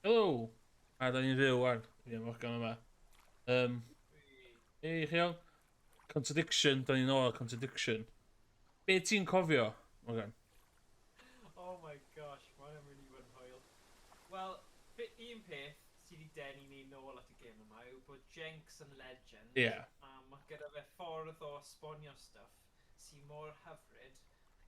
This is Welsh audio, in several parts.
Helo! A da ni'n fyw wan. Ie, Morgan yma. Ei, chi iawn? Contradiction, da ni'n ôl Contradiction. Be ti'n cofio, Morgan? Oh my gosh, mae'n really fun hwyl. Wel, un peth sydd wedi denu ni nôl at y gêm yma yw bod Jenks yn legend. Ie. Yeah. A mae gyda fe ffordd o esbonio stuff sy'n mor hyfryd.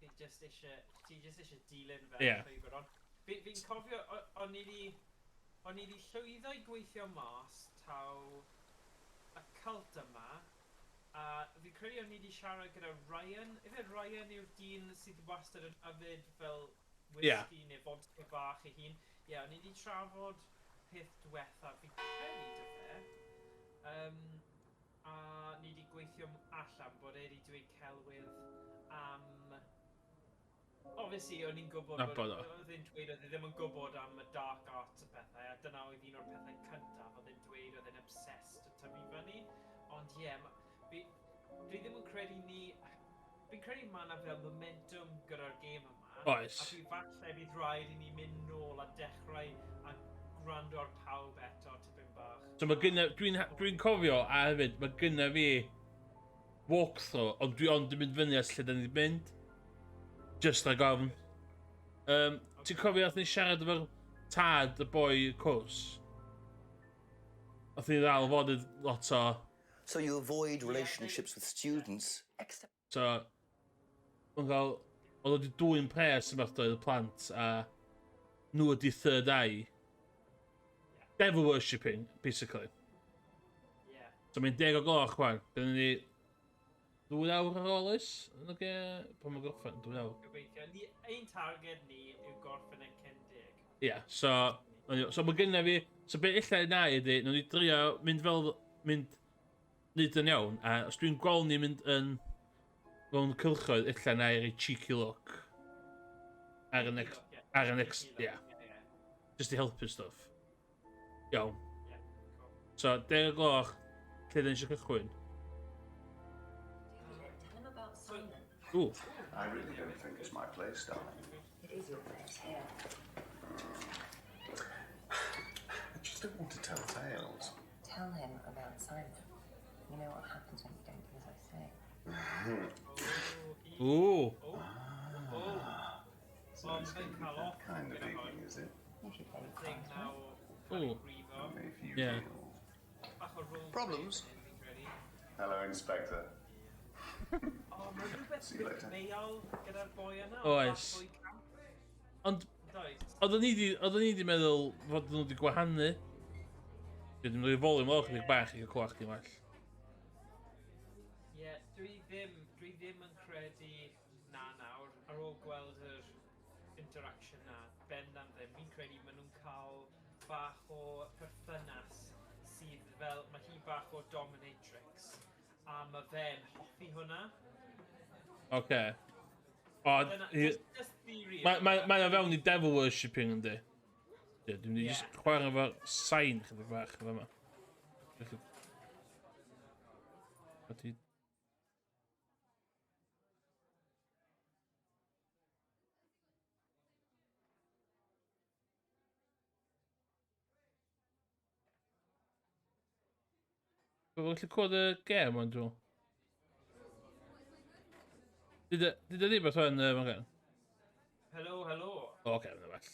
Ti just eisiau dilyn fe. Ie. Llwyfr. Fi'n cofio, o'n i wedi llwyddo i gweithio mas taw y cult yma. A fi'n credu o'n i wedi siarad gyda Ryan. Efe Ryan yw'r dyn sydd wastad yn yfyd fel whisky neu vodka bach ei hun. Ie, o'n i wedi trafod peth diwetha fi'n credu dy fe. A ni wedi gweithio allan bod e wedi dweud celwydd am... Obviously, o'n i'n gwybod bod... Oedd e'n dweud oedd e ddim yn gwybod am y dark arts y pethau. A dyna oedd un o'r pethau cyntaf. Oedd e'n dweud oedd e'n obsessed y tyfu fyny. Ond ie, dwi ddim yn credu ni... Fi'n credu mae yna fel momentum gyda'r gêm yma. Oes. A fi falle bydd rhaid i ni mynd nôl a dechrau a gwrando ar pawb eto tipyn bach. So mae gynna... Dwi'n cofio, a hefyd, mae gynna fi walkthrough, ond dwi'n mynd fyny at lle da ni'n mynd. Just like ofn. Ti'n cofio ath ni siarad efo'r tad y boi cwrs? Ath ni ddal fod yn lot o... So you avoid relationships with students, except... So... Mae'n cael... Oedd wedi dwy'n pres yma oedd y plant, a... nhw ydi third eye. Devil worshipping, basically. So mae'n 10 o gloch, wan. Byddwn ni... 2 awr ar ôl ys? Yn oge... Pan mae'n gorffen, 2 awr. Gobeithio. Ein targed ni yw gorffen yn cyndig. Ie, so... So mae gynna fi... So be illa na ydi, nhw'n ni drio mynd fel... Mynd... Nid yn iawn, a os dwi'n gweld ni'n mynd yn... Fewn cylchoedd, illa na i rei cheeky look. Ar y next... Ar y next... Ie. Just i helpu stuff. Iawn. So, 10 o gloch, lle dyn eisiau cychwyn. Ooh. I really don't think it's my place, darling. It is your place here. I just don't want to tell tales. Tell him about Simon. You know what happens when you don't do as I say. Ooh. So it's going to be that kind of evening, is it? If you play it right. Ooh. If you Yeah. feel... Problems? Hello, Inspector. O, mae rhywbeth bethmeuol gyda'r boi yna. Oes. Ond... Oedden ni di meddwl fod nhw wedi gwahanu. Dwi'n mynd i volume o chydig bach i clywach chi'n well. Ie, dwi ddim yn credu na nawr, ar ôl gweld yr interaction na, bendant ddim. Fi'n credu maen nhw'n cael bach o perthynas sydd fel, mae hi bach o dominatrix, a mae fe'n hoffi hwnna. Oce. O, mae'n fewn i devil worshipping yndi. Dwi'n mynd i just chwarae efo sain chydig bach efo yma. Dwi'n gallu cwrdd y gem o'n drwy. Dyd ydi beth o'n Morgan? Hello. O, oce, yna well.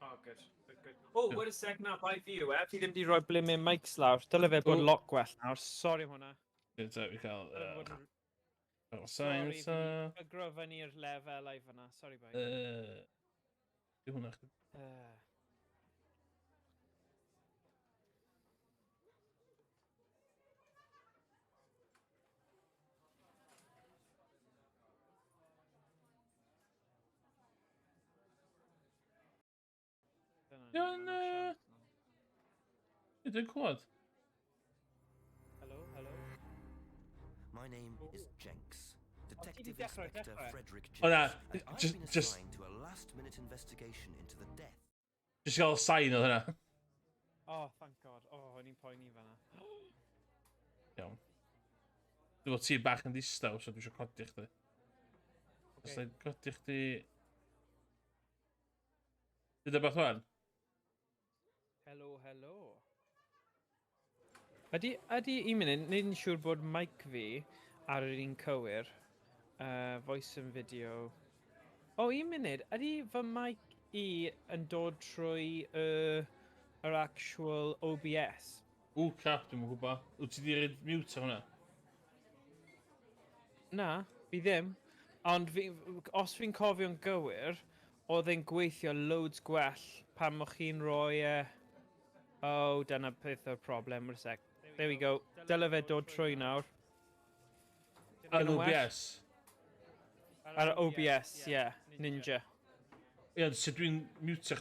Oh, good. Oh, wait a sec now, bai fi yw e. Fi ddim di roi blimyn mics lawr. Dyle fe bod lot gwell nawr. Sori hwnna. Dwi'n fi cael... Sorry, Sain, fi gryfyn i'r lefel ei fyna. Sori bai. Di hwnna. Ia'n... Dwi'n clywed. Hello. My name is Jenks, Detective dechrau. Inspector Frederick O na, Jenks, and I've been assigned to a last-minute investigation into the death. Just gael sain o hynna. Oh, thank God. Oh, o'n i'n poeni fanna. Iawn. Dwi'n fod ti bach yn distaw, so dwi eisiau codi chdi. Os da codi chdi... Dyd o beth wan? Helo, helo. Ydy un munud, nid yn siŵr bod mic fi ar yr un cywir. Voice and video. O, un munud, ydy fy mic i yn dod trwy yr actual OBS? Crap, dwi'n gwybod. Wyt ti di reid mute ar hwnna? Na, fi ddim. Ond os fi'n cofio'n gywir, oedd e'n gweithio loads gwell pan moch chi'n rhoi... O, dyna beth o'r problem, wrth sec. There we go. Dyle fe dod trwy nawr. Ar Gyda'n well? OBS? Ar OBS, yeah. Ninja. Ie, sut dwi'n mute...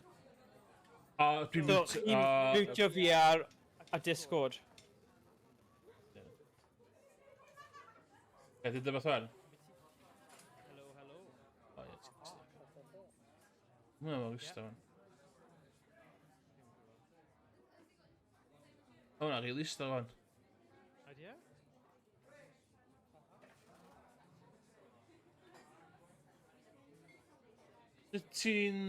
A, dwi'n So, mute... chi'n mutio fi ar Discord. Ie, dyd beth fan? Helo, helo. O, ie, ti'n gwybod. Hwna mor gysda fan. Hwna, rili ista fan. Ydy e? Ti'n...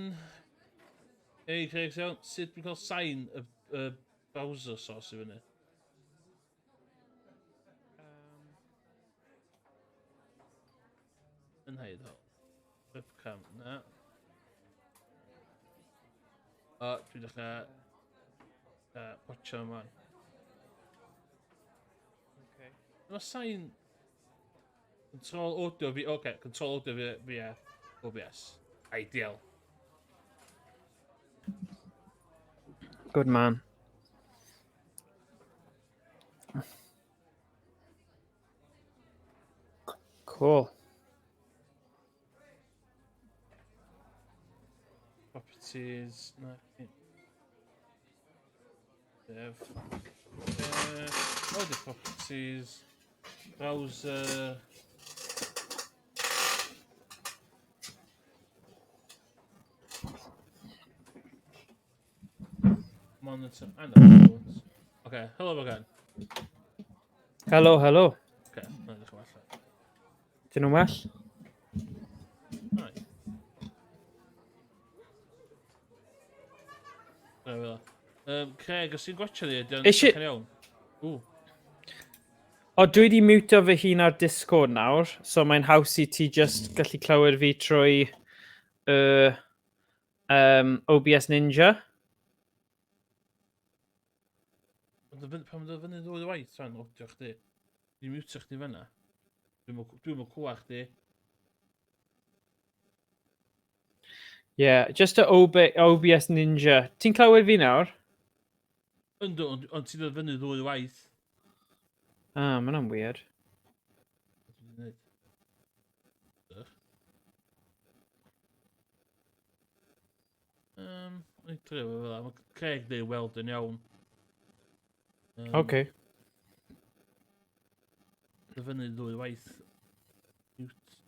Ei, Craig, iawn, sut dwi'n cael sain y browser source i fyny? Yn haid o. Webcam, na. O, dwi'n dechrau... watcha yma'n. Okay. Mae sain... Control audio fi... Oce, control audio fi via OBS. Ideal. Good man. Cool. Properties... Na, Dev. Oh, the properties. Browser. Monitor. I know. Okay, hello again. Helo, helo. Okay, no, just watch that. Dyn nhw'n well? Right. There we are. Craig, os ti'n gwachio ni, ydy'n Isie- dechrau'n iawn? Ww. O, dwi di mutio fy hun ar Discord nawr, so mae'n haws i ti just gallu clywed fi trwy OBS Ninja. Pan mae'n dod fyny ddwy waith, rhan, o, diolch di. Dwi'n mutio chdi fyna. Dwi'n mwyn cwach di. Yeah, just a OBS Ninja. Ti'n clywed fi nawr? Ynddo, ond ti'n dod fyny ddwy waith. Ah, mae hwnna'n weird. Dwi'n neud. Ydych. O'n i trio fe fel la. Mae Craig di weld yn iawn. Okay. Dod fyny ddwy waith. Mute.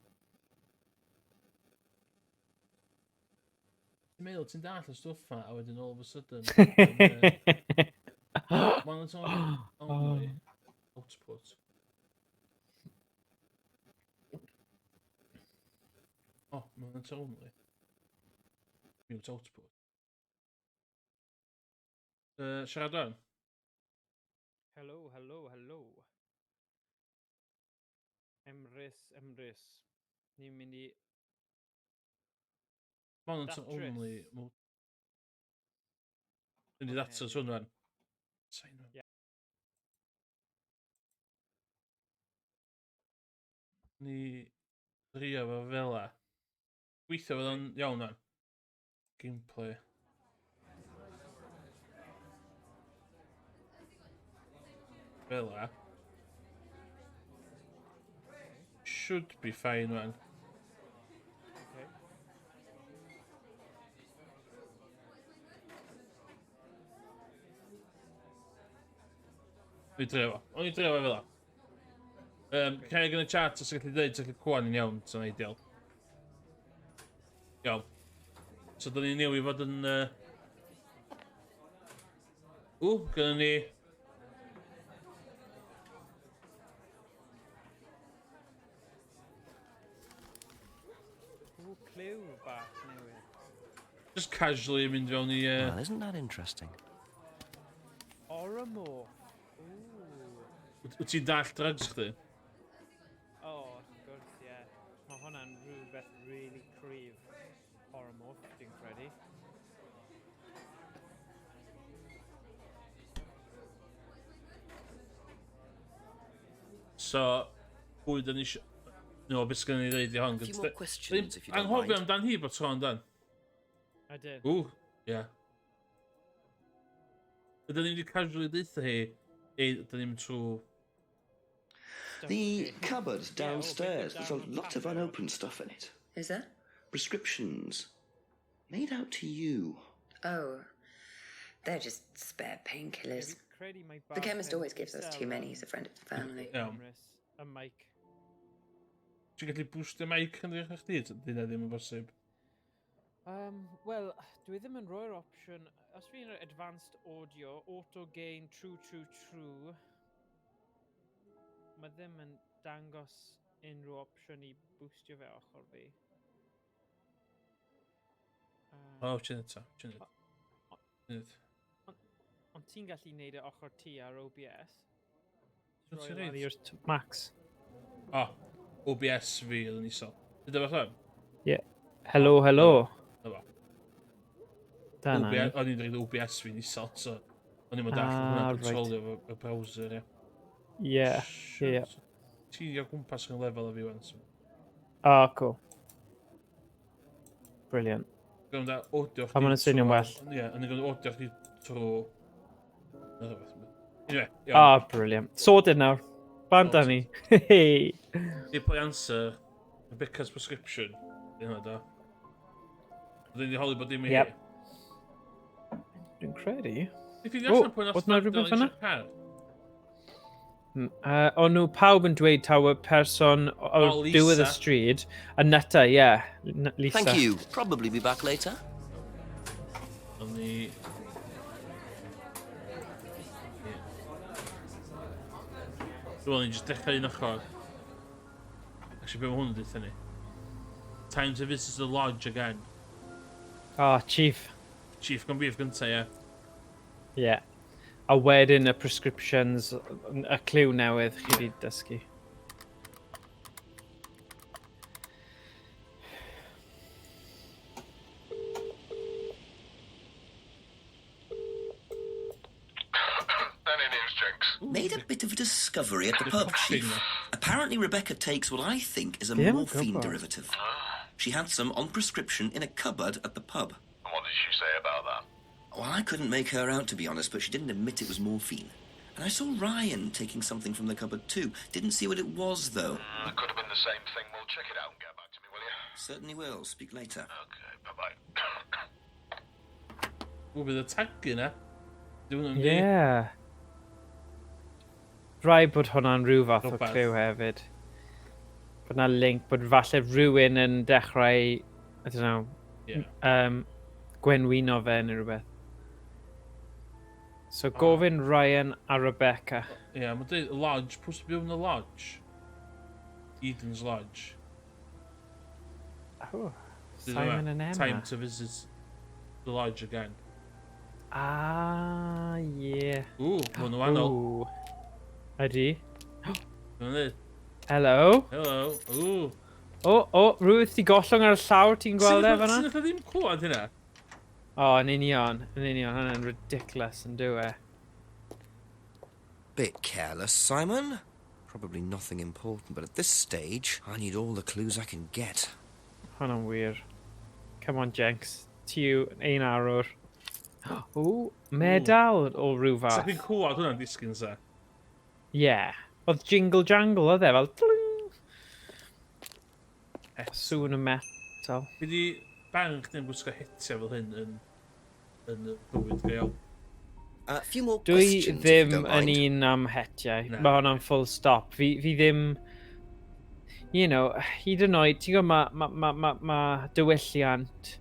Ti'n meddwl, ti'n dall y stwff ma, a wedyn all of a sudden... Monitor only. Output. Oh, monitor only. Mute output. Siarad o'n? Hello, hello, hello. Emrys. Ni'n mynd i... Monitor Datrys. only. Mynd i ddatrys hwn fan. Sign on. Ie. Ni drio fo fel la. Gweithio fod o'n iawn fan. Gameplay. Fel la. Should be fine man. Okay. O'n i drio fo fel la. Craig yn y chat os ydych chi'n dweud ydych chi'n cwan yn iawn, sy'n ideal. Iawn. So dyn ni'n newid fod yn... Gynna ni... Cliw bach newydd. Just casually mynd fewn i... Well, isn't that interesting? Oromorph. Ooh. Wyt ti'n dall drugs chdi? O, wrth gwrs, ie. Mae hwnna'n rhywbeth really cryf. Oromorph, dwi'n credu. So, pwy dyn ni isio... No, beth sgan ni ddeud i hon. A few more questions, if you don't Anghofio mind. amdan hi bod tro amdan. Ydyn. Ie. Ydyn ni wedi casually deitha hi, ydyn ni'n trwy... The cupboard downstairs. There's a lot of unopened stuff in it. Is there? Prescriptions. Made out to you. Oh, they're just spare painkillers. The chemist always gives us too many. He's a friend of the family. Iawn. A mic. Ti'n gallu bwstio mic yn ddech chdi? Dyna ddim yn bosib. Wel, dwi ddim yn rhoi'r opsiwn. Os fi'n rhoi advanced audio, auto gain, true. Mae ddim yn dangos unrhyw opsiwn i boostio fe ochr fi. O, ti'n eto. Ond ti'n gallu neud e ochr ti ar OBS? Ti'n Rhoi neud? lawr i'r max. O, OBS fi oedd yn isol. Ydy fath hwn? Ie. Hello. Dyma. Dyna ni. O'n i'n dweud OBS fi'n isol, so... O'n i'n mynd allan hwnna'n controlio y browser, ie. Ie. Ti'n gael gwmpas yn lefel o fi wan. Cool. Brilliant. Gwneud da audio chdi... Pa ma'n swnio'n well? Ie, yn gwneud audio chdi trwy... Anyway, Brilliant. Sorted nawr. Banda ni. Di pwy answer, Becca's prescription. Di hwnna da. Dwi'n di holi bod dim i hi. Dwi'n credu. Di ffili allan pwy'n oes 'na rhywbeth fyna? car? O'n nhw pawb yn dweud taw y person o'r Lisa. diwedd y stryd, y neta, Lisa. Thank you. Probably be back later. O'n ni... Dwi'n ni'n just dechrau un ochr. Actually, be mae hwn yn dweud ni? Time to visit the lodge again. Chief. Chief gan bif gynta, ie. Yeah. A wedyn y prescriptions, y cliw newydd chi wedi dysgu. Made a bit of a discovery at the pub, coffee, Chief. no? Apparently Rebecca takes what I think is a Yeah, morphine go on. derivative. She had some on prescription in a cupboard at the pub. And what did she say about that? Well, I couldn't make her out, to be honest, but she didn't admit it was morphine. And I saw Ryan taking something from the cupboard too. Didn't see what it was, though. It could have been the same thing. Well, check it out and get back to me, will you? Certainly will. Speak later. Okay, bye-bye. Bydd y tagi na. Dwi'n nhw'n Yeah. Rhaid bod hwnna'n rhyw fath o Rhywbeth. cliw hefyd. Bod na link, bod falle rhywun yn dechrau, I don't know, Yeah. gwenwyno fe neu rhywbeth. So gofyn Ryan a Rebecca. Ie, mae'n dweud lodge. Pwys byw yn y lodge? Eden's Lodge. Oh, Dyn nhw Simon e? and Emma. Time to visit the lodge again. Yeah. Mae'n wahanol. Ooh. Ydy. Mae'n dweud, Hello. hello. Rwy'n ti gollwng ar y llawr, ti'n gweld e fan'na? Sy'n ddim clywed hynna? Yn union, hynny'n ridiculous yn dyw e. Bit careless, Simon. Probably nothing important, but at this stage, I need all the clues I can get. Hwnna'n wir. Come on, Jenks. Ti yw ein arwr. Medal o rhyw Sa fath. chi'n clywed hwnna'n disgyn sa? Yeah. Oedd jingle jangle oedd e, fel tling. Sŵn y metal. Fi di bang chdi'n gwisgo hitio fel hyn yn y bywyd gael. A few more Dwi questions, if ddim you don't yn mind. un am hetiau. Na. Mae hwnna'n full stop. Fi ddim... You know, hyd yn oed, ti'n gwybod, ma diwylliant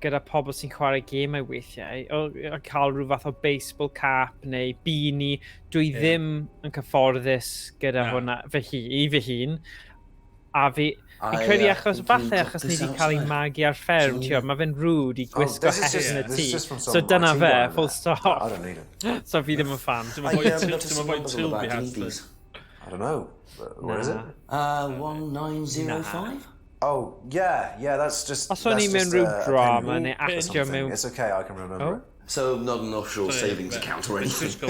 gyda pobl sy'n chwarae gemau weithiau, o cael rhyw fath o baseball cap neu beanie, dwi ddim yn cyfforddus gyda Na. hwnna i fy hun, a fi... Fi'n credu achos, think we falle got achos this ni wedi cael ei outside. magu ar fferm, So- tio, mae fe'n rŵd i gwisgo this is het just- yn y this is tŷ. just from So some dyna IT fe, guy full there. stop. I don't need him. So fi ddim yn fan. Ti'n I mynd noticed some boi numbers on the Tilby back. Do you has need these? I don't know. What is it? 1905? Oh, yeah, that's just... Os o'n that's i mewn just rhyw a drama penny neu or actio something. mewn... It's okay, I can remember Oh? it. So not an offshore savings account or anything.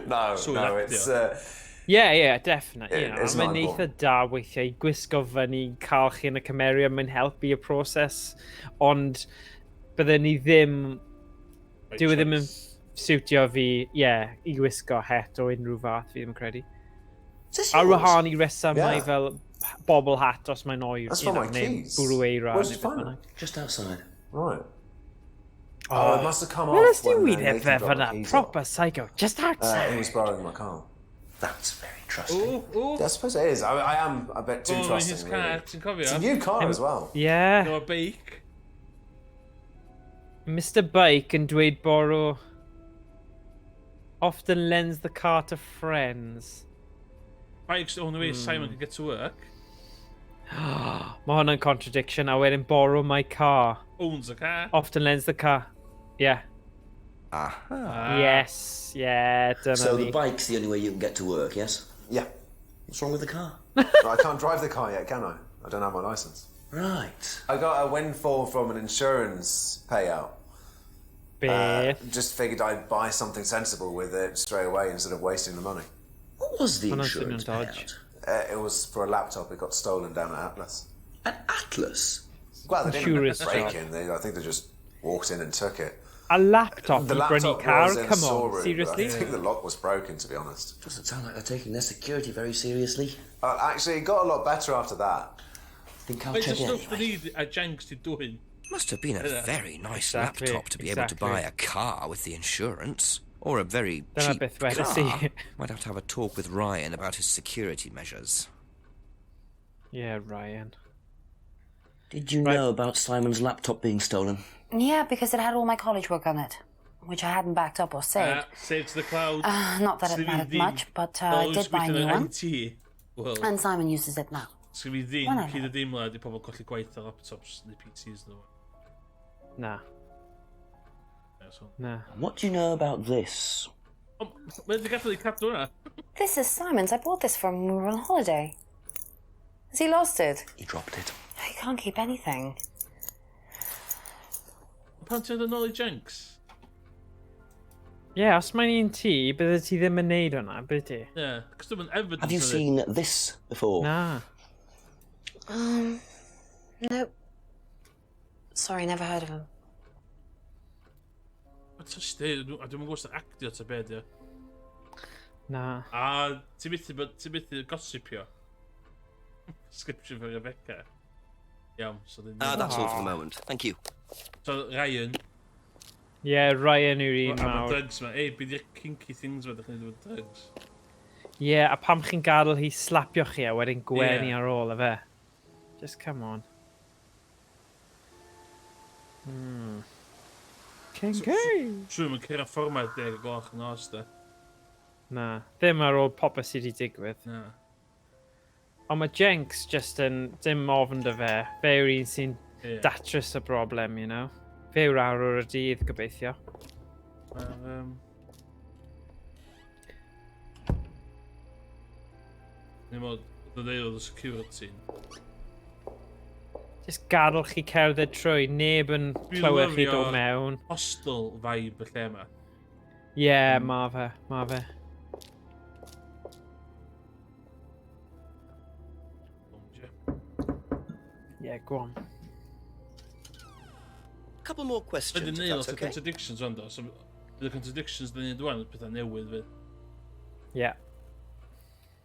No, Swydd it's... actio. Yeah, definitely. You know, It's not mae'n eitha important. da weithiau i gwisgo fyny, cael chi yn y cymeriad, mae'n helpu y proses, ond bydden ni ddim, dyw e ddim yn siwtio fi, i gwisgo het o unrhyw fath, fi ddim yn credu. Is this Ar yours? wahân i resymau Yeah. fel bobl hat os mae'n oer, That's you for know, my neu keys. bwrw eira. Where'd neu you beth find bynnag. it? Just outside. Right. Oh, it must have come Well, off let's do when weed Nathan it dropped the fyna, keys proper off. psycho, just He outside. was borrowing my car. That's very trusting. I suppose it is. I am a bit too trusting, really. Ti'n cofio? It's a new car as well. Yeah, No beic. Mr Bike yn dweud borrow often lends the car to friends. Bike's the only way Simon can get to work. Mae hwnna'n contradiction, a wedyn borrow my car. Owns a car. Often lends the car. Yeah. Aha. Yes, dyna So the ni. bike's the only way you can get to work, yes? Yeah. What's wrong with the car? I can't drive the car yet, can I? I don't have my license. Right. I got a windfall from an insurance payout. Beth. Just figured I'd buy something sensible with it straight away instead of wasting the money. What was the Hwnna'n swnio'n insurance dodge. payout? It was for a laptop. It got stolen down at Atlas. At Atlas? Well, they didn't Insurance break job. in. I think they just walked in and took it. A laptop The i brynu laptop car? was in a Come storeroom, on, but seriously? I think the lock was broken, to be honest. Doesn't sound like they're taking their security very seriously. Actually, it got a lot better after that. Think I'll It's check the it stuff they anyway. need a Jenks to doing. Must have been a very nice Exactly, laptop to be able to buy a car with the insurance. Or a very Dyna cheap beth car. wedais i. Might have to have a talk with Ryan about his security measures. Yeah, Ryan. Did you know about Simon's laptop being stolen? Yeah, because it had all my college work on it, which I hadn't backed up or saved. Save to the cloud. Not that it mattered much, but I did buy a new one. Well, And Simon uses it now. so fi ddim, Wel, na, cyd na. y deimlad i pobl colli gwaith ar laptops neu PCs nhw. Na. So. Na. What do you know about this? Mae'n di gadael i cadw hwnna. This is Simon's. I bought this from when we were on holiday. Has he lost it? He dropped it. He can't keep anything. Pan ti'n dod yn ôl i Jenks? Yeah, os mae'n un ti, bydde ti ddim yn neud hwnna, bydde ti? Yeah, cos dim yn evidence. Have you of it. seen this before? Na. Nope. Sorry, never heard of him. Mae'n tysti, a dwi'n gwybod sy'n actio ta beth, ia. Na. A ti'n byth gossipio. Description for Rebecca. Iawn, so ddim... That's all for the moment. Thank you. So, Ryan. Yeah, Ryan yw'r un Am y mawr. drugs ma. Ei, beth yw'r kinky things ma ddech chi'n dweud drugs? Yeah, a pam chi'n gadael hi slapio chi a wedyn gwenu Ie. ar ôl y fe. Just come on. Kinky! Trwy, mae'n cyrra fformat 10 o gloch yn os, da. Na, ddim ar ôl popeth sydd wedi digwydd. Na. Ond mae Jenks just yn dim ofn dy fe. Fe yw'r un sy'n Ie. datrys y broblem, you know? Fe yw'r awr y dydd, gobeithio. Neu mod, ddweud y security. Just gadael chi cerdded trwy, neb yn clywed chi dod mewn. Hostel vibe y lle ma. Yeah, ma fe, ma fe. Yeah, go on. Couple more questions, Ydyn if ni that's lot o okay. contradictions ond o, so bydd y contradictions dyn ni'n dwan pethau newydd fydd. Yeah.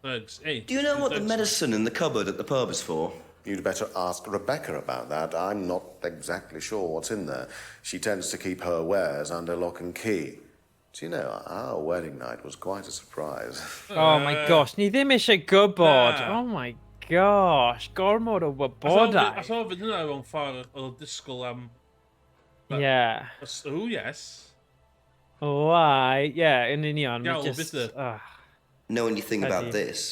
Drugs, ei. Do you know what the drugs. medicine in the cupboard at the pub is for? You'd better ask Rebecca about that. I'm not exactly sure what's in there. She tends to keep her wares under lock and key. Do you know, our wedding night was quite a surprise. Oh my gosh, ni ddim eisiau gwybod. Na. Oh my gosh, gormod o wybodau. As o fydd hynna mewn ffordd oedd disgwyl am... Yeah. Oh, yes. Why? Yeah, yn union. Iawn, Just, bydd. Know anything about Ydy. this?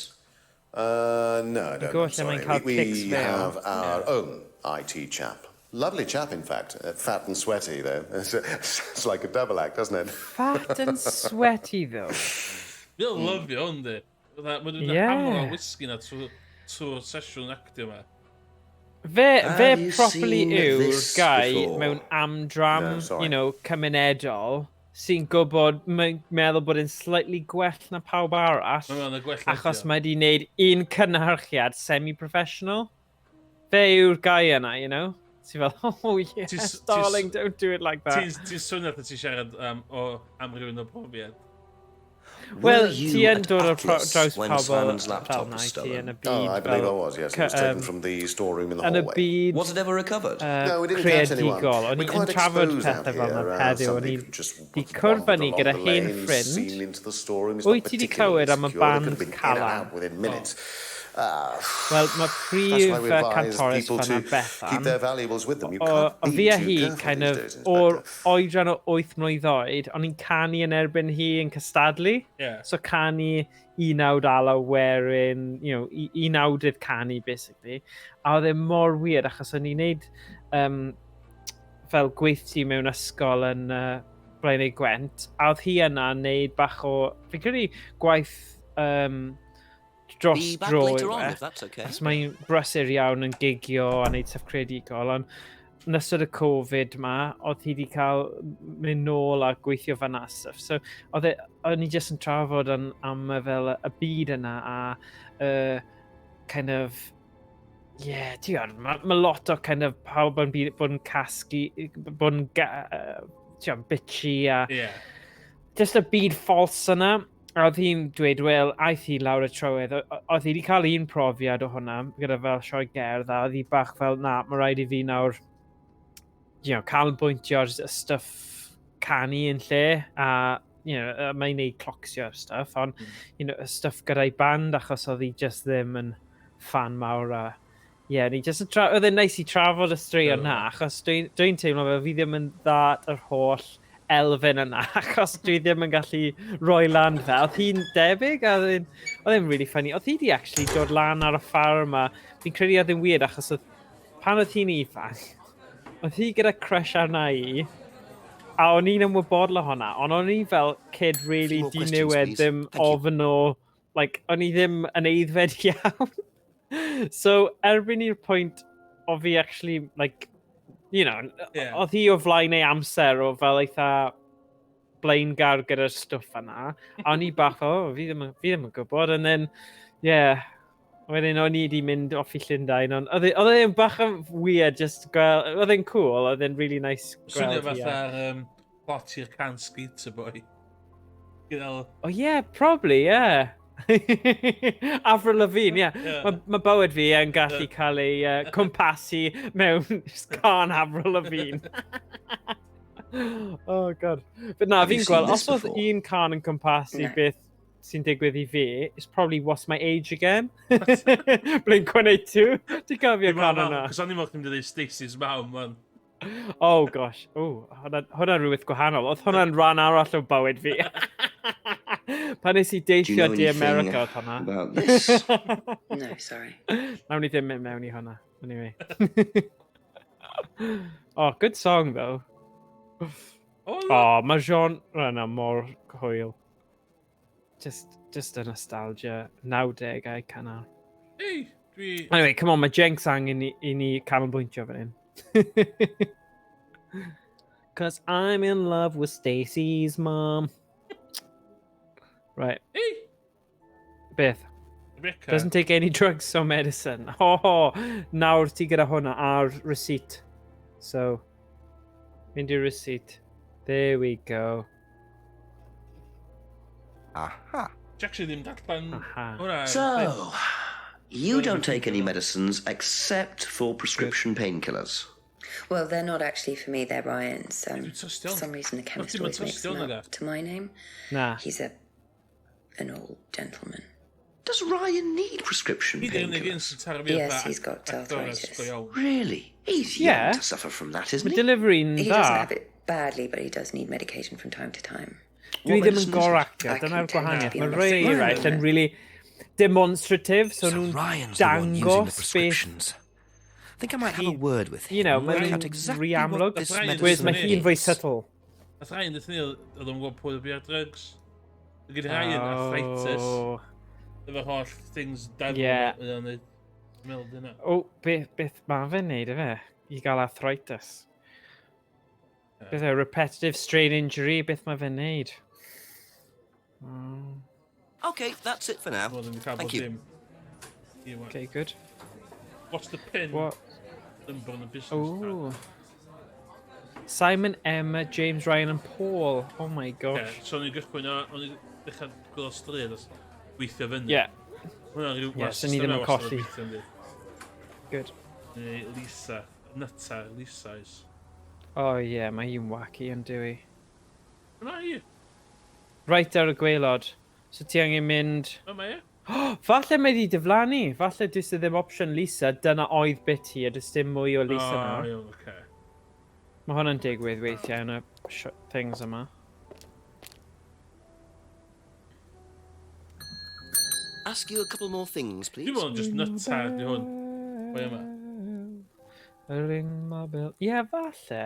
No, I don't. Go I'm lle sorry. mae'n cael We clics fewn. have our own IT chap. Lovely chap, in fact. Fat and sweaty, though. It's like a double act, doesn't it? Fat and sweaty, though. Fi'n lyfio hwn, di. Mae nhw'n Ie. hamro whisky na trwy'r sesiwn actio yma. Fe Have you properly seen yw'r this guy before? mewn amdram, No, sorry. cymunedol, sy'n gwybod, mae'n meddwl bod yn slightly gwell na pawb arall, Mae'n y gwell achos mae wedi gwneud un cynhyrchiad semi-professional. Fe yw'r guy yna, Ti'n fel, oh yes, darling, don't do it like that. Ti'n swnio att ti siarad o am rhywun o profiad. Wel, Were you ti yn at dod o Atlas draws when pobl Simon's fel laptop na, was ti yn stolen? y byd Oh, I believe I fel... was, yes. It was taken from the storeroom in the Yn y hallway. byd Was it ever recovered? No, we didn't catch anyone. creadigol, o'n We're i'n quite trafod exposed out pethau fel here. yna heddiw, o'n Somebody i'n just di wandered cwrdd ni along gyda the hen lane, ffrind. seen into the storeroom. It's Wyt not ti 'di particularly clywed am y secure. They could band have been in and Calan? out within minutes. Wel, mae That's prif why we advise cantorus people fanna to keep Bethan, their valuables with them. You o can't fi be a too hi, careful kind these of, days, o'r Inspector. oedran o 8 mlwydd oed, o'n i'n canu yn erbyn hi yn cystadlu. Yeah. So canu 19 werin, 19 canu, basically. A oedd e mor weird, achos o'n i'n neud fel gweithti mewn ysgol yn Blaen ei Gwent, a oedd hi yna'n neud bach o, fi'n credu gwaith dros Be back dro later yw on, e. if that's okay. Achos mae'n brysur iawn yn gigio a neud stuff creadigol, ond yn ystod y Covid ma, oedd hi wedi cael mynd nôl a gweithio fan stuff. So, o'n i jyst yn trafod am fel y byd yna a kind of, ti'n gwybod, mae lot o kind of pawb yn bod yn casgu, bod yn bitchy a just y byd false yna. A oedd hi'n dweud, wel, aeth hi lawr y trywydd, oedd hi wedi cael un profiad o hwnna, gyda fel sioe gerdd, a oedd hi bach fel, na, mae rhaid i fi nawr, canolbwyntio'r stuff canu yn lle, a, mae'n neud clocsio'r stuff, ond, y stuff gyda'i band, achos oedd hi just ddim yn fan mawr, a, oedd e'n neis i trafod y straeon na, achos dwi'n teimlo fel fi ddim yn ddad yr holl elfen yna, achos dwi ddim yn gallu roi lan fe. Oedd hi'n debyg, a oedd e'n really funny. Oedd hi di actually dod lan ar y ffarm yma. Fi'n credu oedd e'n weird, achos pan oedd hi'n ifanc, oedd hi gyda crush arna i, a o'n i'n ymwybodol o hwnna, ond o'n i fel kid really di-newid ddim ofyn o, o'n i ddim yn eiddfed iawn. So, erbyn i'r pwynt o fi actually, oedd hi o flaen ei amser o fel eitha blaengar gyda'r stwff yna. A o'n i bach fi ddim yn gwybod. And then, wedyn o'n i wedi mynd off i Llundain. Oedd e'n bach yn weird, just gweld, oedd e'n cool, oedd e'n really nice gweld. Swnio fatha'r plot i'r Can Skater Boy. Oh yeah, probably, yeah. Avril Lavigne, Mae bywyd fi yn gallu cael ei cwmpasu mewn can Avril Lavigne. Oh god. But na, fi'n gweld, os oedd un can yn cwmpasu beth sy'n digwydd i fi, it's probably What's My Age Again. Blink-182. Ti'n cofio can yna? Cos o'n i'n moch ddim dweud Stacey's Mom, man. Oh gosh, hwnna'n rhywbeth gwahanol. Oedd hwnna'n rhan arall o bywyd fi. Pan nes i deithio di America oedd hwnna. About this? No, sorry. Nawn ni ddim mynd mewn i hwnna. Anyway. Oh, good song though. Oh, mae genre yna mor hwyl. Just a nostalgia. 90au canol. Ei, Anyway, come on, mae Jenks angen i ni canolbwyntio fan hyn. Cause I'm in love with Stacey's mom. Right. Ei! Beth? Rebecca. Doesn't take any drugs or medicine. Oh, nawr ti gyda hwnna ar receipt. So, mynd i'r receipt. There we go. Aha. Jackson ddim darllen Aha. hwnna. So, you don't take any medicines except for prescription painkillers. Well, they're not actually for me, they're Ryan's. For still. some reason, the chemist Not always even makes still them like up that. to my name. Na. He's an old gentleman. Does Ryan need prescription Hi ddim yn painkillers? sy'n tarfu Yes, he's got arthritis. Really? He's Yeah. young to suffer from that, isn't Mae he? delivery'n He doesn't dda. have it badly, but he does need medication from time to time. Dwi ddim yn medicine is it? goractio, I dyna'r can tend to gwahaniaeth. be Mae on the rhai sick eraill side. yn really demonstrative, so nhw'n Ryan's the one using the dangos beth... prescriptions. I think I might have a word with him. You know, Work maen out nhw'n exactly rhy what amlwg, this That's right, whereas medicine mae hi'n fwy is. subtle. That's Ryan, the thing oedd o'n gwybod pwy oedd drugs. Gyda Ryan arthritis. Oh, Efo holl things devil Yeah. yn ei meld yna. oh, beth mae fe'n neud efe? I gael arthritis. Beth yw, repetitive strain injury, beth mae fe'n neud? Okay, that's it for now. Wel, ddim 'di cael Thank bod you. dim. Iwan. Okay, good. What's the pin? What? Number on the business Oh. Simon, Emma, James, Ryan and Paul. Oh my gosh. card. So o'n i'n gychwyn o, o'n i'n dechrau gweld stryd os weithio fyny. Yeah, Hwna rhyw... Ie, so ni ddim yn colli. good. Neu Lisa. Nuta, Lisa's. Oh yeah, mae hi'n wacky yn dwi. Hwna i. Right ar y gwaelod. So ti angen mynd... Yma e. Falle mae di diflannu. Falle dys ddim opsiwn Lisa. Dyna oedd bit hi a dys dim mwy o Lisa O, nawr. iawn, oce. Mae hwnna'n digwydd weithiau yn y things yma. Ask you a couple more things, please. Dwi'n meddwl just nuta di hwn. Pwy yma? Ring my bell. Ie, falle.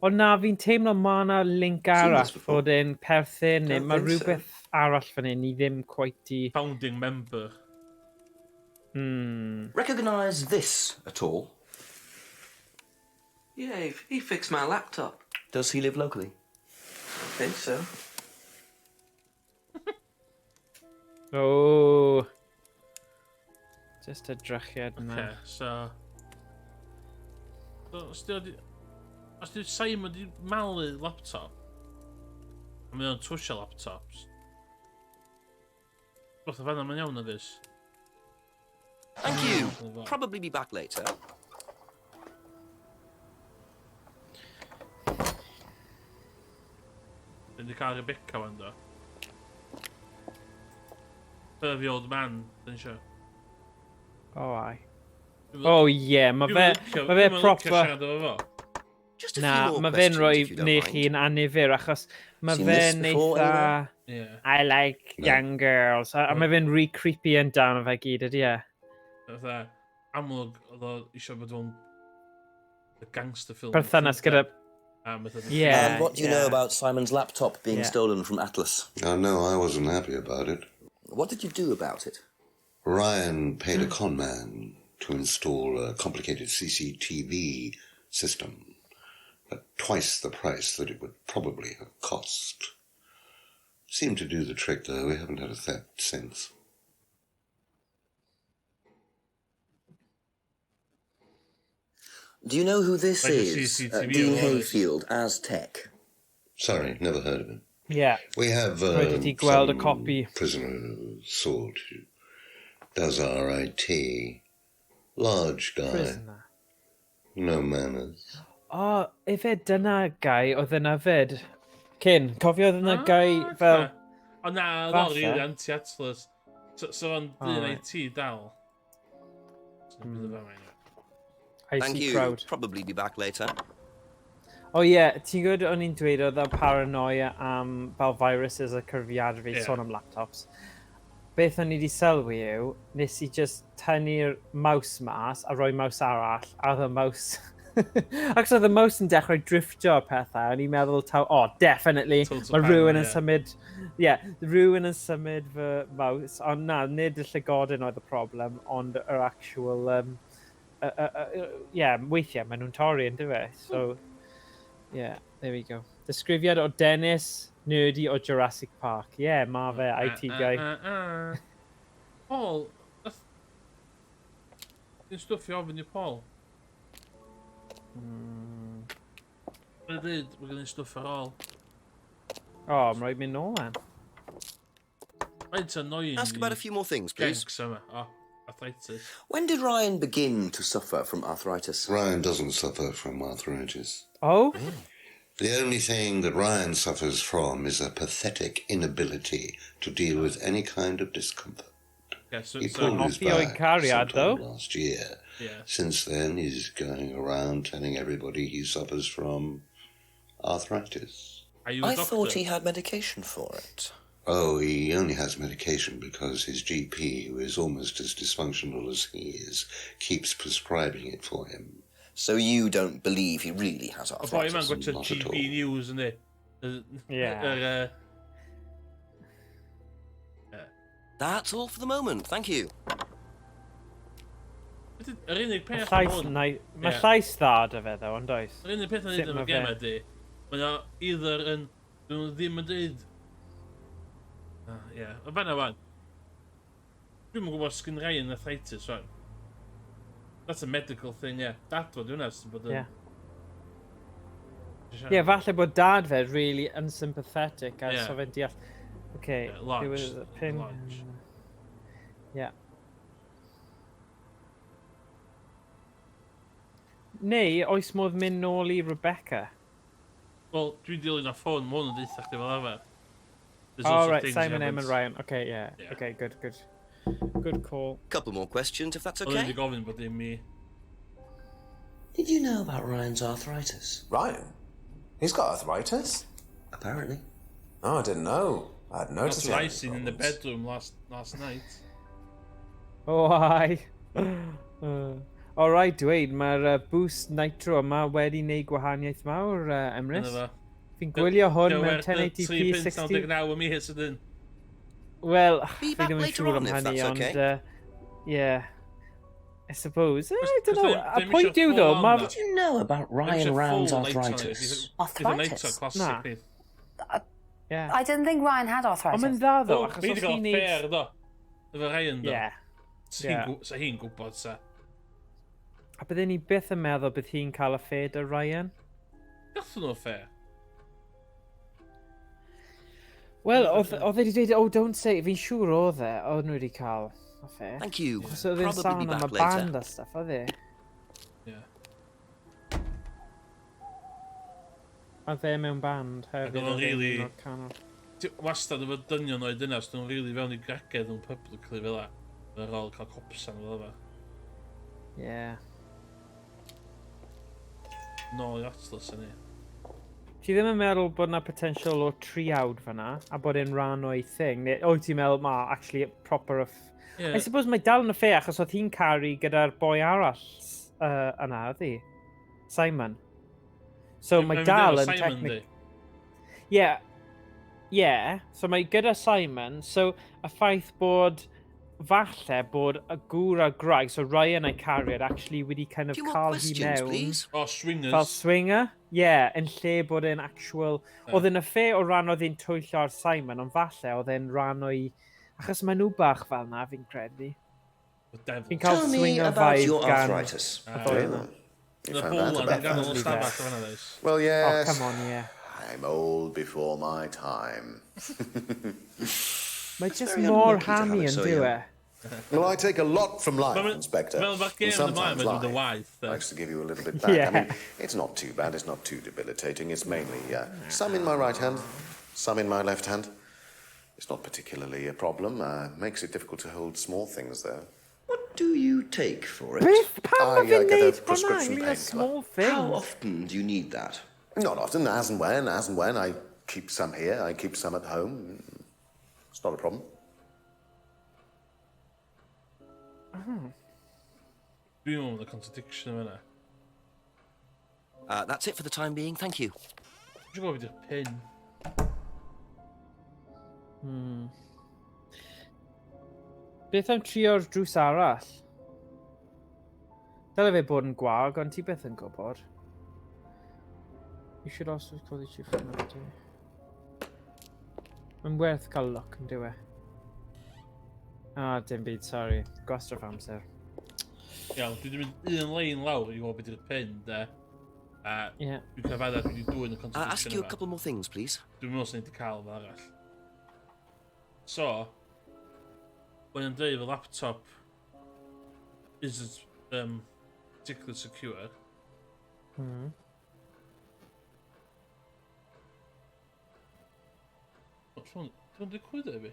Ond na, fi'n teimlo ma' na link arall this before? fod e'n perthyn neu Don't mae think so. rhywbeth arall fan hyn ni ddim quite i... Founding member. Recognise this at all? Yeah, he fixed my laptop. Does he live locally? I think so. Oh. Just a drychiad yma. Okay, so... Os di Simon di malu laptop, a mae o'n twysio laptops, beth o fanna mae'n iawn o ddys. Thank you. Probably be back later. Dyn di cael Rebecca fan do. Pervy old man, dyn sio. Oh, ai. Oh, yeah, mae fe proper... Just a Na, few more mae fe'n questions, rhoi if you don't neu mind. chi'n anifyr, achos mae Seen this fe'n before, eitha... anyone? Yeah. I like young girls. A mae fe'n re-creepy yn dan o fe gyd, ydy e? Fatha, amlwg, oedd o eisiau bod o'n gangster film. Perthynas gyda... Yeah. And what do you know about Simon's laptop being stolen from Atlas? Oh, no, I wasn't happy about it. What did you do about it? Ryan paid a con man to install a complicated CCTV system at twice the price that it would probably have cost. Seemed to do the trick, though. We haven't had a theft since. Do you know who this Like a is? CCTV Dean or- Hayfield, Aztec. Sorry, never heard of him. Yeah. We have Where did he gweld a some copy? prisoner sort who does our IT. Large guy. Prisoner. No manners. O, efe dyna gai oedd yna fyd. Cyn, cofio oedd yna gai fel... O na, oedd o'n rili anti-Atlas. So o'n dyn IT dal. So bydd o fan yna. Thank IT you. crowd. Probably be back later. O ie, ti'n gwybod o'n i'n dweud oedd y paranoia am fel viruses a cyrfiad fi sôn am laptops. Beth o'n i wedi sylwi yw, nes i just tynnu'r mouse mas a rhoi mouse arall, a oedd y mouse... Ac oedd y mouse yn dechrau driftio a pethau, o'n i'n meddwl definitely, mae rhywun yn symud... rhywun yn symud fy mouse, ond na, nid y llygodyn oedd y problem, ond yr actual... weithiau, maen nhw'n torri yn dyfe, so... Yeah, there we go. Disgrifiad o Dennis, nerdy o Jurassic Park. Yeah, ma fe, IT guy. Paul, yw'n stwff i ofyn i Paul? Mae'n dweud, mae gen i stwff ar ôl. O, mae'n rhaid mynd nôl then. Mae'n annoying. Ask about a few more things, please. Genks yma, arthritis. When did Ryan begin to suffer from arthritis? Ryan doesn't suffer from arthritis. Oh? The only thing that Ryan suffers from is a pathetic inability to deal with any kind of discomfort. He pulled his back sometime last year. Yeah. Since then, he's going around telling everybody he suffers from arthritis. I thought he had medication for it. Oh, he only has medication because his GP, who is almost as dysfunctional as he is, keeps prescribing it for him. So you don't believe he really has O boi yma'n arthritis? gwachio Not at all. GP News yn di. Yeah. That's all for the moment, thank you. Yr unig peth Mae llais dda dy fe ddo, ond oes? Yr unig peth yn Sut neud ma' efo gem fe? ydi, mae o either yn... Dyn nhw ddim yn dweud... Ie, o fanna fan. Dwi'n yn gwybod sgyn rai yn arthritis, fan. That's a medical thing, yeah. Dad o, dwi'n nes bod yn... Ie. Ie, falle bod dad fe really unsympathetic a so fe'n deall... Okay, Lodge. there was a pin... Lodge. Yeah. Neu, oes modd mynd nôl i Rebecca? Wel, dwi'n dilyn ar ffôn, mwyn yn deitha chdi fel arfer. Oh, right, Simon, Em and Ryan. Okay, yeah. Okay, good. Good call. Couple more questions, if that's Oedd okay. wedi gofyn bod dim i... Did you know about Ryan's arthritis? Ryan? He's got arthritis? Apparently. Oh, I didn't know. I had noticed. That's what I seen in the bedroom last night. Oh, aye. Alright, dweud, mae'r boost nitro yma wedi neud gwahaniaeth mawr, Emrys. Fi'n gwylio hwn mewn 1080p 60... 3.99 am mis ydyn. Wel, Be fi back ddim yn later siŵr on, am if hynny, that's ond... okay. Yeah. I suppose. I don't know. A ddim pwynt isio yw ddo, full mae... on Did you know about Ryan Round's arthritis? Arthritis? Classic. Yeah. I didn't think Ryan had arthritis. Ond mae'n dda ddo, Wel, achos fi os wedi ti'n gael fair do. Efo Ryan do. Yeah. Sa hi'n gwybod sa. A byddwn ni byth yn meddwl bydd hi'n cael y ffed o Ryan? Gatho nhw fair. Wel, oedd wedi dweud, oh, don't say, fi'n siŵr oedd e, oedd nhw wedi cael y ffed. Thank you. So oedd e'n Probably sôn be am y back band later. a stuff, oedd e? Ie. A fe mewn band hefyd. Ac oedd o'n oedd e'n rili... un o'r canol. Wastad efo dynion oed yna, os dyn nhw'n rili fewn i gregedd nhw'n publicly fel la. Ar ôl cael copsan fel efo. Yeah. Nôl i Atlas yn ni. Ti ddim yn meddwl bod yna potential o triawd fanna, a bod e'n rhan o'i thing? Neu, o ti'n meddwl, actually, proper of... I suppose mae dal yn y ffe, achos oedd hi'n caru gyda'r boi arall yna, oedd hi? Simon. So mae dal yn technic... Yeah, so mae gyda Simon, so y ffaith bod falle bod y gŵr a graig, so Ryan a'i cariad actually wedi kind of cael hi mewn... Oh, swingers. Fel swinger, yn lle bod e'n actual... Oedd e'n y ffe o ran oedd e'n twyllo ar Simon, ond falle oedd e'n ran o'i... Achos maen nhw bach fel na, fi'n credu. Fi'n cael swinger vibe gan... arthritis. You found that better. Well, yes. Oh, come on, yeah. I'm old before my time. Mae just more hammy yn dyw e. Well, I take a lot from life, Inspector. Well, back game Sometimes with the life wife. likes to give you a little bit back. I mean, it's not too bad. It's not too debilitating. It's mainly some in my right hand, some in my left hand. It's not particularly a problem. Makes it difficult to hold small things, though. What do you take for it? I get a prescription painkiller. Small things. How often do you need that? Not often, as and when. I keep some here, I keep some at home. It's not a problem. Dwi'n meddwl the contradiction yma. That's it for the time being, thank you. Dwi'n gwybod beth yw'r pin. Beth am trio'r drws arall? Dyle fe bod yn gwag, ond ti beth yn gwybod. You should also call the chief from that day. Mae'n werth cael look yn dywe. Dim byd, sorry. Gwastraff amser. Iawn, dwi wedi mynd un lein lawr i gwybod beth yw'r pin, de. Dwi'n cyfadda dwi wedi dwy'n y contradiction Ask you a couple more things, please. Dwi'n meddwl sy'n wedi cael fel arall. So, when yn dweud fy laptop is particularly secure. Dwi'n digwydd e fi?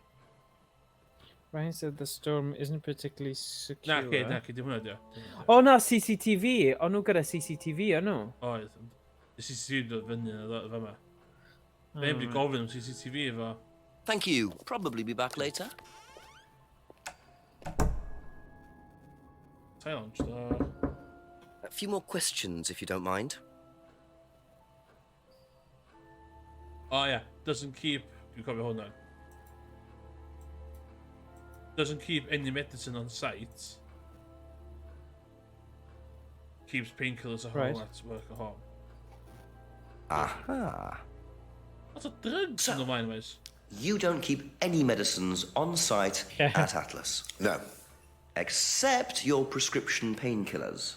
Ryan said the storm isn't particularly secure. Na, dim hwnna di o. O na, CCTV. O nhw gyda CCTV, o nhw? Oedd. Y CCTV dod fyny yn y dda yma. Fe wedi gofyn am CCTV efo Thank you. Probably be back later. Silence. A few more questions, if you don't mind. Oh yeah, doesn't keep. You copy hold on. Doesn't keep any medicine on site. Keeps painkillers at home. That's work at home. Aha. What's a drugs in the mind, ways? You don't keep any medicines on site at Atlas. No. Except your prescription painkillers.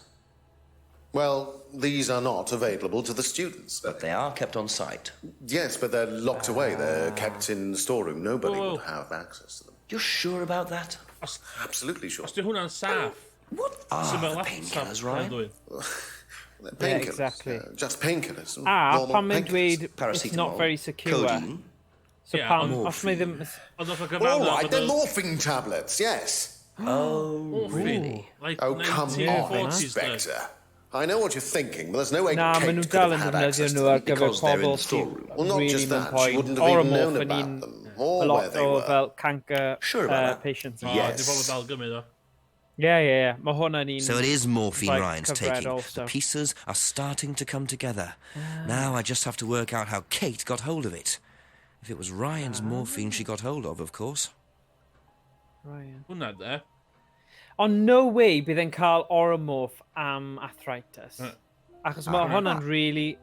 Well, these are not available to the students. But they are kept on site. Yes, but they're locked away. They're kept in the storeroom. Nobody will have access to them. You're sure about that? Absolutely sure. Os di hwnna'n saff. What are the painkillers, Ryan? Painkillers. Exactly. Just painkillers. Pan mae'n dweud it's not very secure. Codeine. So pan, os mae ddim... All right, they're morphine tablets, yes. Oh, really? Oh, come on, Inspector. I know what you're thinking, but there's no way Kate could have had access to them because they're in the storeroom. Well, not just that, she wouldn't have even known about them, or where they were. Fel cancer patients. Yes. Yeah. Mae hwnna'n un... So it is morphine Ryan's cyfred taking. also. The pieces are starting to come together. Now I just have to work out how Kate got hold of it. If it was Ryan's morphine she got hold of course. Ryan. Hwnna de. On no way bydd e'n cael oromorph am arthritis. Achos mae hwnna'n really...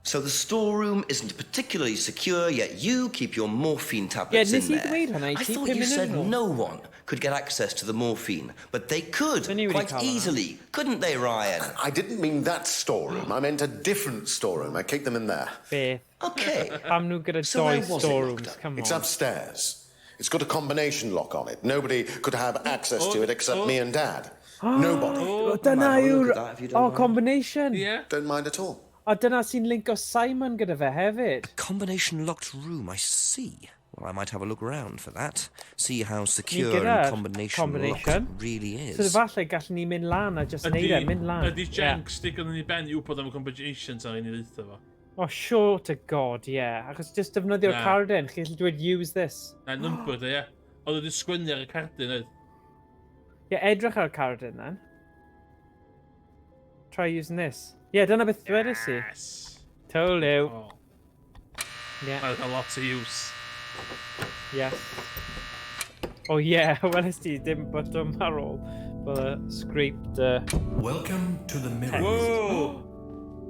So the storeroom isn't particularly secure, yet you keep your morphine tablets in there. I thought you said no one could get access to the morphine, but they could quite easily, couldn't they, Ryan? I didn't mean that storeroom. I meant a different storeroom. I keep them in there. Beth. Okay. Pam nhw gyda doi storerooms, come on. It's upstairs. It's got a combination lock on it. Nobody could have access to it except me and Dad. Nobody. Dyna yw'r... combination. Yeah. Don't mind at all. A dyna sy'n linko Simon gyda fe hefyd. A combination locked room, I see. Well, I might have a look around for that. See how secure and combination locked really is. So falle gallwn ni mynd lan a just neud e, mynd lan. Ydy Jenks digon yn ei ben i wybod am y combinations ar un i ddeitha fo? Oh, sure to God, yeah. Achos just defnyddio'r cardyn, chi'n gallu dweud use this. Na, number de, ie. Oedd wedi sgwynnu ar y cardyn, oedd. Yeah, edrych ar y cardyn, then. Try using this. Yeah, dyna beth ddwedais i. Yes. Told you. Oh. Yeah. That's a lot of use. Yeah. Oh yeah, weles ti dim botwm ar ôl. But scraped... Welcome to the mirror. Whoa!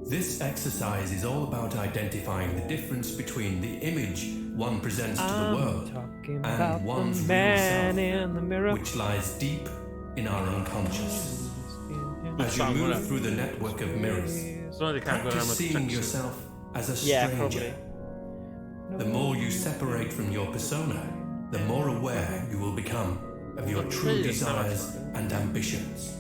This exercise is all about identifying the difference between the image one presents to the world and one's real self, which lies deep in our unconscious. As you move through the network of mirrors, practice seeing yourself as a stranger. The more you separate from your persona, the more aware you will become of your true desires and ambitions.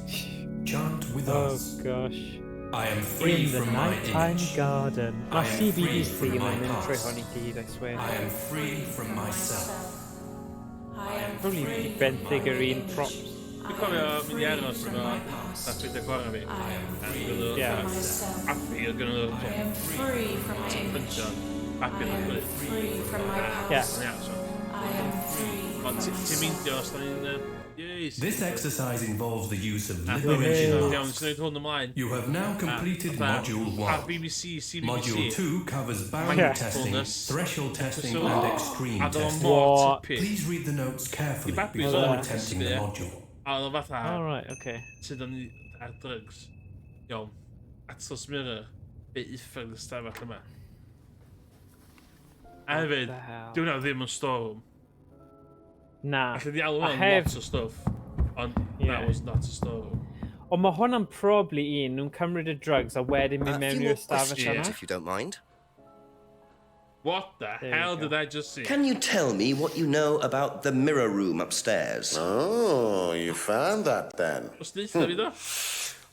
Chant with us. Oh gosh. I am free from my image. Garden. I am free from my past. I am free from myself. Probably benthyg yr un props. Dwi'n cofio mynd i aros efo David a Gora fi. Appi oedd gynnu nhw. I am free from my image. Appi oedd gynnu. Free from my past. I am free. Ond ti'n meindio os da ni'n... This exercise involves the use of liberation. You have now completed Module 1. Module 2 covers barrier testing, threshold testing, and extreme testing. Please read the notes carefully before attempting the module. Alright, okay. Sydd yn ar drugs. Iawn. Atlas mirror. Be uffag y stafell yma. A hefyd, dwi'n nawr ddim yn storeroom. Na. Alli di alw yn lot o stuff, ond that was not a storeroom. Ond mae hwnna'n probably un, nhw'n cymryd y drugs a wedyn mynd mewn i'r stafell yna. If you don't mind. What the hell did I just see? Can you tell me what you know about the mirror room upstairs? Oh, you found that then. What's this, David?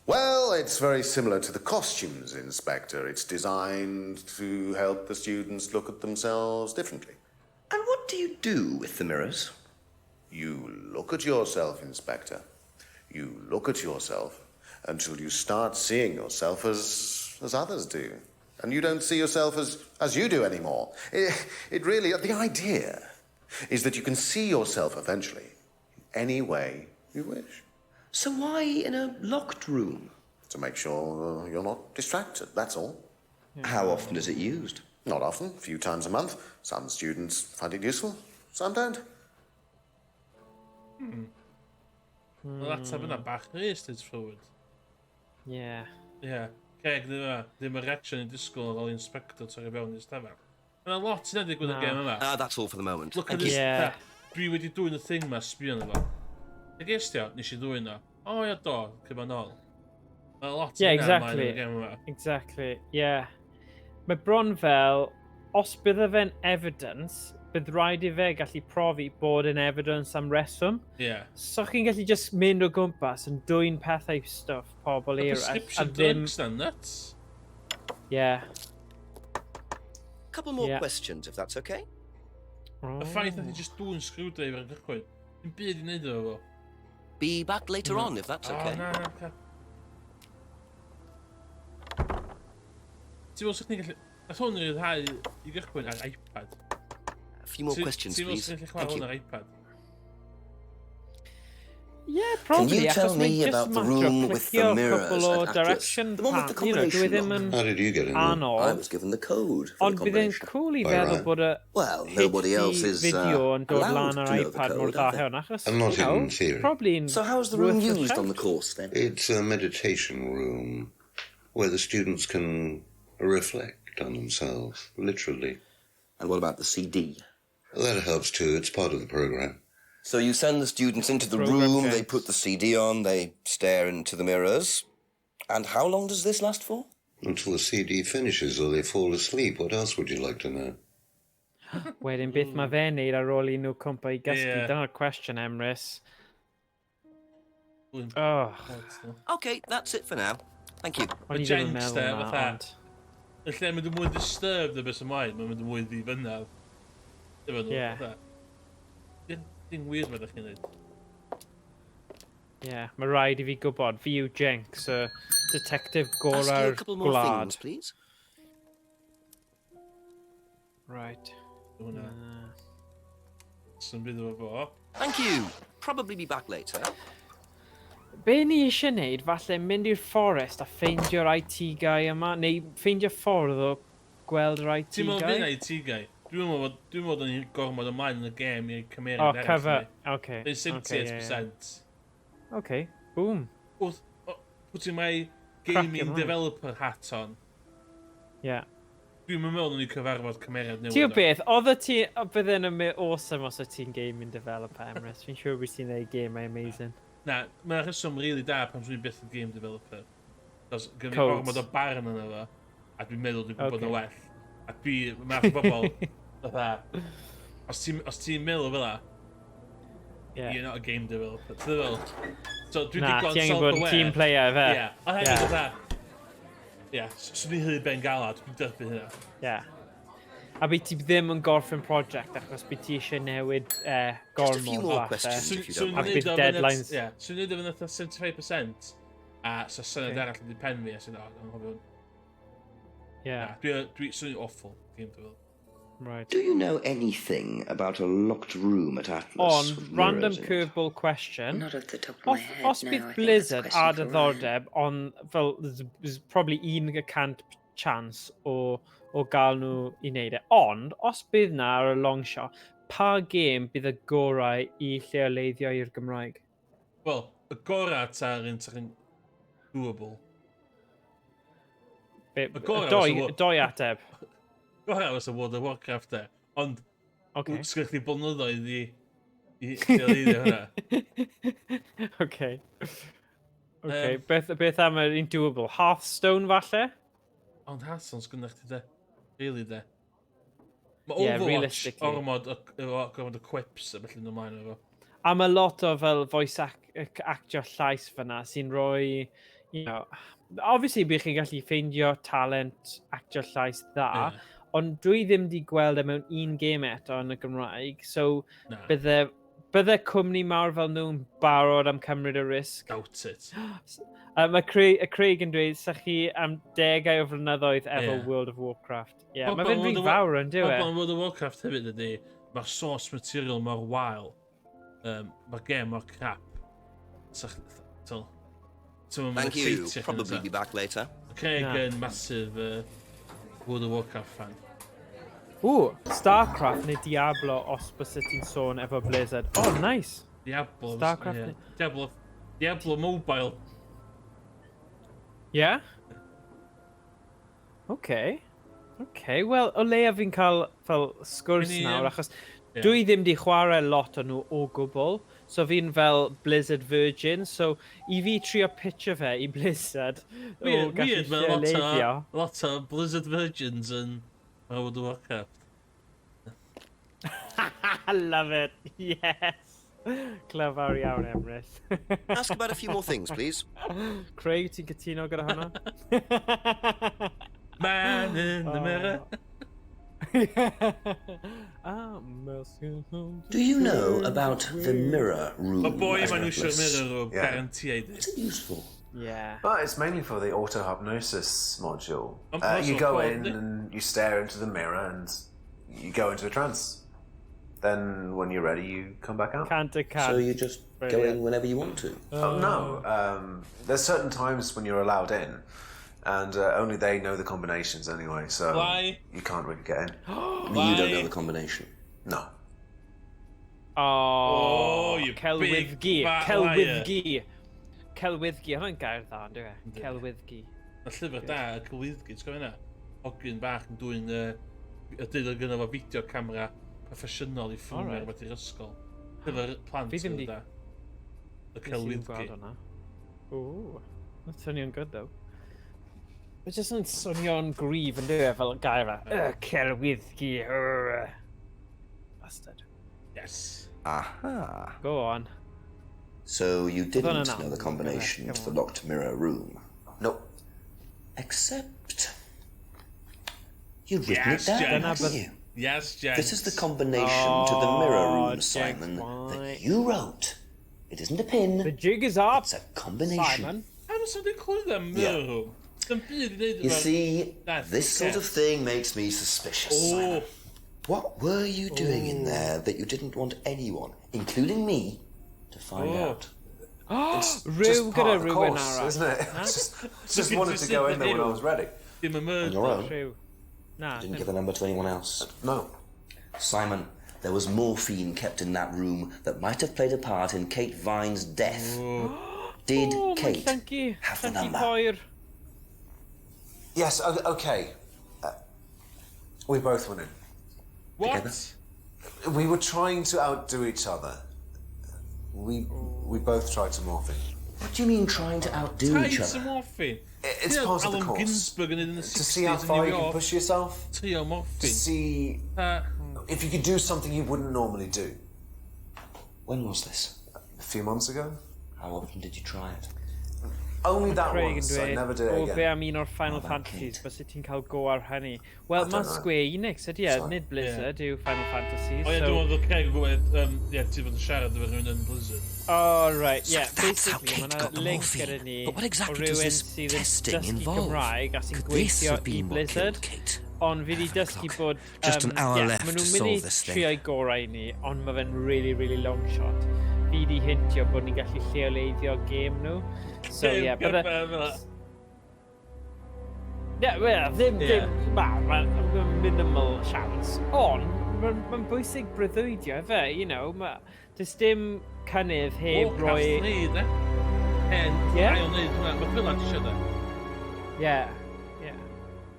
Well, it's very similar to the costumes, Inspector. It's designed to help the students look at themselves differently. And what do you do with the mirrors? You look at yourself, Inspector. You look at yourself until you start seeing yourself as others do. And you don't see yourself as you do anymore. It really... The idea is that you can see yourself eventually any way you wish. So why in a locked room? To make sure you're not distracted, that's all. Yeah. How often is it used? Not often, a few times a month. Some students find it useful, some don't. Wel, ateb yna bach racist forward. Yeah. Yeah. Ceg ddim y reaction i disgwyl ar ôl inspector torri fewn i'r stafell. Mae'n lot sy'n edrych gwneud y gêm yma. That's all for the moment. Look at this. Yeah. Dwi wedi dwy'n y thing ma, sbio yna fo. Y gestio, nes i dwy'n o. O ia do, cyfa nôl. Mae'n lot sy'n edrych yn y gêm yma. Exactly, yeah. Mae bron fel, os bydd fe'n evidence, bydd rhaid i fe gallu profi bod yn evidence am reswm. Yeah. So chi'n gallu just mynd o gwmpas yn dwy'n pethau stuff pobl eraill. Prescription drugs then, nuts. Yeah. Couple more questions, if that's okay. Y ffaith na ti just dwy'n screwdriver yn cychwyn. Dim byd i wneud efo fo. Be back later on, if that's okay. Na, okay. Ti'n meddwl sy'ch chi'n gallu... Nath hwn i ryddhau i gychwyn ar iPad. A few more questions, please. Thank you. Yeah, probably. Can you tell me about the room with the mirrors at Actress? The one with the combination How did you get in there? I was given the code for the combination. Well, nobody else is allowed to know the code, are they? And not in theory. Probably. So how's the room used on the course, then? It's a meditation room where the students can reflect on themselves, literally. And what about the CD? That helps too. It's part of the program. So you send the students into the room, they put the CD on, they stare into the mirrors. And how long does this last for? Until the CD finishes or they fall asleep. What else would you like to know? Wedyn beth mae fe'n neud ar ôl i nhw cwmpa i gysgu? Dyna'r question, Emrys. Oh. Okay, that's it for now. Thank you. Mae Jenks there, fatha. Yn lle mynd yn mwy disturbed o beth ymlaen, mae'n mynd yn mwy ddifynnaf. Yeah. Dyn wir mae ddech chi'n neud. Yeah, mae rhaid i fi gwybod. Fi yw Jenks, detective gora'r gwlad. Ask you a couple more things, please. Right. Sy'n bydd o fo. Thank you. Probably be back later. Be ni eisiau neud, falle mynd i'r fforest a ffeindio'r IT guy yma, neu ffeindio ffordd o gweld yr IT guy? Ti'n meddwl fy'n IT guy? Dwi'n meddwl yn gormod ymlaen yn y gêm i'r cymeriad eraill. O, cover, oce. There's 78%. Oce, boom. Put in my gaming developer hat on. Yeah. Dwi'n meddwl yn ei cyfarfod cymeriad newydd. Ti'n beth, oedd ti bydden yn awesome os o ti'n gaming developer, Emrys. Fi'n siŵr bod ti'n neud game amazing. Na, mae'n rheswm rili da pan dwi'n byth yn game developer. Cos gyda fi gormod o barn yna fo, a dwi'n meddwl dwi'n gwybod yn well. A dwi, math o bobl, fatha, os ti'n meddwl fel la, you're not a game developer. Ti'n fel? So dwi'n digon self-aware. Na, ti'n bod yn team player, fe. Ie, ond hefyd fatha, ie, swn i'n hydd Ben Galad, dwi'n dyrchu hynna. Ie. A beth ti ddim yn gorffen project achos beth ti eisiau newid gormod falle. A beth deadlines. Ie, swn i'n ddim yn 75%, a so synod arall yn pen fi, a sy'n anghofio. Ie. Swn i'n awful, game developer. Right. Do you know anything about a locked room at Atlas? On random curveball question. Not off the top of my head. Os bydd Blizzard a diddordeb, on fel there's probably 1% chance o gael nhw i wneud e. Ond, os bydd na ar y long shot, pa gêm bydd y gorau i lleoleiddio i'r Gymraeg? Wel, y gorau ta'r un sy'n doable. Doi ateb. Gorau was y World of Warcraft e. Ond, sgwch chi blynyddoedd i lleoleiddio hynna. Okay. Beth am yr un doable? Hearthstone falle? Ond Hearthstone's gynnach ti de. Really de. Mae Overwatch ormod o quips a felly yn ymlaen efo. A mae lot o fel voice actio llais fyna sy'n rhoi, you know, obviously bydd chi'n gallu ffeindio talent actio llais dda, ond dwi ddim di gweld e mewn un game eto yn y Gymraeg, so bydde Bydde cwmni mawr fel nhw'n barod am cymryd y risg? Doubt it. Mae Craig yn dweud, sa'ch chi am 10 o flynyddoedd efo World of Warcraft. Ie, mae fe'n rhy fawr yn dyw e. Pobl yn World of Warcraft hefyd ydy, mae'r source material mor wael. Mae'r game mor crap. Thank you. Probably be back later. Craig yn massive World of Warcraft fan. Starcraft neu Diablo os bys ti'n sôn efo Blizzard. Oh, nice. Diablo. Starcraft. Diablo Mobile. Yeah? Okay, wel, o leia fi'n cael fel sgwrs nawr, achos dwi ddim di chwarae lot o nhw o gwbl, so fi'n fel Blizzard Virgin, so I fi trio pitcho fe I Blizzard o gallu lleoleiddio. Lot o Blizzard Virgins yn World of Warcraft. I love it, yes. Clever iawn, Emrys. Ask about a few more things, please. Craig, ti'n cytuno gyda hwnna? Man in the mirror. Do you know about the mirror room? A boy man who's mirror room, guaranteed. What's it used for? Yeah. But it's mainly for the auto-hypnosis module. You go in and you stare into the mirror and you go into a trance. Then when you're ready, you come back out. So you just go in whenever you want to? Oh, no. There's certain times when you're allowed in. And only they know the combinations anyway, so you can't really get in. You don't know the combination? No. Oh, you Celwyddgi. Celwyddgi. Celwyddgi. Hwna'n gair dda, ynddo e? Celwyddgi. Y llyfr da, y Celwyddgi, ti'n gwybod yna? Ogyn bach yn dwy'n dweud o gynnu fo fideo camera proffesiynol I ffilmio rhywbeth i'r ysgol. Llyfr plant yn da. Y Celwyddgi. Ooh, that's swnio'n good though. Mae jyst yn swnio'n grif yn dweud fel gair fa. Celwyddgi. Bastard. Yes. Aha. Go on. So you didn't know the combination to the locked mirror room? Nope. Except you've written it down, haven't you? Yes, Jack. This is the combination to the mirror room, Simon, that you wrote. It isn't a pin. The jig is up. It's a combination. Simon. How does something call them mirror room? You see, this sort of thing makes me suspicious, Simon. What were you doing in there that you didn't want anyone, including me, to find out? It's just part of the course, isn't it? just wanted to go in there when I was ready. On your own? True. Nah, Didn't give the number to anyone else? No. Simon, there was morphine kept in that room that might have played a part in Kate Vine's death. Did Kate have the number? Yes, okay. We both went in. What? Together? We were trying to outdo each other. We both tried to morphine. What do you mean trying to outdo each other? Morphine? It's part of the course. Ginsberg in the 60s to see how far you can push yourself. To see if you could do something you wouldn't normally do. When was this? A few months ago. How often did you try it? Only that once, I never did it again. O be am un o'r Final Fantasies, bys ti'n cael go ar hynny? Wel, mae Square Enix ydi e, nid Blizzard yw Final Fantasies. O ie, dwi'n meddwl Craig yn gwybod, ti fod yn siarad efo rhywun yn Blizzard. Oh, right, yeah, basically, mae'na link gyda ni o rhywun sydd yn dysgu Cymraeg a sy'n gweithio I Blizzard. Ond fi wedi dysgu bod... Just an hour left to solve this thing. Maen nhw'n mynd I trio'i gorau ni, ond mae fe'n really, really long shot. Fi wedi hintio bod ni'n gallu lleoleiddio game nhw. So, yeah, bydde... Yeah, well, ddim, minimal chance. Ond, mae'n bwysig breuddwydio, efe, you know, does dim cynnydd heb roi... Warcraft neud, ne? Hen, ail neud hwnna, mae Gwylad eisiau da. Yeah.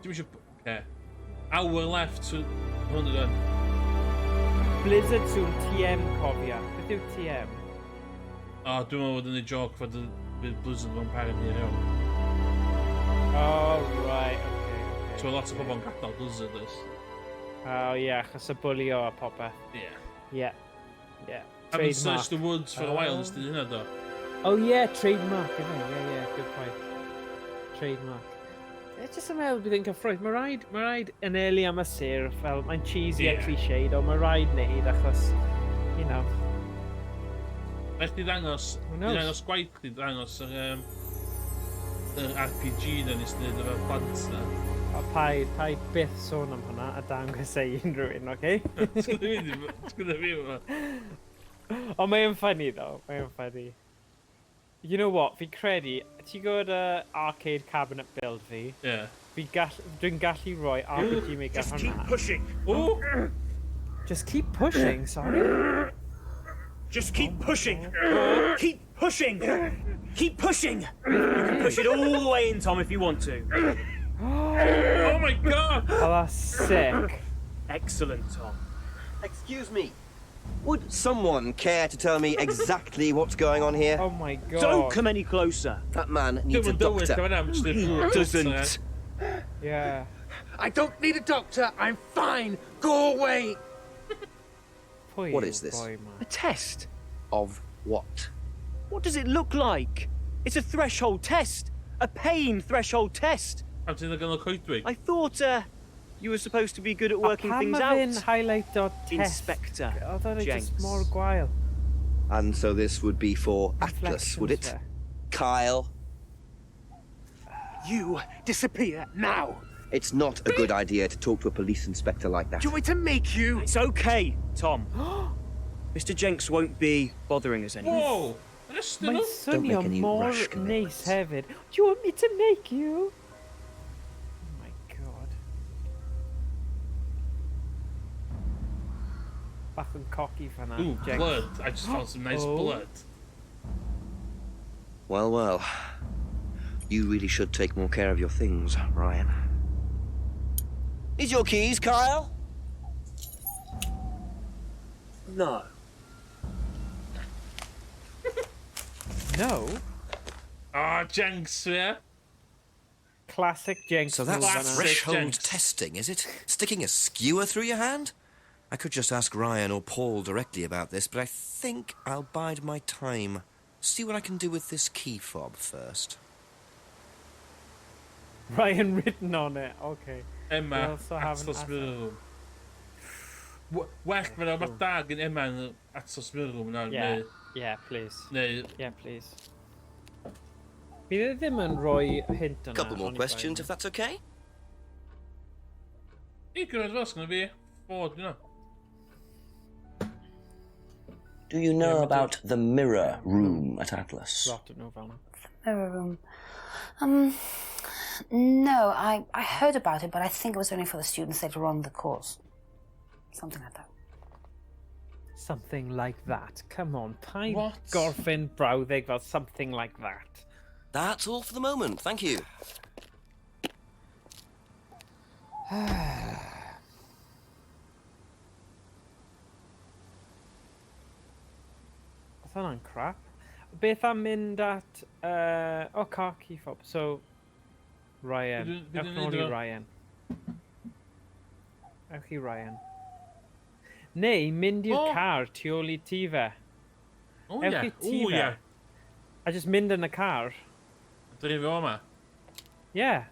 Dwi'n eisiau... Hour left to hwnna dyn. Blizzard sŵn TM cofia. Beth yw TM? O, dwi'n meddwl bod yn ei joc fod bydd Blizzard mewn paren i'r iawn. Oh, right, okay. So lot o bobl yn gadael Blizzard ys. Oh, yeah, achos y bulio a popeth. Yeah. Haven't searched the woods for a while, ys dyn hynna do? Oh, yeah, trademark, yeah, good point. Trademark. Just yn meddwl bydd yn cyffroedd. Mae rhaid yn eli am y sir, fel mae'n cheesy a cliched, ond mae rhaid wneud achos, you know. Rhaid chi ddangos gwaith chi ddangos yr RPG na nes neud efo plant na. A paid byth sôn am hwnna a dangos ei unrhyw un, oce? Sgwydda fi efo. Ond mae'n funny though, mae'n funny. You know what, fi credu, ti'n gwybod arcade cabinet build fi? Yeah. Dwi'n gallu rhoi RPG maker hwnna. Just keep pushing. Ooh. Just keep pushing, sorry? Just keep pushing. Keep pushing. Keep pushing. You can push it all the way in, Tom, if you want to. Oh my god! Oh, that's sick. Excellent, Tom. Excuse me. Would someone care to tell me exactly what's going on here? Oh my god. Don't come any closer. That man needs a doctor. He doesn't. Yeah. I don't need a doctor. I'm fine. Go away. What is this? A test. Of what? What does it look like? It's a threshold test. A pain threshold test. I thought you were supposed to be good at working things out. Inspector Jenks. And so this would be for Atlas, would it? Kyle? You disappear now. It's not a good idea to talk to a police inspector like that. Do you want me to make you? It's okay, Tom. Mr. Jenks won't be bothering us anymore. Whoa! Mae'n swnio mor neis hefyd. Do you want me to make you? Oh my god. Bach yn cocky fanna. Ooh, blood. I just found some nice blood. Well, well. You really should take more care of your things, Ryan. Is your keys, Kyle? No. No? Ah, Jenks, yeah? Classic Jenks. So that's threshold testing, is it? Sticking a skewer through your hand? I could just ask Ryan or Paul directly about this, but I think I'll bide my time. See what I can do with this key fob first. Ryan written on it, okay. Emma, Atlas Mirror Room. Well, mae da gen Emma yn Atlas Mirror Room nawr. Yeah, please. Neu... Yeah, please. Bydd ddim yn rhoi hint yna. Couple more questions, if that's okay? I gwrdd fos gonna be fod, you know. Do you know about the mirror room at Atlas? Mirror room. No, I heard about it, but I think it was only for the students later on in the course. Something like that. Something like that. Come on, paid gorffen brawddeg fel something like that. That's all for the moment, thank you. Oedd hwnna'n crap. Beth am mynd at... car key fob. So, Ryan. Ewch nôl i Ryan. Ewch i Ryan. Neu, mynd i'r car tu ôl i ti fe. Ewch i ti fe. A just mynd yn y car. Drifio yma? Yeah.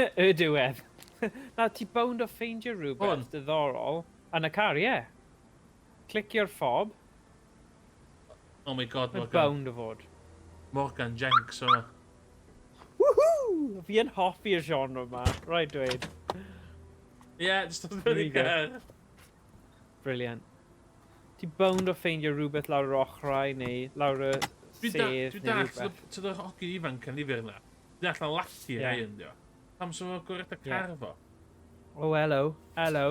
Y diwedd. Na, ti bound o ffeindio rhywbeth diddorol yn y car, yeah. Clicio'r fob. Oh my god, Morgan. Bound o fod. Morgan Jenks yma. Woohoo! Fi yn hoffi'r genre yma, rhaid dweud. Yeah, just a very good. Brilliant. Ti bound o ffeindio rhywbeth lawr yr ochrau neu lawr y sedd neu rhywbeth. Ti'n dod hogi ifanc yn ifir na. Dwi'n allan lati hyn, dio. Am sy'n fawr gwrdd y car fo. Oh, hello. Hello.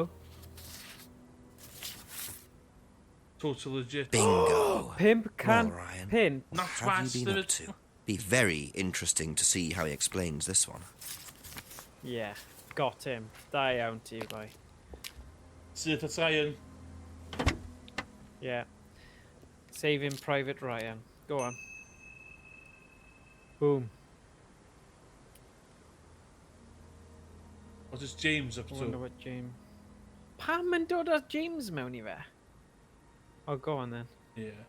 Total legit. Bingo. 500 pin. Not what have you been up to? Be very interesting to see how he explains this one. Yeah, got him. Da iawn ti, boi. Sydd at Ryan. Yeah. Saving Private Ryan. Go on. Boom. What is James up to? I wonder what James... Pam yn dod â James mewn i fe? Oh, go on then. Yeah.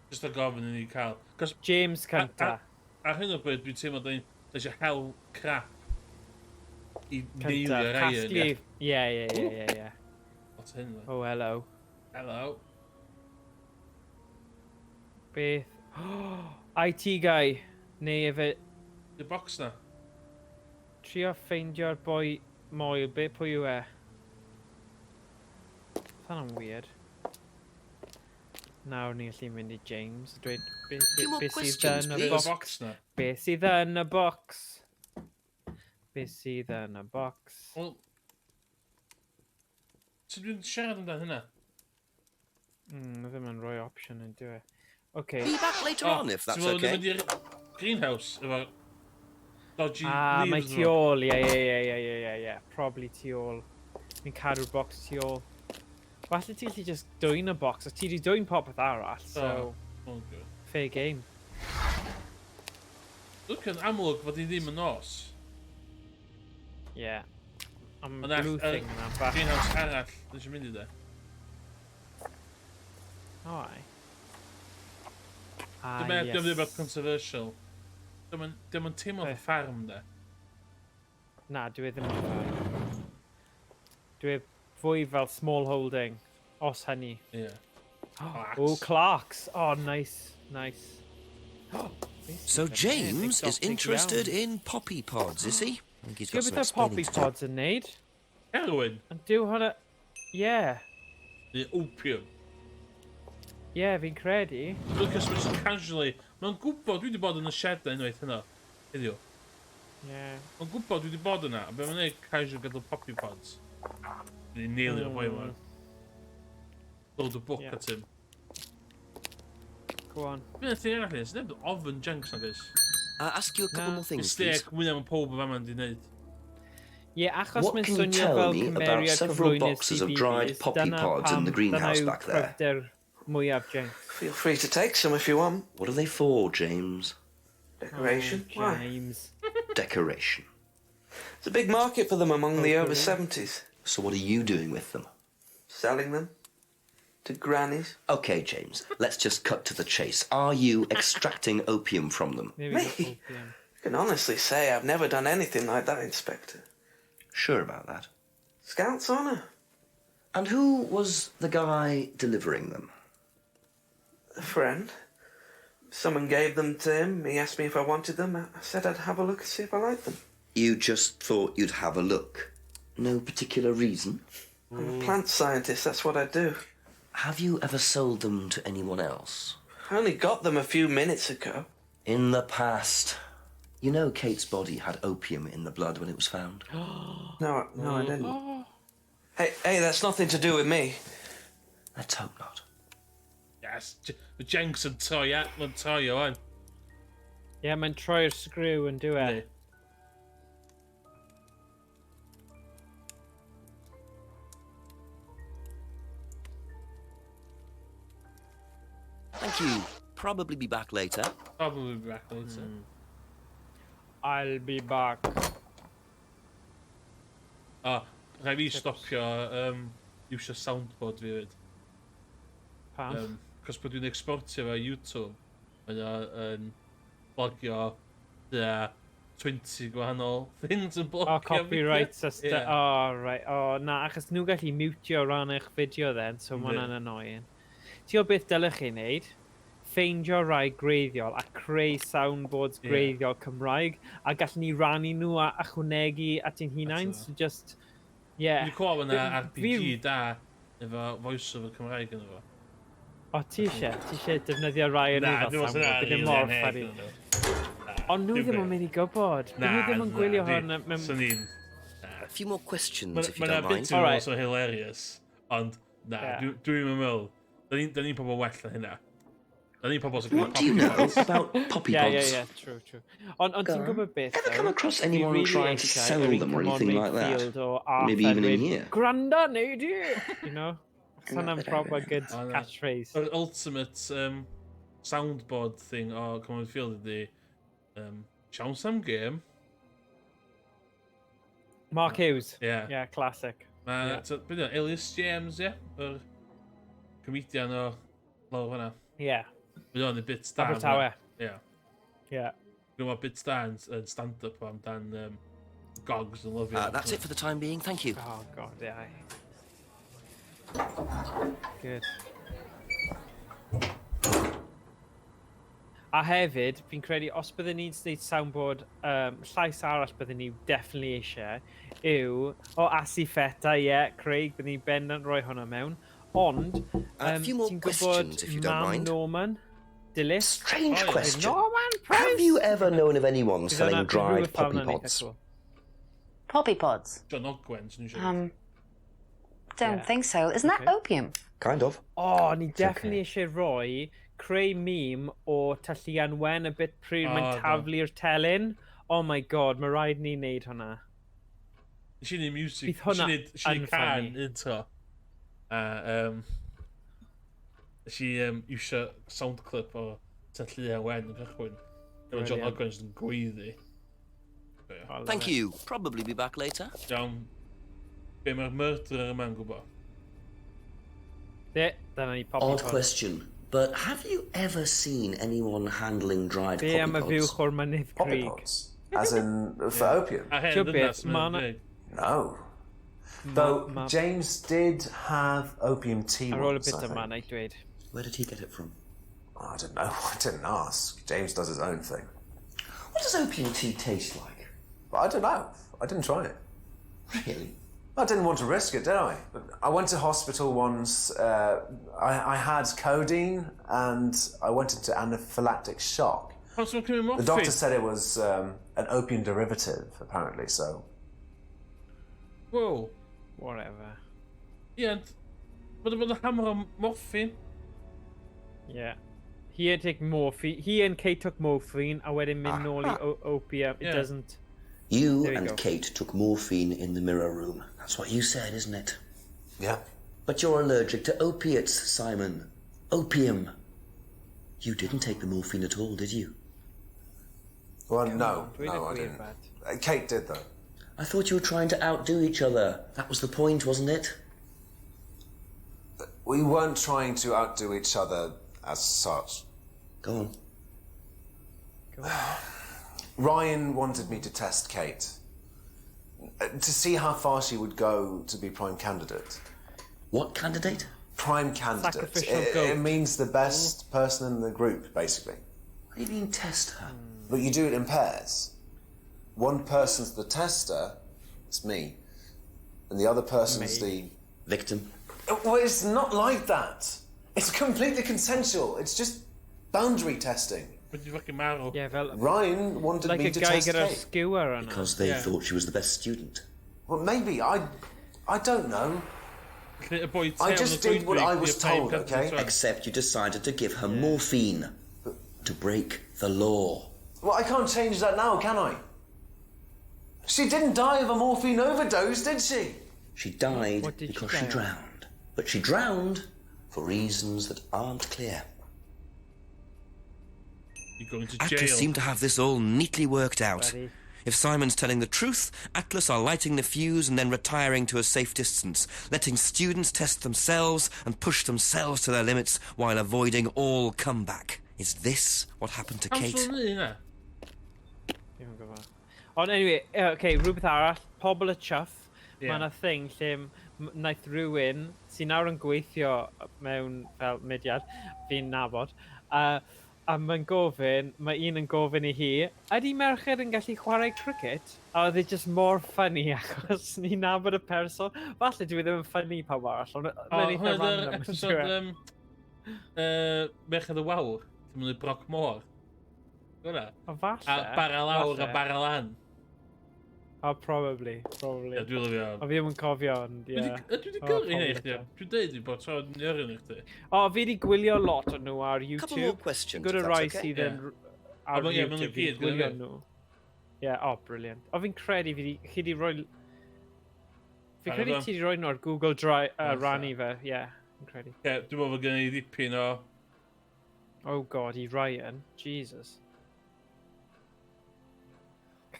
Just a gofyn i ni cael. James cynta. Ar hyn o bryd, dwi'n teimlo dweud eisiau hel crap i neilio Ryan. Yeah. What's hyn? Oh, hello. Hello. Beth. IT guy. Neu efe... The box na. Trio ffeindio'r boi moel. Be pwy yw e? That's weird. Nawr ni'n gallu mynd I James. Dweud be sydd yn y box. Be sydd yn y box. Be sydd yn y box. Wel... So dwi'n siarad amdano hynna? Mae ddim yn rhoi option yn dwi. Okay. Be back later on if that's okay. Ti'n mynd i'r greenhouse efo dodgy mae leaves tu ôl, ie. Probably tu ôl. Mi'n cadw'r box tu ôl. Falle ti gallu just dwy'n y box, os ti wedi dwy'n popeth arall, so... Fair game. Look yn amlwg fod I ddim yn nos. Ie. Am blue thing yna, bach. Greenhouse arall, dwi'n eisiau mynd I de. O, ai. Dwi'n meddwl bod controversial. Dwi'n teimlo o ffarm de. Na, dwi ddim yn ffarm. Dwi fwy fel small holding, os hynny. Ie. Oh, Clarks. Oh, nice. So James is interested in poppy pods, is he? I think he's got some explaining to do. Poppy pods yn neud? Heroin? Yn dyw hwnna... Yeah. The opium? Yeah, fi'n credu. Lucas was casually... Mae'n gwybod dwi wedi bod yn y shed na unwaith hynna. Iddio. Yeah. Mae'n gwybod dwi wedi bod yna, a be mae'n neud casual gadael poppy pods. Dwi'n neilio o boi yma. Ddod y book at him. Go on. Fi'n thing arall is, neb ofyn junks na gys. Ask you a couple more things, please. Mistake mwyn am y pob o fama di wneud. Achos what can you tell me about several boxes of dried poppy pods in the greenhouse back there? Feel free to take some if you want. What are they for, James? Decoration. Oh, James. Decoration. There's a big market for them among the over 70s. So what are you doing with them? Selling them. To grannies. Okay, James, let's just cut to the chase. Are you extracting opium from them? Me? I can honestly say I've never done anything like that, Inspector. Sure about that? Scout's honour. And who was the guy delivering them? A friend. Someone gave them to him. He asked me if I wanted them. I said I'd have a look and see if I liked them. You just thought you'd have a look? No particular reason? I'm a plant scientist, that's what I do. Have you ever sold them to anyone else? I only got them a few minutes ago. In the past. You know Kate's body had opium in the blood when it was found? No, I didn't. Hey, that's nothing to do with me. Let's hope not. Yes, the Jenks yn toio on. Yeah, mae'n troi'r screw and do it. Thank you. Probably be back later. Probably be back later. I'll be back. Rhaid fi stopio iwsio soundboard fi fyd. Pam? Cos bod dwi'n exportio fe YouTube, mae o'n blogio 20 gwahanol things yn blogio. Copyright system. Right. Na, achos nhw'n gallu mutio ran eich fideo then, so mae hwnna'n annoying. Ti o beth dylech chi wneud? Ffeindio rai greiddiol a creu soundboards greiddiol Cymraeg a gallwn ni rannu nhw a chwnegu at ein hunain, so just... Dwi'n clywed yna RPG da efo voice-over Cymraeg yn efo. O, ti eisiau defnyddio rai yn efo soundboard, bydd dim mor ffari. Ond nhw ddim yn mynd I gwybod. Nhw ddim yn gwylio hwn. A few more questions, if you don't mind. Mae'n bit o hilarious, ond dwi'n meddwl, da ni'n pobl well na hynna. Da ni'n pobl sy'n What do you know about poppy pods? Yeah, true. Ond ti'n gwybod beth? Ever come across anyone trying to sell them or anything like that? Maybe even in here? Granda, neud I! You know? Hwnna'n proper good catchphrase. The ultimate soundboard thing o Common Field ydi Siawn Sam Game. Mark Hughes. Yeah, classic. Beth yna, Elias James, yr comedian o lawr hwnna. Bydd o'n y bits da. Abertawe. Yeah. Gwyd bits da yn stand-up amdan gogs yn lyfio. That's it for the time being, thank you. Oh god, yeah. Good. A hefyd, fi'n credu, os byddwn ni'n gwneud soundboard, llais arall byddwn ni definitely eisiau, yw, asi feta, Craig, byddwn ni'n bendant rhoi hwnna mewn. Ond, ti'n gwybod Mam Norman? Dilys? Strange question. Have you ever known of anyone selling dried poppy pods? Poppy pods? Don't think so. Isn't that opium? Kind of. Oh, ni definitely eisiau rhoi creu meme o Tylluan Wen y bit pryd mae'n taflu'r telyn. Oh my god, mae rhaid ni wneud hwnna. Nes i wneud music, Bydd hwnna nes i wneud can into. Nes i iwsio sound clip o Tylluan Wen yn cychwyn. Efo John Ogwens yn gweiddi. Thank you. Probably be back later. Iawn. Be mae'r murderer yma'n gwybod? Dyna ni poppy Odd pods. question, but have you ever seen anyone handling dried poppy Be am y pods? fywch o'r mynydd Poppy Craig? pods? As in, for opium? No. Though James did have opium tea Ar ôl y once, bit I yma, think. na i dweud. Where did he get it from? I don't know. I didn't ask. James does his own thing. What does opium tea taste like? But I don't know. I didn't try it. Really? I didn't want to risk it, did I? But I went to hospital once. I had codeine and I went into anaphylactic shock. The doctor said it was an opium derivative, apparently, so... Whoa. Whatever. Yeah, but the hammer on morphine. Yeah. He and Kate took morphine, a wedyn mynd nôl I opium. It doesn't... You and Kate took morphine in the mirror room. That's what you said, isn't it? Yeah. But you're allergic to opiates, Simon. Opium. You didn't take the morphine at all, did you? Well, no, I didn't. Kate did, though. I thought you were trying to outdo each other. That was the point, wasn't it? We weren't trying to outdo each other as such. Go on. Ryan wanted me to test Kate. To see how far she would go to be prime candidate. What candidate? Prime candidate. Sacrificial goat. It means the best person in the group, basically. What do you mean, test her? But you do it in pairs. One person's the tester, it's me, and the other person's the... Victim? Well, it's not like that. It's completely consensual. It's just boundary testing. Yeah, fel... Ryan wanted me to test Kate. Skewer because they thought she was the best student. Well, maybe. I don't know. I just did what I was told, okay? Except you decided to give her morphine. To break the law. Well, I can't change that now, can I? She didn't die of a morphine overdose, did she? She died because she drowned. But she drowned for reasons that aren't clear. You're going to jail. Atlas seem to have this all neatly worked out. If Simon's telling the truth, Atlas are lighting the fuse and then retiring to a safe distance, letting students test themselves and push themselves to their limits while avoiding all comeback. Is this what happened to Kate? Ond anyway, okay, rhywbeth arall, pobl y chuff, mae yna thing lle wnaeth rhywun sy'n nawr yn gweithio mewn fel mudiad, fi'n nabod, a mae'n gofyn, mae un yn gofyn I hi, ydy merched yn gallu chwarae cricket? A oedd e just mor funny achos ni'n nabod y person. Falle dwi ddim yn funny pawb arall, ond mae'n eitha random. Episod Merched y Wawr, ti'n mynd I Broc Môr. Gwna? O falle. A bara lawr a bara lan. Oh, probably. Ie, dwi'n lyfio. O, fi ddim yn cofio, ond ie. Dwi wedi gyrru hynny I chdi. Dwi'n dweud I bod tro'n yrru I chdi. O, fi wedi gwylio lot o nhw ar YouTube. Couple more questions, Gwyd y if rai that's okay. sydd yn ar YouTube, fi gwylio nhw. Ie, brilliant. O, fi'n credu chi wedi rhoi... Fi'n credu ti wedi rhoi nhw ar Google Drive, rannu fe, ie, fi'n credu. Ie, dwi'n meddwl gen I ddipyn o... Oh god, I Ryan, Jesus.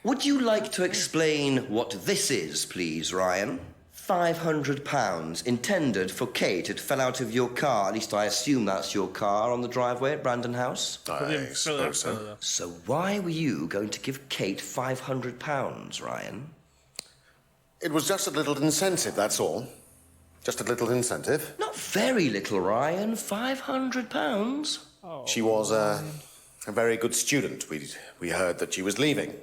Would you like to explain what this is, please, Ryan? £500 intended for Kate. It fell out of your car. At least I assume that's your car on the driveway at Brandon House. I suppose so. So why were you going to give Kate £500, Ryan? It was just a little incentive, that's all. Just a little incentive. Not very little, Ryan. £500. She was, A very good student. We heard that she was leaving.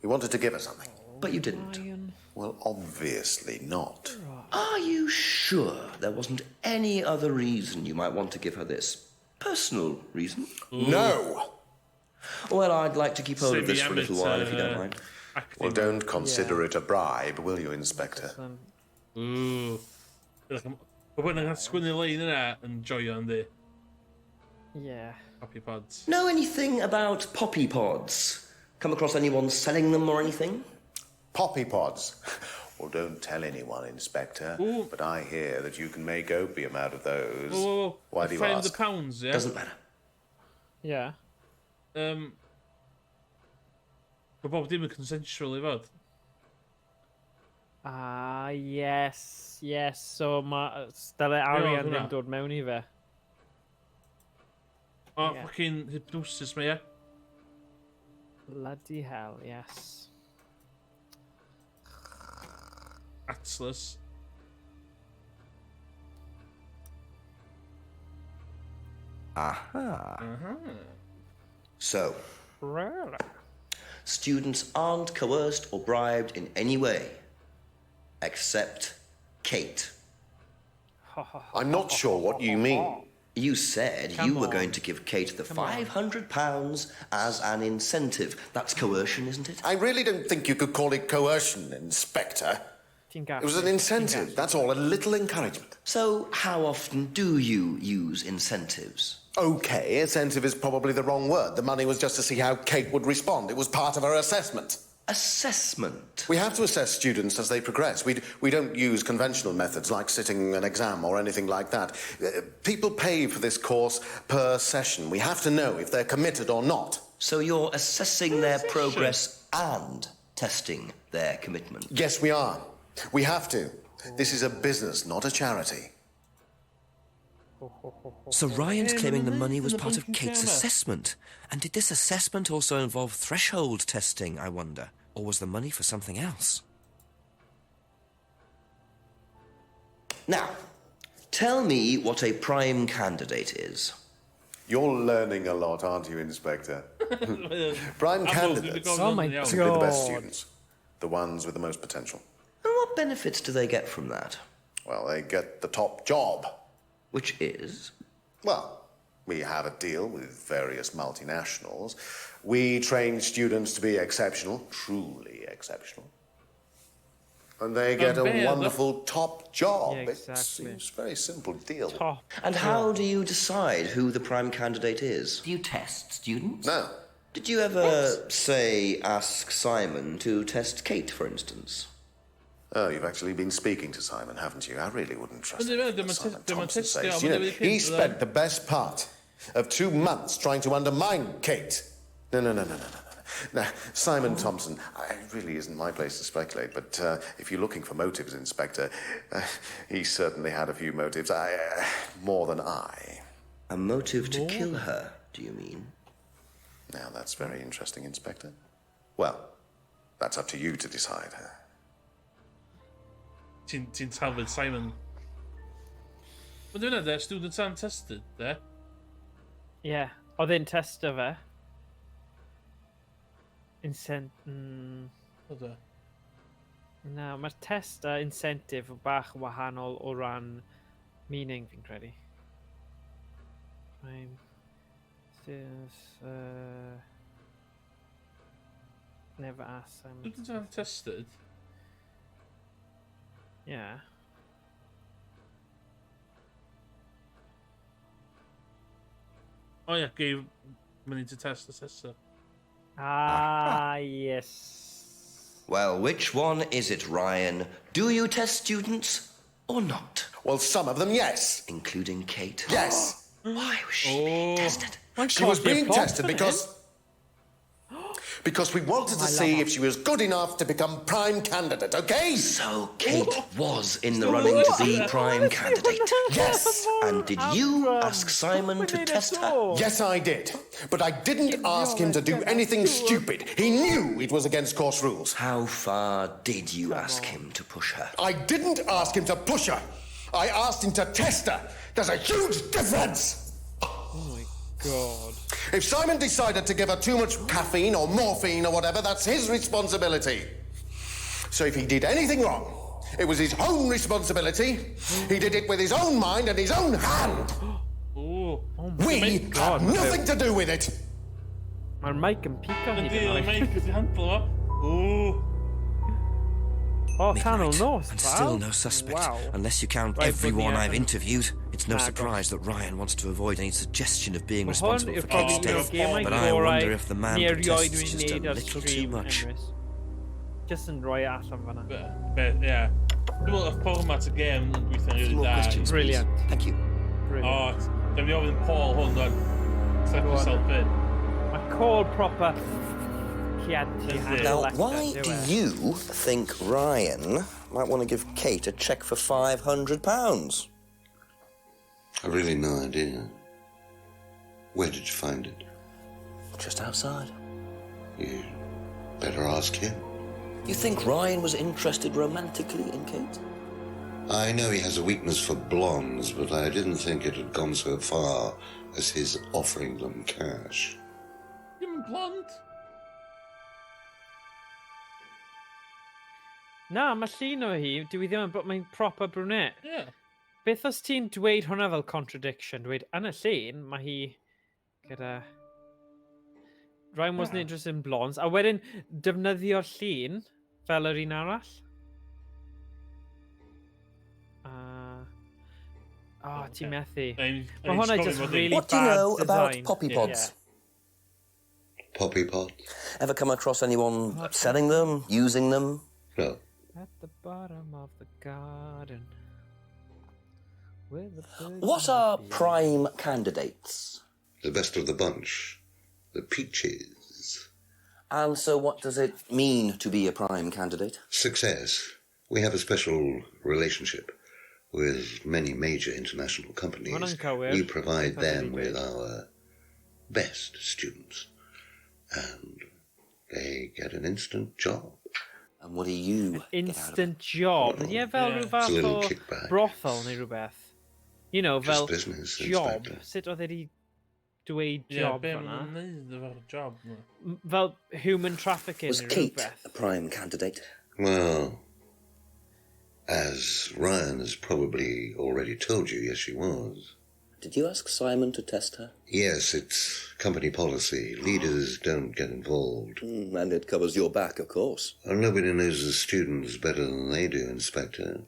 We wanted to give her something. But you didn't. Well, obviously not. Are you sure there wasn't any other reason you might want to give her this? Personal reason? No! Well, I'd like to keep hold of this for a little while, if you don't mind. Well, don't consider it a bribe, will you, Inspector? Ooh. We're putting a squinny line in that and joy on there. Yeah. Poppy pods. Know anything about poppy pods? Come across anyone selling them or anything? Poppy pods? Well, don't tell anyone, Inspector. Ooh. But I hear that you can make opium out of those. Whoa. Why do you ask? £500, yeah? Doesn't matter. Yeah. But Bob dim yn consensual i fod. Yes. So mae dyle arian ddim dod mewn I fe. Fucking hypnosis me, yeah? Bloody hell, yes. Atlas. Aha. So, students aren't coerced or bribed in any way, except Kate. I'm not sure what you mean. You said you were going to give Kate the £500 as an incentive. That's coercion, isn't it? I really don't think you could call it coercion, Inspector. It was an incentive, that's all, a little encouragement. So, how often do you use incentives? Okay, incentive is probably the wrong word. The money was just to see how Kate would respond. It was part of her assessment. Assessment? We have to assess students as they progress. We don't use conventional methods like sitting an exam or anything like that. People pay for this course per session. We have to know if they're committed or not. So you're assessing their progress and testing their commitment? Yes, we are. We have to. This is a business, not a charity. So Ryan's claiming the money was part of Kate's assessment. And did this assessment also involve threshold testing, I wonder? Or was the money for something else? Now, tell me what a prime candidate is. You're learning a lot, aren't you, Inspector? Prime candidates Oh my are simply the best students. The ones with the most potential. And what benefits do they get from that? Well, they get the top job. Which is? Well, we have a deal with various multinationals. We train students to be exceptional, truly exceptional. And they get a wonderful top job. Yeah, exactly. It seems a very simple deal. Top. And how do you decide who the prime candidate is? Do you test students? No. Did you ever, say, ask Simon to test Kate, for instance? Oh, you've actually been speaking to Simon, haven't you? I really wouldn't trust Well, him. they Simon were Thompson test- says. yeah, You know, they he were- spent the best part of 2 months trying to undermine Kate. No. Now, Simon Thompson, it really isn't my place to speculate, but if you're looking for motives, Inspector, he certainly had a few motives. More than I. A motive to kill her, do you mean? Now, that's very interesting, Inspector. Well, that's up to you to decide. Ti'n talfod Simon. Mae'n dwi'n edrych, students aren't tested, there. Yeah. Oedd e'n testo fe. Oedd e? Na, mae'r test a incentive yn bach wahanol o ran meaning fi'n credu. Never asked Simon. Students aren't tested? Yeah. Oh yeah, gave money to test assessor. Yes. Well, which one is it, Ryan? Do you test students or not? Well, some of them, yes. Including Kate? Yes. Why was she being tested? She was being tested because we wanted to see if she was good enough to become prime candidate, okay? So Kate was in the running to be prime candidate? Yes! And did you ask Simon to test her? Yes, I did. But I didn't ask him to do anything stupid. He knew it was against course rules. How far did you ask him to push her? I didn't ask him to push her. I asked him to test her. There's a huge difference. God. If Simon decided to give her too much caffeine or morphine or whatever, that's his responsibility. So if he did anything wrong, it was his own responsibility. He did it with his own mind and his own hand. We had nothing to do with it. Mae'r mic yn pico hyd yn oed. Mic yn handlo fo. Oh, canol nos, and still no suspect. Wow. Unless you count everyone I've interviewed. It's no surprise that Ryan wants to avoid any suggestion of being responsible for Kate's death. But I wonder if the man protests just a little too much. Just yn rhoi allan fanna. Yeah. Dwi'n meddwl y format y gêm yn gweithio'n rili da. Brilliant. Thank you. Brilliant. Dwi'n mynd i ofyn Paul hwn o'n set yourself in. Mae Paul proper Chianti. Now, why do you think Ryan might want to give Kate a cheque for £500? I've really no idea. Where did you find it? Just outside. You better ask him. You think Ryan was interested romantically in Kate? I know he has a weakness for blondes, but I didn't think it had gone so far as his offering them cash. Dim blond? Na, mae llun o hi, dwi ddim yn bod mae'n proper brunette. Yeah. Beth os ti'n dweud hwnna fel contradiction? Dweud, yn y llun, mae hi gyda... Ryan wasn't interested in blondes. A wedyn, defnyddio'r llun fel yr un arall. Ti'n methu. Mae hwnna just really What do you bad know about design. poppy pods? Poppy pods? Ever come across anyone selling them, using them? No. At the bottom of the garden. What are prime candidates? The best of the bunch. The peaches. And so what does it mean to be a prime candidate? Success. We have a special relationship with many major international companies. We provide them with our best students. And they get an instant job. And what do you instant job? Ie, fel rhyw fath o brothel neu rhywbeth. You know, fel business, job. Inspector. Sut oedd wedi dweud job fanna? Job. Fel human trafficking Was neu Kate rhywbeth. a prime candidate? Well, as Ryan has probably already told you, yes, she was. Did you ask Simon to test her? Yes, it's company policy. Leaders don't get involved. And it covers your back, of course. Well, nobody knows the students better than they do, Inspector.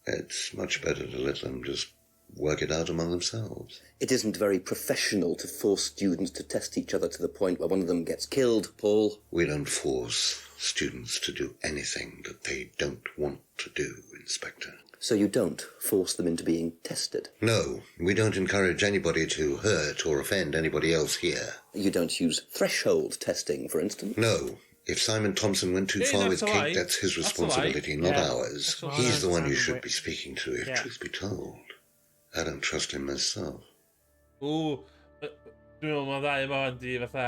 It's much better to let them just work it out among themselves. It isn't very professional to force students to test each other to the point where one of them gets killed, Paul. We don't force students to do anything that they don't want to do, Inspector. So you don't force them into being tested? No, we don't encourage anybody to hurt or offend anybody else here. You don't use threshold testing, for instance? No. If Simon Thompson went too far with Kate, that's his responsibility, not ours. He's the one you should be speaking to, if truth be told. I don't trust him myself. Dwi'n meddwl mae ddau yma yndi fatha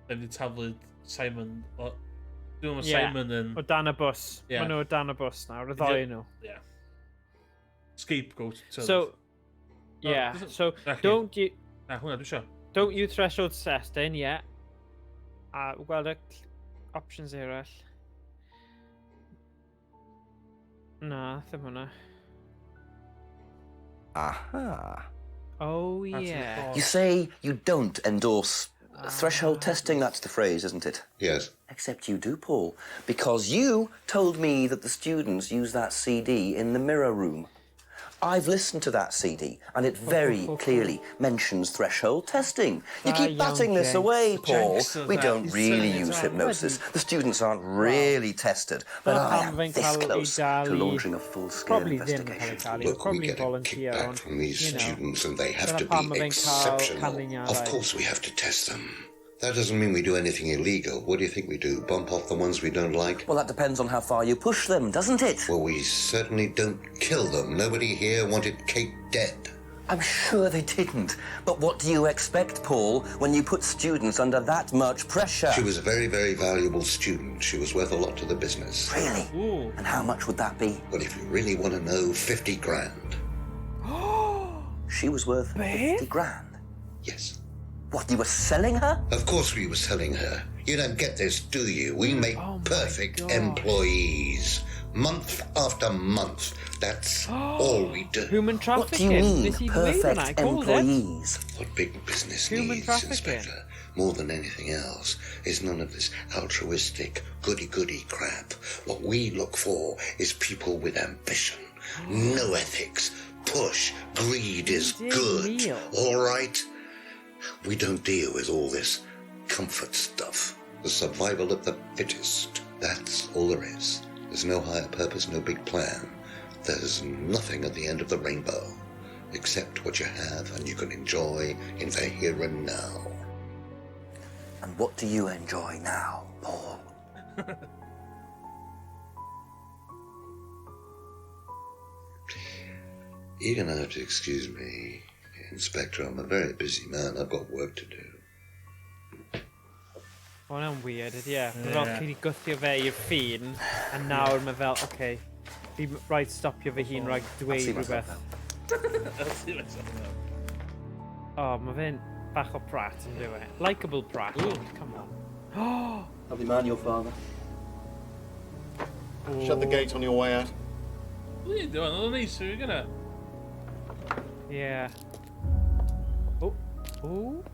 ddim wedi taflu Simon. Dwi'n meddwl Simon yn... O dan y bws. Maen nhw o dan y bus nawr, y ddoi nhw. Yeah. Scapegoat. So, yeah. So, don't you... Na, hwnna, dwi'n sio. Don't you threshold testing, yeah. A gweld y options eraill. Na, ddim hwnna. Aha. Oh, yeah. You say you don't endorse threshold testing, that's the phrase, isn't it? Yes. Except you do, Paul. Because you told me that the students use that CD in the mirror room. I've listened to that CD, and it very clearly mentions threshold testing. You keep batting this away, Paul. We don't really use hypnosis. The students aren't really tested. But I am this close to launching a full-scale investigation. Look, we get a kickback from these students, and they have to be exceptional. Of course we have to test them. That doesn't mean we do anything illegal. What do you think we do? Bump off the ones we don't like? Well, that depends on how far you push them, doesn't it? Well, we certainly don't kill them. Nobody here wanted Kate dead. I'm sure they didn't. But what do you expect, Paul, when you put students under that much pressure? She was a very, very valuable student. She was worth a lot to the business. Really? Ooh. And how much would that be? Well, if you really want to know, 50 grand. She was worth 50 grand? Yes. What, you were selling her? Of course we were selling her. You don't get this, do you? We make perfect employees. Month after month. That's all we do. Human trafficking. What do you mean, perfect employees? What big business Human needs, trafficking. Inspector, more than anything else, is none of this altruistic, goody-goody crap. What we look for is people with ambition, no ethics, push, greed is good, all right? We don't deal with all this comfort stuff. The survival of the fittest. That's all there is. There's no higher purpose, no big plan. There's nothing at the end of the rainbow, except what you have and you can enjoy in the here and now. And what do you enjoy now, Paul? You're going to have to excuse me, Inspector. I'm a very busy man. I've got work to do. Mae'n yn weird, ie. Mae fel chi wedi gwthio fe i'r ffin, a nawr mae fel, oce, fi rhaid stopio fy hun rhaid dweud rhywbeth. Mae fe'n bach o prat yn dyw e. Likeable prat, come on. Lovely man, your father. Shut the gate on your way out. What are you doing? Another nice, are you gonna? Yeah.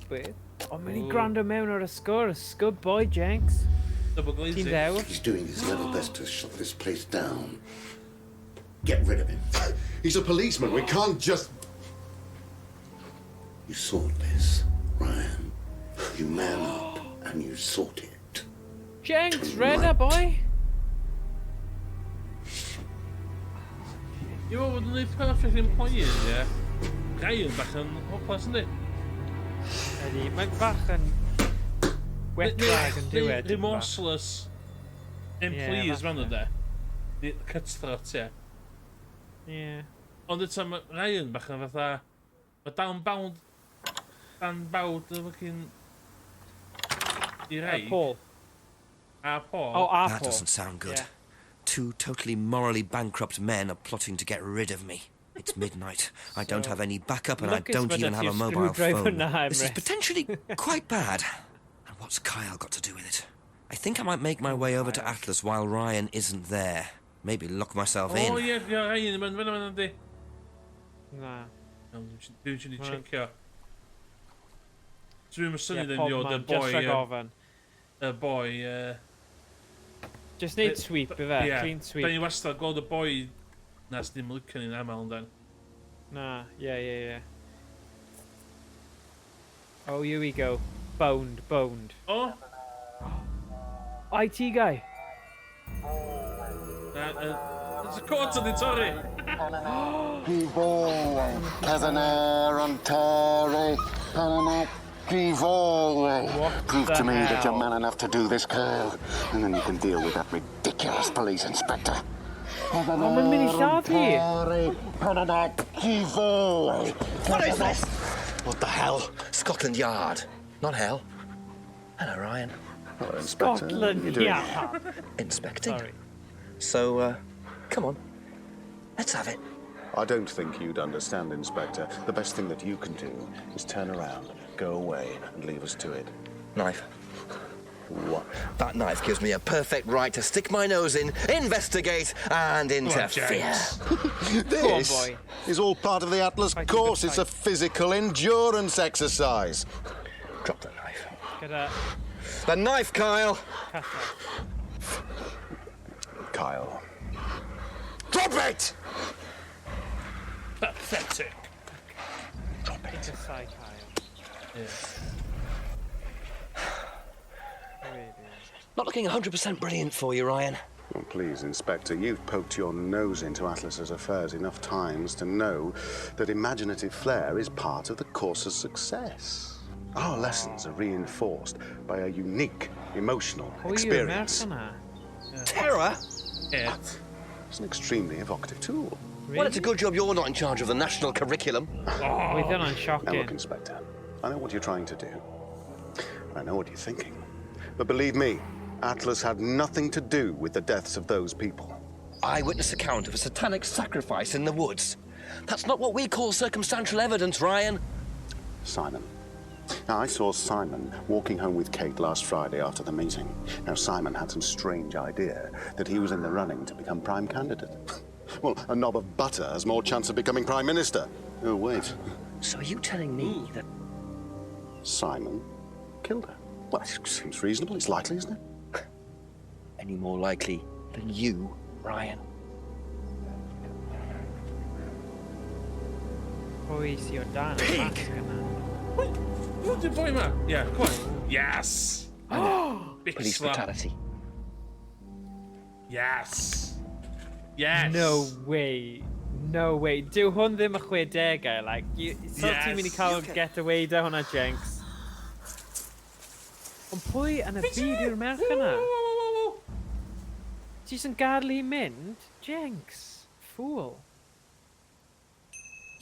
Beth? Mae'n i gwrando mewn ar y sgwr. Good boy, Jenks. Double glazing. He's doing his level best to shut this place down. Get rid of him. He's a policeman. We can't just... You sort this, Ryan. You man up and you sort it. Jenks, redder, boy. You know what the perfect employee is, yeah? Ryan bach yn hopeless, isn't it? Ydy, mae'n bach yn wet rag yn diwedd. Remorseless employees, man yna. Cutthroat, ie. Ie. Ond eto mae Ryan bach yn fatha... Mae Dan Bawd y fucking... I rei. Paul. A Paul. Oh, a Paul. That doesn't sound good. Yeah. Two totally morally bankrupt men are plotting to get rid of me. It's midnight. I don't have any backup and I don't even have a mobile phone. This is potentially quite bad. And what's Kyle got to do with it? I think I might make my way over to Atlas while Ryan isn't there. Maybe lock myself in. Oh, yeah, Ryan, mae'n yndi. Na. Dwi'n siŵr ni checio. Dwi'n syni Yeah, dyn ni o the boy... just rhag ofyn. The boy... Just neud sweep i fe, clean sweep. Da ni wastad gweld y boi nas dim licio ni'n aml dan. Na, yeah. Oh, here we go. Boned. Oh! IT guy. It's a court of the Torri. Pivore, Pethenair and Terry, Pethenair, Pivore. Prove to me that you're man enough to do this, Kyle, and then you can deal with that ridiculous police inspector. Mae'n mynd I lladd What is this? What the hell? Scotland Yard. Not hell. Hello, Ryan. Hello, Inspector. Scotland Yard. Inspecting. Sorry. So, come on. Let's have it. I don't think you'd understand, Inspector. The best thing that you can do is turn around, go away, and leave us to it. Knife. What? That knife gives me a perfect right to stick my nose in, investigate, and interfere. This is all part of the Atlas course. It's a physical endurance exercise. Drop the knife. The knife, Kyle. Kyle. Drop it! Pathetic. Drop it. It's a side Kyle. Yeah. Not looking 100% brilliant for you, Ryan. Well, please, Inspector, you've poked your nose into Atlas's affairs enough times to know that imaginative flair is part of the course's success. Our lessons are reinforced by a unique emotional experience. Terror? Yeah. It's an extremely evocative tool. Really? Well, it's a good job you're not in charge of the national curriculum. We've done on shocking. Now look, Inspector, I know what you're trying to do. I know what you're thinking. But believe me, Atlas had nothing to do with the deaths of those people. Eyewitness account of a satanic sacrifice in the woods. That's not what we call circumstantial evidence, Ryan. Simon, Now, I saw Simon walking home with Kate last Friday after the meeting. Now, Simon had some strange idea that he was in the running to become prime candidate. Well, a knob of butter has more chance of becoming prime minister. Oh, wait. So are you telling me that Simon killed her? Well, it seems reasonable. It's likely, isn't it? Any more likely than you, Ryan? Pwy sy'n o dan? Pig! What did boy man? Yeah, come on. Yes! Big Police slap. brutality. Yes! Yes! No way. No way. Dyw hwn ddim y 60au, like, so ti'n mynd I cael get away da hwnna, Jenks. Ond pwy yn y byd yw'r merch yna? Ti sy'n gadl I mynd? Jenks. Fool.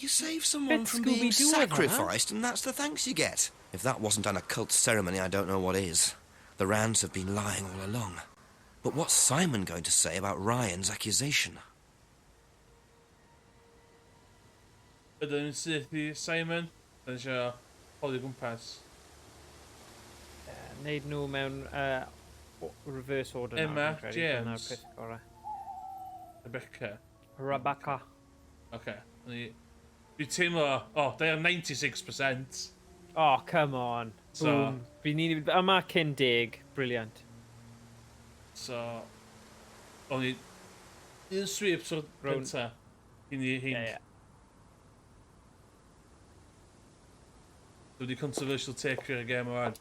You save someone from being sacrificed, and that's the thanks you get. If that wasn't an occult ceremony, I don't know what is. The Rands have been lying all along. But what's Simon going to say about Ryan's accusation? Ydyn ni'n syth I Simon? Yn eisiau holi gwmpas. Neud nhw mewn reverse order. Emma, James. Rebecca. Rebecca. Okay. Dwi'n teimlo... Oh, they are 96%. Oh, come on. So... Yma cyn 10. Brilliant. So... O'n I... Un sweep so'r gynta. Yeah. Dwi'n controversial take for a game around.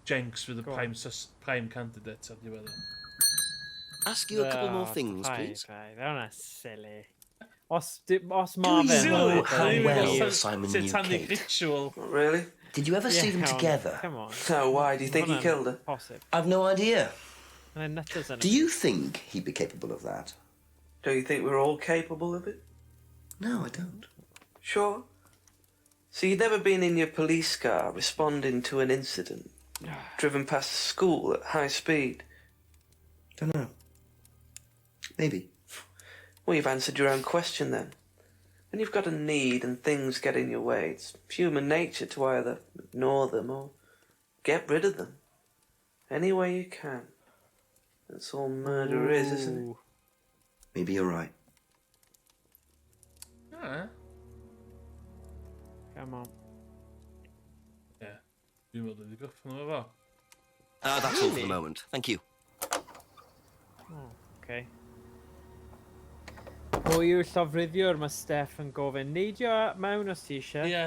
Jenks with the prime candidate. Ask you a couple more things, please. They're not silly. Os Marvin. Know how well Simon knew Satanic Kate? ritual. Really? Did you ever see them together? Come on. No, why? Do you think he killed her? Possible. I've no idea. Do you think he'd be capable of that? Do you think we're all capable of it? No, I don't. Sure. So you'd never been in your police car responding to an incident, driven past a school at high speed? Don't know. Maybe. Well, you've answered your own question then. When you've got a need and things get in your way, it's human nature to either ignore them or get rid of them. Any way you can. That's all murder is, isn't it? Maybe you're right. Come on. Yeah. Dwi'n meddwl dwi'n gyffon efo. That's all for the moment. Thank you. Oh, okay. Pwy yw'r llofruddiwr mae Steph yn gofyn? Neidio mewn os ti eisiau. Ie.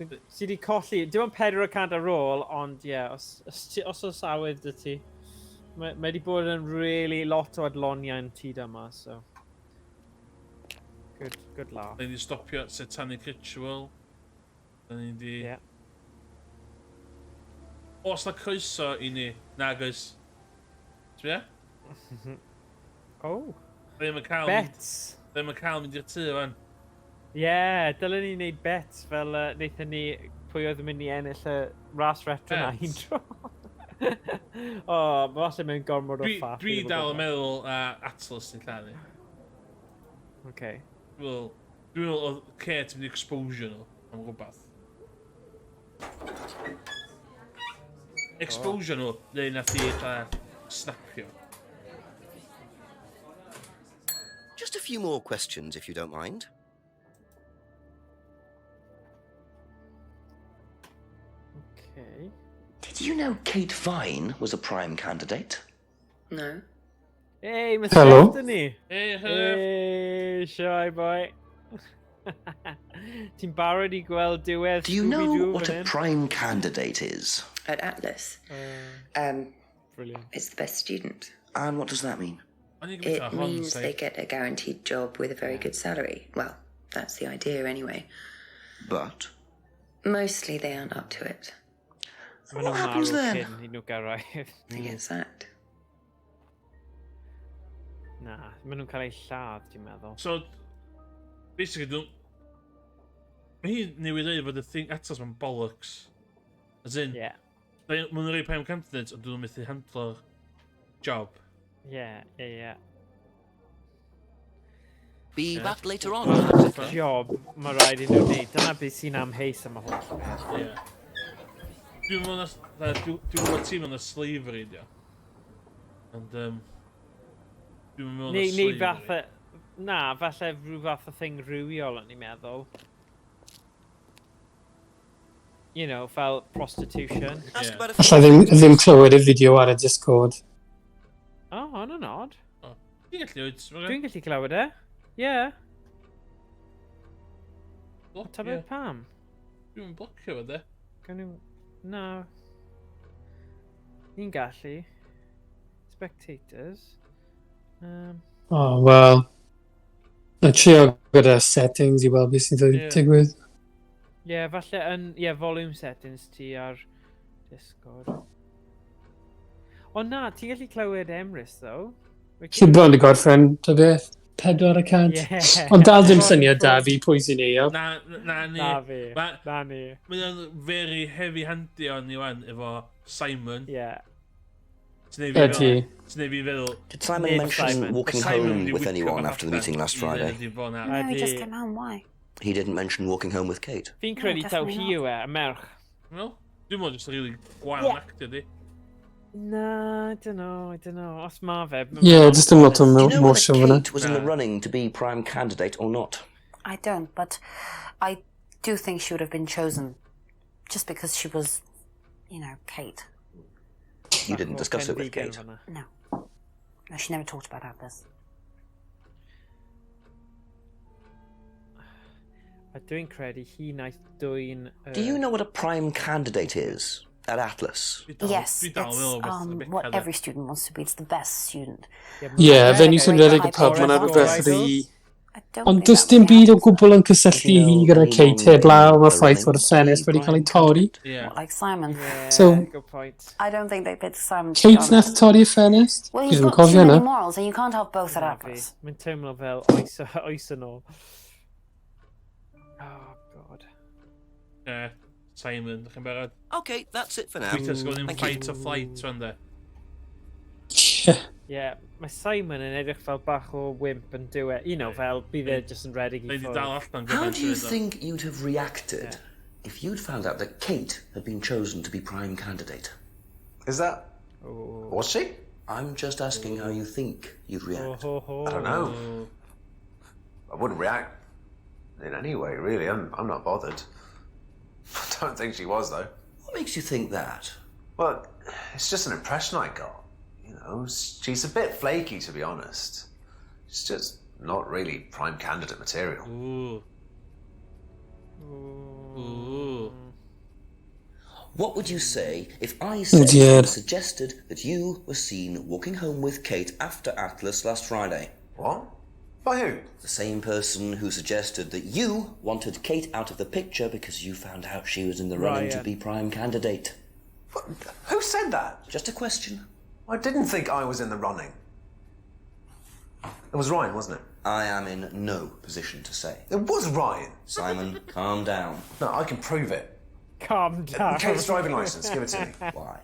Ti di colli. Dim ond 400 ar ôl, ond ie, os oes awydd dy ti. Mae wedi bod yn really lot o adloniau yn tyd yma, so. Good laugh. Da ni wedi stopio Satanic Ritual. Da ni wedi... Ie. Os na croeso I ni, nagos. Ti'n ie? Oh. Ddim yn cael... Bets. Ddim yn cael mynd i'r tŷ fan. Ie, dylen ni wneud bets fel wnaethon ni pwy oedd yn mynd I ennill y ras retro na un tro. O, falle mewn gormod o ffaff. Dwi dal yn meddwl Atlas ni'n cael ni. Okay. Wel, dwi'n meddwl oedd Kate yn mynd I exposure nhw am rhywbeth. Exposure nhw, neu nath I snapio. Just a few more questions, if you don't mind. Okay. Did you know Kate Vine was a prime candidate? No. Hey, Mr. Hello. Anthony. Hey, hello. Hey, shy boy. Ti'n barod I gweld diwedd Do you know what a prime candidate is? At Atlas? Brilliant. It's the best student. And what does that mean? It means they get a guaranteed job with a very good salary. Well, that's the idea anyway. But? Mostly they aren't up to it. What happens then? They get sacked. Na, maen nhw'n cael ei lladd, dwi'n meddwl. So, basically, mae hi newid ei fod y thing atos mewn bollocks. As in, maen nhw'n rhoi prime candidate, ond dwi'n methu handlo'r job. Yeah. Be back later on. Job mae rhaid i nhw wneud. Dyna beth sy'n amheus am y holl beth. Ie. Dwi'n gwybod ti'n mynd y slavery, dio. Ond, dwi'n mynd y slavery. Falle rhyw fath o thing rhywiol yn i'n meddwl. You know, fel prostitution. Alla ddim clywed y fideo ar y Discord. Oh, hwn yn odd. Dwi'n gallu clywed e. Ie. Ta beth pam? Dwi'n blocio fe, de. No. Ni'n gallu. Spectators. Oh, well. Na trio gyda settings I weld beth sy'n digwydd. Ie, falle yn... volume settings ti ar Discord. O na, ti'n gallu clywed Emrys, though. Chi'n bron i gorffen, dy beth? 400. Ond dal dim syniad da fi pwy sy'n ei. Na ni. Na ni. Mae'n very heavy handy on ni wan efo Simon. Ie. Ydy. Did Simon mention walking home with anyone after the meeting last Friday? No, he just came home. Why? He didn't mention walking home with Kate. Fi'n credu taw hi yw e, y merch. No, dwi'n mwyn just really gwael actor di. No, I don't know. Os ma fe... Yeah, just a lot of emotion. Do you know whether Kate was in the running to be prime candidate or not? I don't, but I do think she would have been chosen just because she was, you know, Kate. You didn't discuss it with Kate? No. No, she never talked about Atlas. A dwi'n credu hi naeth dwy'n... Do you know what a prime candidate is at Atlas? Yes, it's what every student wants to be. It's the best student. Yeah, fenyw sy'n redig y pub, mae'n rhywbeth rhi... Ond does dim byd o gwbl yn cysylltu hi gyda Kate heblaw am y ffaith fod y ffenest wedi cael ei torri. Like Simon. So, I don't think they bid Simon. Kate nath torri'r ffenest? Well, he's got too many morals and you can't have both at Atlas. Mae'n teimlo fel oes yn ôl. Simon, ddech chi'n barod? Okay, that's it for now. We're just going in fight or flight, rhan de. Yeah, mae Simon yn edrych fel bach o wimp yn dywe. You know, fel bydd e just yn redig I ffwrdd. How do you think you'd have reacted if you'd found out that Kate had been chosen to be prime candidate? Is that... Was she? I'm just asking how you think you'd react. I don't know. I wouldn't react in any way, really. I'm not bothered. I don't think she was, though. What makes you think that? Well, it's just an impression I got. You know, she's a bit flaky, to be honest. She's just not really prime candidate material. What would you say if I said suggested that you were seen walking home with Kate after Atlas last Friday? What? By who? The same person who suggested that you wanted Kate out of the picture because you found out she was in the running to be prime candidate. What? Who said that? Just a question. I didn't think I was in the running. It was Ryan, wasn't it? I am in no position to say. It was Ryan. Simon, calm down. No, I can prove it. Calm down. Kate's driving licence, give it to me. Why?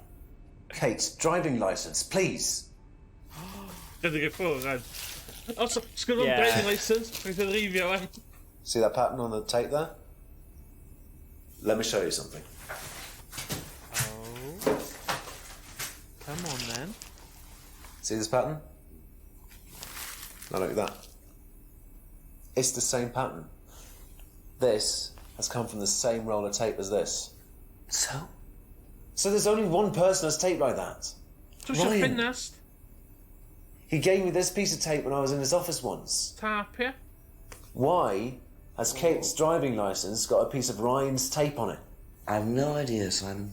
Kate's driving licence, please. Did get full, right? Also, sgwrdd o'n driving licence, rwy'n rhifio wan. See that pattern on the tape there? Let me show you something. Oh. Come on, then. See this pattern? Now look at that. It's the same pattern. This has come from the same roll of tape as this. So? So there's only one person that's taped like that. Ryan. He gave me this piece of tape when I was in his office once. Tapia? Why has Kate's driving licence got a piece of Ryan's tape on it? I have no idea, Simon.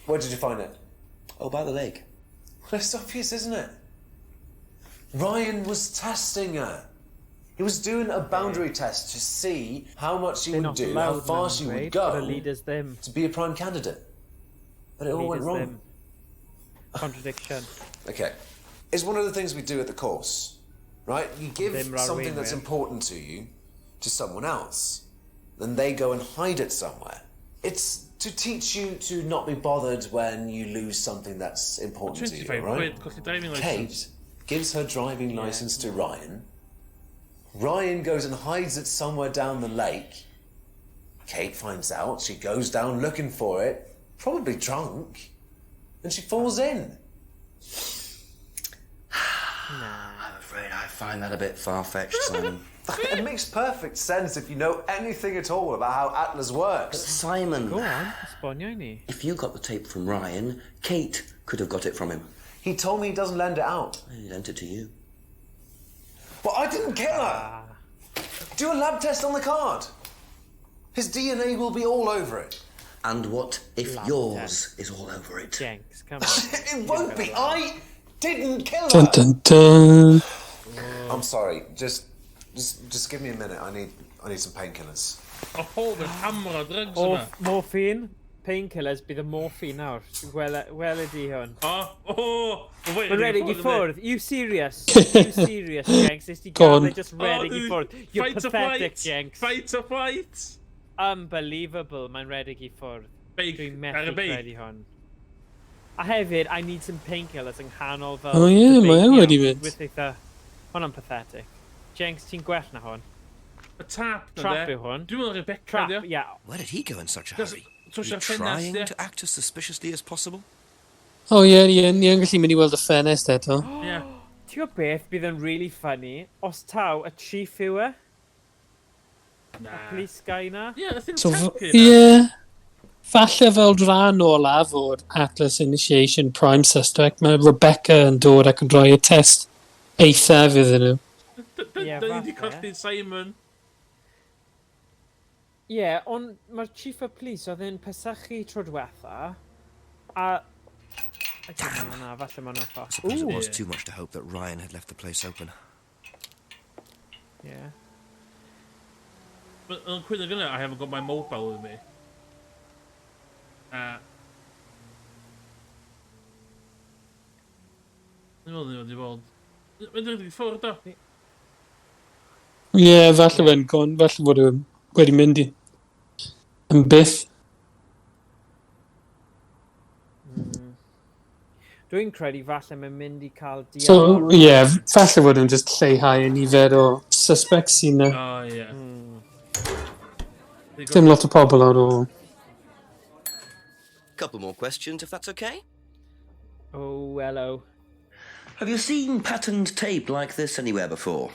Where did you find it? Oh, by the lake. Well, it's obvious, isn't it? Ryan was testing her. He was doing a boundary test to see how much she would do, how far she would go to be a prime candidate. But it all went wrong. Contradiction. Okay. It's one of the things we do at the course, right? You give something that's important to you to someone else, then they go and hide it somewhere. It's to teach you to not be bothered when you lose something that's important to you, right? Kate gives her driving licence to Ryan, Ryan goes and hides it somewhere down the lake. Kate finds out, she goes down looking for it, probably drunk, and she falls in. I'm afraid I find that a bit far-fetched, Simon. It makes perfect sense if you know anything at all about how Atlas works. Simon. Go on, esbonio ni. If you got the tape from Ryan, Kate could have got it from him. He told me he doesn't lend it out. He lent it to you. But I didn't kill her! Do a lab test on the card. His DNA will be all over it. And what if yours is all over it? Jenks, come on. It won't be. I didn't kill her. Dun, dun, dun. I'm sorry. Just give me a minute. I need some painkillers. Oh, the hammer drugs yma. Morphine, painkillers, bydd y morphine nawr. Wel ydi hwn. Mae'n redig I ffwrdd. You serious? You serious, Jenks? Is ti gael just redig I ffwrdd? You're pathetic, Jenks. Fight or flight? Unbelievable, mae'n redig I ffwrdd. Dwi'n methu credu hwn. A hefyd, I need some painkillers yng nghanol fel... Oh ie, mae wedi mynd. Hwna'n pathetic. Jenks, ti'n gwell na hwn? Y tap na Trap yw hwn. Dwi'n meddwl Rebecca, Trap, yeah. Where did he go in such a hurry? So Were you trying to act as suspiciously as possible? O ie, ni yn gallu mynd I weld y ffenest eto. Ie. Ti'n gwybod beth bydd yn really funny? Os taw, y chief yw e? Na. Y police guy na? Ie, I think So, tapio. ie. Falle fel rhan olaf o'r Atlas Initiation Prime Suspect, mae Rebecca yn dod ac yn rhoi y test eithaf iddyn nhw. Ie, Da ni wedi colli Simon. Ie, ond mae'r chief of police oedd yn pesychu tro diwetha, a... Damn! Na, falle ma'n I suppose it was too much to hope that Ryan had left the place open. Yeah. But on Quinn I haven't got my mobile with me. Dwi'n meddwl wedi bod. Mae'n wedi ffwrdd o. Ie, falle fe'n gon, falle fod wedi mynd I. Yn byth. Dwi'n credu falle mae'n mynd I cael diolch. So, ie, falle fod yn just lleihau y nifer o suspects sy'n na. O, ie. Dim lot o pobl ar ôl. Couple more questions, if that's okay? Oh, hello. Have you seen patterned tape like this anywhere before?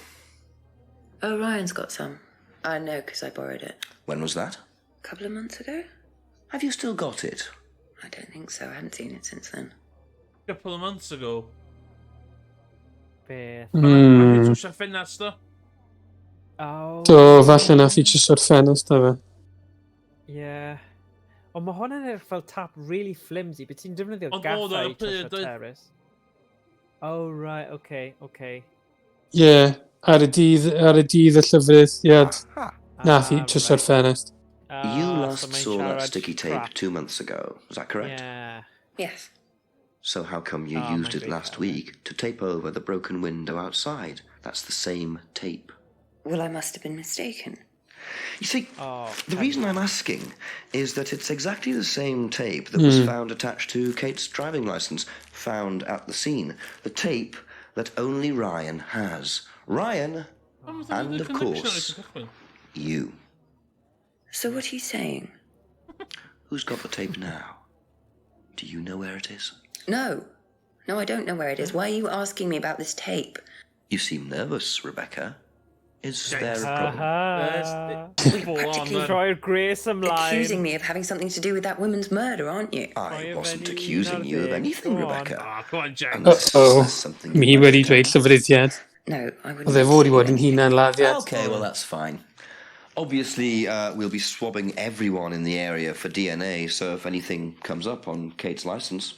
Oh, Ryan's got some. I know because I borrowed it. When was that? A couple of months ago? Have you still got it? I don't think so. I haven't seen it since then. A couple of months ago. Beth? Mae'n trwy'r ffenast o. Oh. So, falle nath I jyst o'r ffenest o fe. Yeah. Ond mae hwnna'n edrych fel tap really flimsy, but ti'n defnyddio gathau I trwsio terrace. Oh, right, okay. Ie, ar y dydd y llyfryddiad, nath I jyst o'r ffenest. You last saw that sticky tape 2 months ago, is that correct? Yeah. Yes. So how come you used it last week to tape over the broken window outside? That's the same tape. Well, I must have been mistaken. You see, the reason I'm asking is that it's exactly the same tape that was found attached to Kate's driving license, found at the scene. The tape that only Ryan has. Ryan, and of course, you. So what are you saying? Who's got the tape now? Do you know where it is? No. No, I don't know where it is. Why are you asking me about this tape? You seem nervous, Rebecca. Is there a problem? Accusing me of having something to do with that woman's murder, aren't you? I wasn't accusing you of anything, Rebecca. Come on, Jack. Mi wedi dweud llyfryddiad. No, I wouldn't. Oedd e fod I bod yn hunan laddiad. Okay, well, that's fine. Obviously, we'll be swabbing everyone in the area for DNA, so if anything comes up on Kate's license,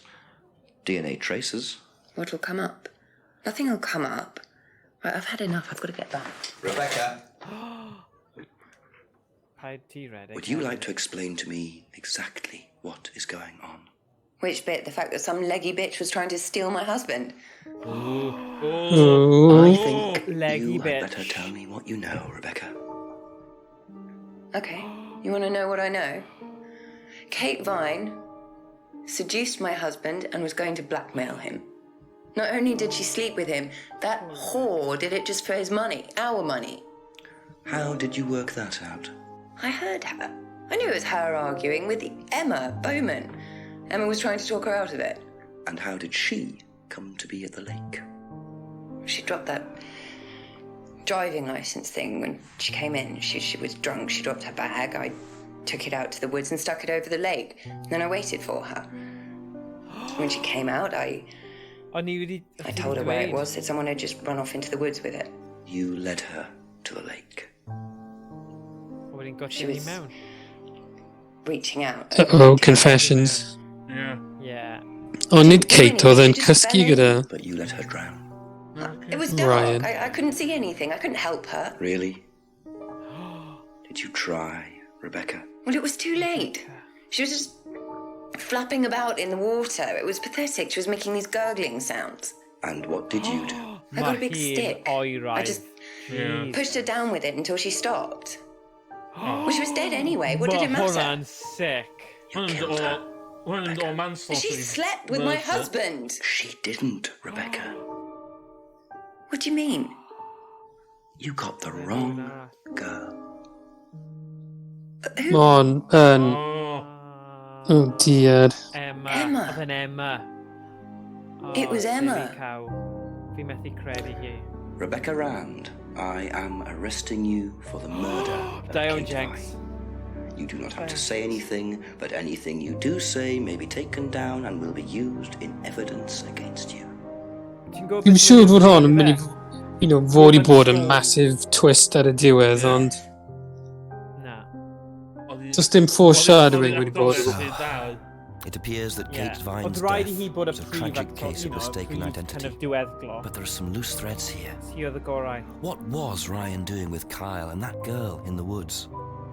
DNA traces. What will come up? Nothing will come up. Right, I've had enough. I've got to get back. Rebecca. Would you like to explain to me exactly what is going on? Which bit? The fact that some leggy bitch was trying to steal my husband? I think you had better tell me what you know, Rebecca. Okay. You want to know what I know? Kate Vine seduced my husband and was going to blackmail him. Not only did she sleep with him, that whore did it just for his money, our money. How did you work that out? I heard her. I knew it was her arguing with Emma Bowman. Emma was trying to talk her out of it. And how did she come to be at the lake? She dropped that driving license thing when she came in. She was drunk. She dropped her bag. I took it out to the woods and stuck it over the lake. Then I waited for her. When she came out, I told her where it was, that someone had just run off into the woods with it. You led her to the lake. She was reaching out. Confessions. Yeah. O, nid Kate oedd yn cysgu gyda But you let her drown. It was dark. Ryan. I couldn't see anything. I couldn't help her. Really? Did you try, Rebecca? Well, it was too late. She was just flapping about in the water. It was pathetic. She was making these gurgling sounds. And what did you do? I got a big stick. I just Yeah. pushed her down with it until she stopped. Well, she was dead anyway. What did it matter? Moran's sick. One of them all manslaughter. She slept with my husband. She didn't, Rebecca. What do you mean? You got the wrong girl. on oh dear. Emma. Oedd yn Emma. It was Emma. Fi methu credu hi. Rebecca Rand, I am arresting you for the murder of Dion Kate Jenks. You do not have to say anything, but anything you do say may be taken down and will be used in evidence against you. Fi'n siŵr fod hon yn mynd i, fod i bod yn massive twist ar y diwedd, ond... Just dim foreshadowing wedi bod. It appears that Kate Vine's death was a tragic case of mistaken identity. But there are some loose threads here. What was Ryan doing with Kyle and that girl in the woods?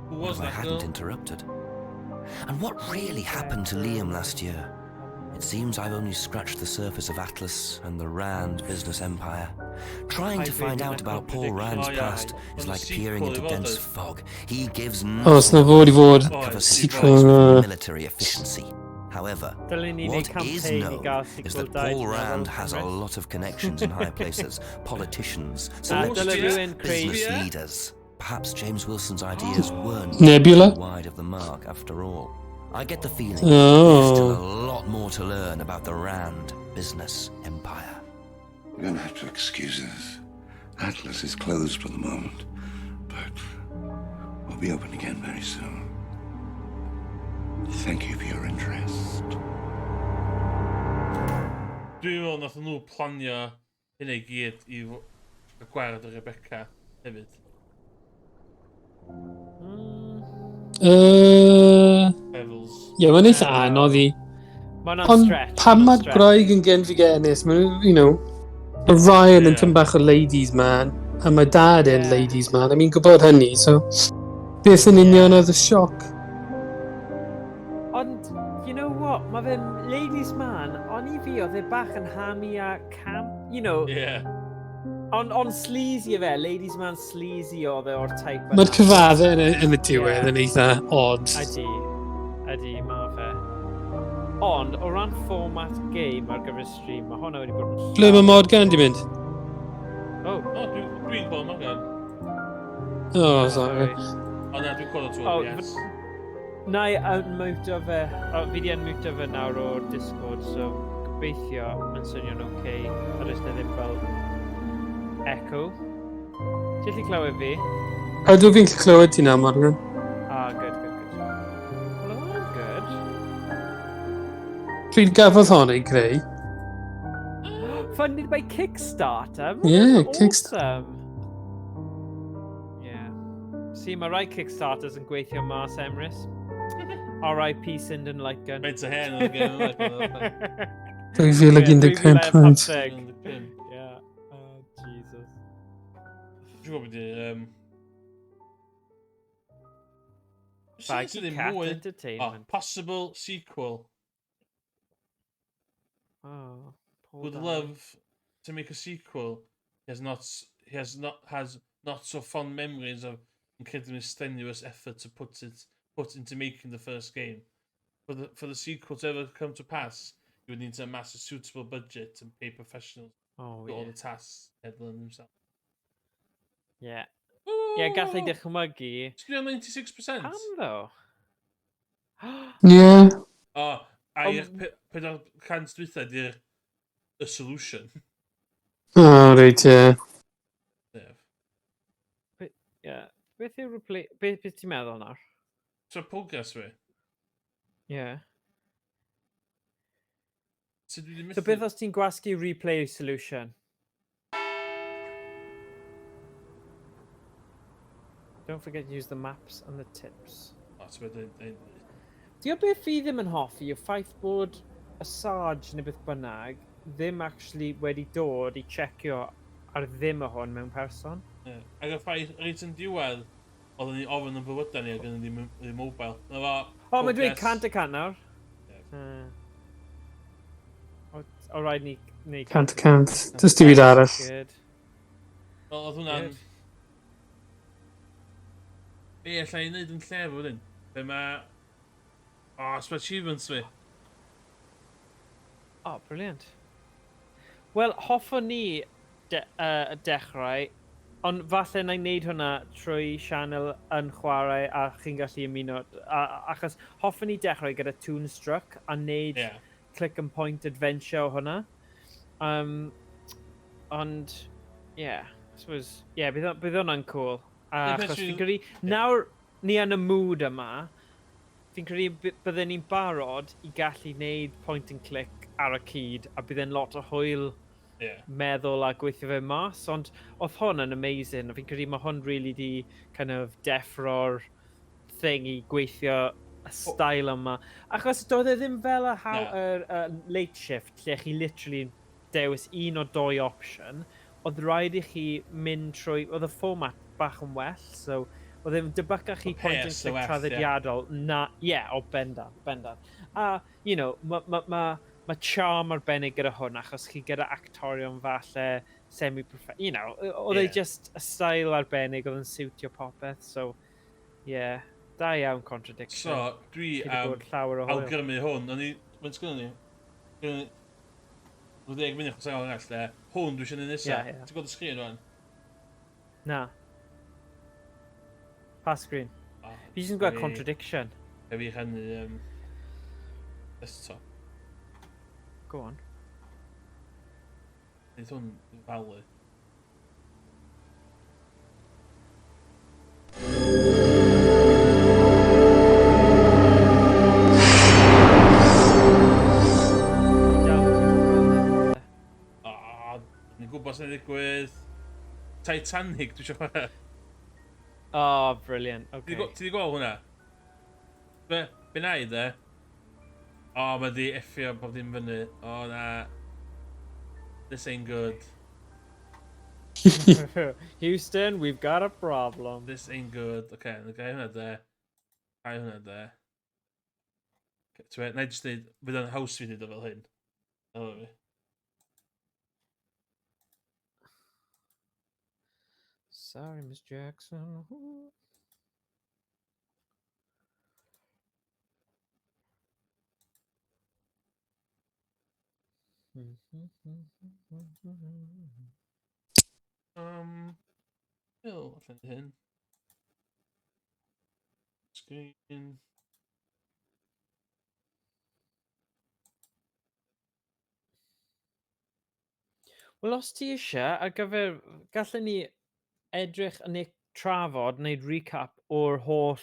Who was if I that hadn't girl? interrupted. And what really happened to Liam last year? It seems I've only scratched the surface of Atlas and the Rand business empire. Trying to find out about Paul Rand's past is like peering into dense fog. He gives Os na fod i fod sequel. Military efficiency. However, what is known is that Paul Rand has a lot of connections in high places, politicians, celebrities, business leaders. Perhaps James Wilson's ideas weren't Nebula? wide of the mark after all. I get the feeling there's still a lot more to learn about the Rand business empire. You're going to have to excuse us. Atlas is closed for the moment, but we'll be open again very soon. Thank you for your interest. Dwi'n meddwl nath nhw planio hynny i gyd i gwared o Rebecca hefyd. Ie, mae'n eitha anodd i. Ond pan mae'r graig yn genfigenus, mae Ryan yn tyn bach o ladies man, a mae dad yn ladies man. I mean, gwybod hynny, so... Beth yn union oedd y sioc? Ond, you know what, mae fe'n ladies man, ond i fi oedd e bach yn hami a camp, Yeah. On sleazy fe, ladies man sleazy oedd e o'r type. Mae'r cyfaddau yn y diwedd yn eitha odd. Ydy, mae fe. Ond, o ran format game ar gyfer stream, mae hwnna wedi bod yn... Ble mae mod gan di mynd? Dwi'n gweld ma gan. Sorry. O na, dwi'n gweld o 12 yes. Na i unmute fe, fi di unmute fe nawr o'r Discord, so gobeithio yn swnio'n oce, a rys na ddim fel echo. Ti'n gallu clywed fi? Ydw fi'n clywed ti na, Morgan. Good. Well, good. Pryd gafodd hon ei greu? Funded by Kickstarter? Yeah, Kickstarter. Yeah. See, mae rai Kickstarters yn gweithio mas Emrys. R.I.P. Syndon Lightgun. Faint o hen yn y gym. 2015. Yeah. Jesus. Dwi'n gwybod beth Baggy Cat Entertainment. Possible sequel. Would love to make a sequel. He has not so fond memories of incredibly strenuous effort to put into making the first game. For the sequel to ever come to pass, you would need to amass a suitable budget and pay professionals for all the tasks he'd learned himself. Yeah. Ooh. Ie, gallai dychmygu. Sbio 96%. Pam ddo? Yeah. O, a'r 400 dwytha di'r y solution. Oh, right, yeah. Ie. Beth yw replay... Beth ti'n meddwl nawr? So progress fi. Ie. So beth os ti'n gwasgu replay solution? Don't forget to use the maps and the tips. Diolch beth fi ddim yn hoffi yw ffaith bod y Sarge neu beth bynnag ddim actually wedi dod i checio ar ddim o hwn mewn person. Ac y ffaith, reit yn diwedd, oedden ni ofyn yn bywydau ni ac yn ddim mobile. O, mae dweud 100% nawr. O, rhaid ni... 100. Just dim byd arall. Oedd hwnna'n... Be, allai i wneud yn lle fo wedyn? Be mae... O, spread achievements fi. O, brilliant. Wel, hoffwn ni dechrau, ond falle na i wneud hwnna trwy sianel yn chwarae a chi'n gallu ymuno. Achos hoffwn ni dechrau gyda Toonstruck a wneud click and point adventure o hwnna. Ond, yeah, I suppose, yeah, bydd hwnna'n cool. Achos fi'n credu, nawr ni yn y mood yma, fi'n credu bydden ni'n barod i gallu wneud point and click ar y cyd a bydden lot o hwyl meddwl a gweithio fe mas, ond oedd hwn yn amazing. Fi'n credu mae hwn really di kind of deffro'r thing i gweithio y style yma. Achos doedd e ddim fel y late shift, lle chi literally dewis un o 2 option, oedd rhaid i chi mynd trwy, oedd y format bach yn well, so oedd e'n debycach chi point and click traddodiadol. O, bendan. A, you know, mae charm arbennig gyda hwn, achos chi gyda actorion falle semi-professional, you know, oedd e just y style arbennig oedd yn siwtio popeth, so, yeah, da iawn Contradiction. So, dwi awgrymu hwn, mae'n sgynnu ni, 10 munud chos awr all, hwn dwi eisiau neud nesa. Ti'n gweld y sgrin rwan? Na. Pa sgrin? Fi jyst yn gweld Contradiction. Fi chynnu desktop. Go on. Nid hwn falu. Ni'n gwybod sy'n digwydd. Titanic, dwi eisiau chwarae. Oh, brilliant. Okay. Ti di gweld hwnna? Be naid e? O, mae di effio bob dim fyny. O, na. This ain't good. Houston, we've got a problem. This ain't good. Okay, gai hwnna de. Gai hwnna de. Na i jyst dweud, bydd yn haws fi dweud o fel hyn. Elo fi. Sorry, Miss Jackson. Allan hyn. Screen. Wel, os ti eisiau, ar gyfer, gallwn ni edrych yn eich trafod, wneud recap o'r holl...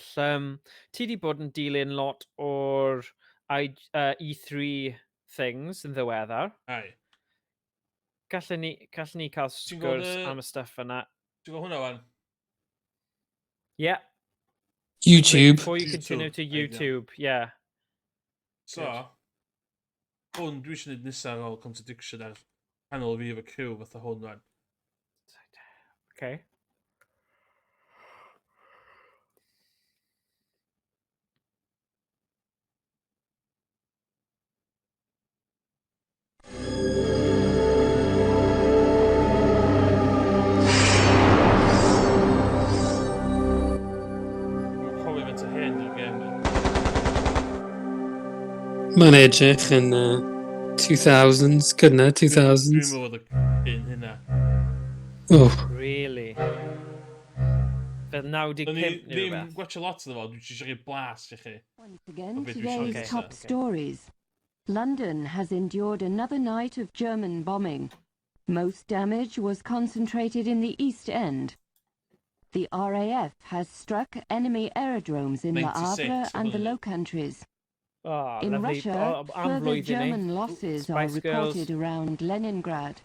ti di bod yn dilyn lot o'r E3 things yn ddiweddar. Ai. Gallwn ni cael sgwrs am y stuff yna. Ti'n gweld hwnna wan? Yeah. YouTube. Before you continue to YouTube, yeah. So, hwn dwi eisiau gwneud nesaf o Contradiction ar panel fi efo criw fatha hwn wan. Okay. Mae'n edrych yn 2000s, cydna, 2000s. Dwi'n meddwl yn hynna. Oh. Really? Fel 95 neu Ddim rhywbeth. gwatcha lot o fo, dwi'n eisiau rhoi blas i chi. Once again, today's top stories. London has endured another night of German bombing. Most damage was concentrated in the East End. The RAF has struck enemy aerodromes in the Havre and the Low Countries. In Russia, further German losses are reported around Leningrad.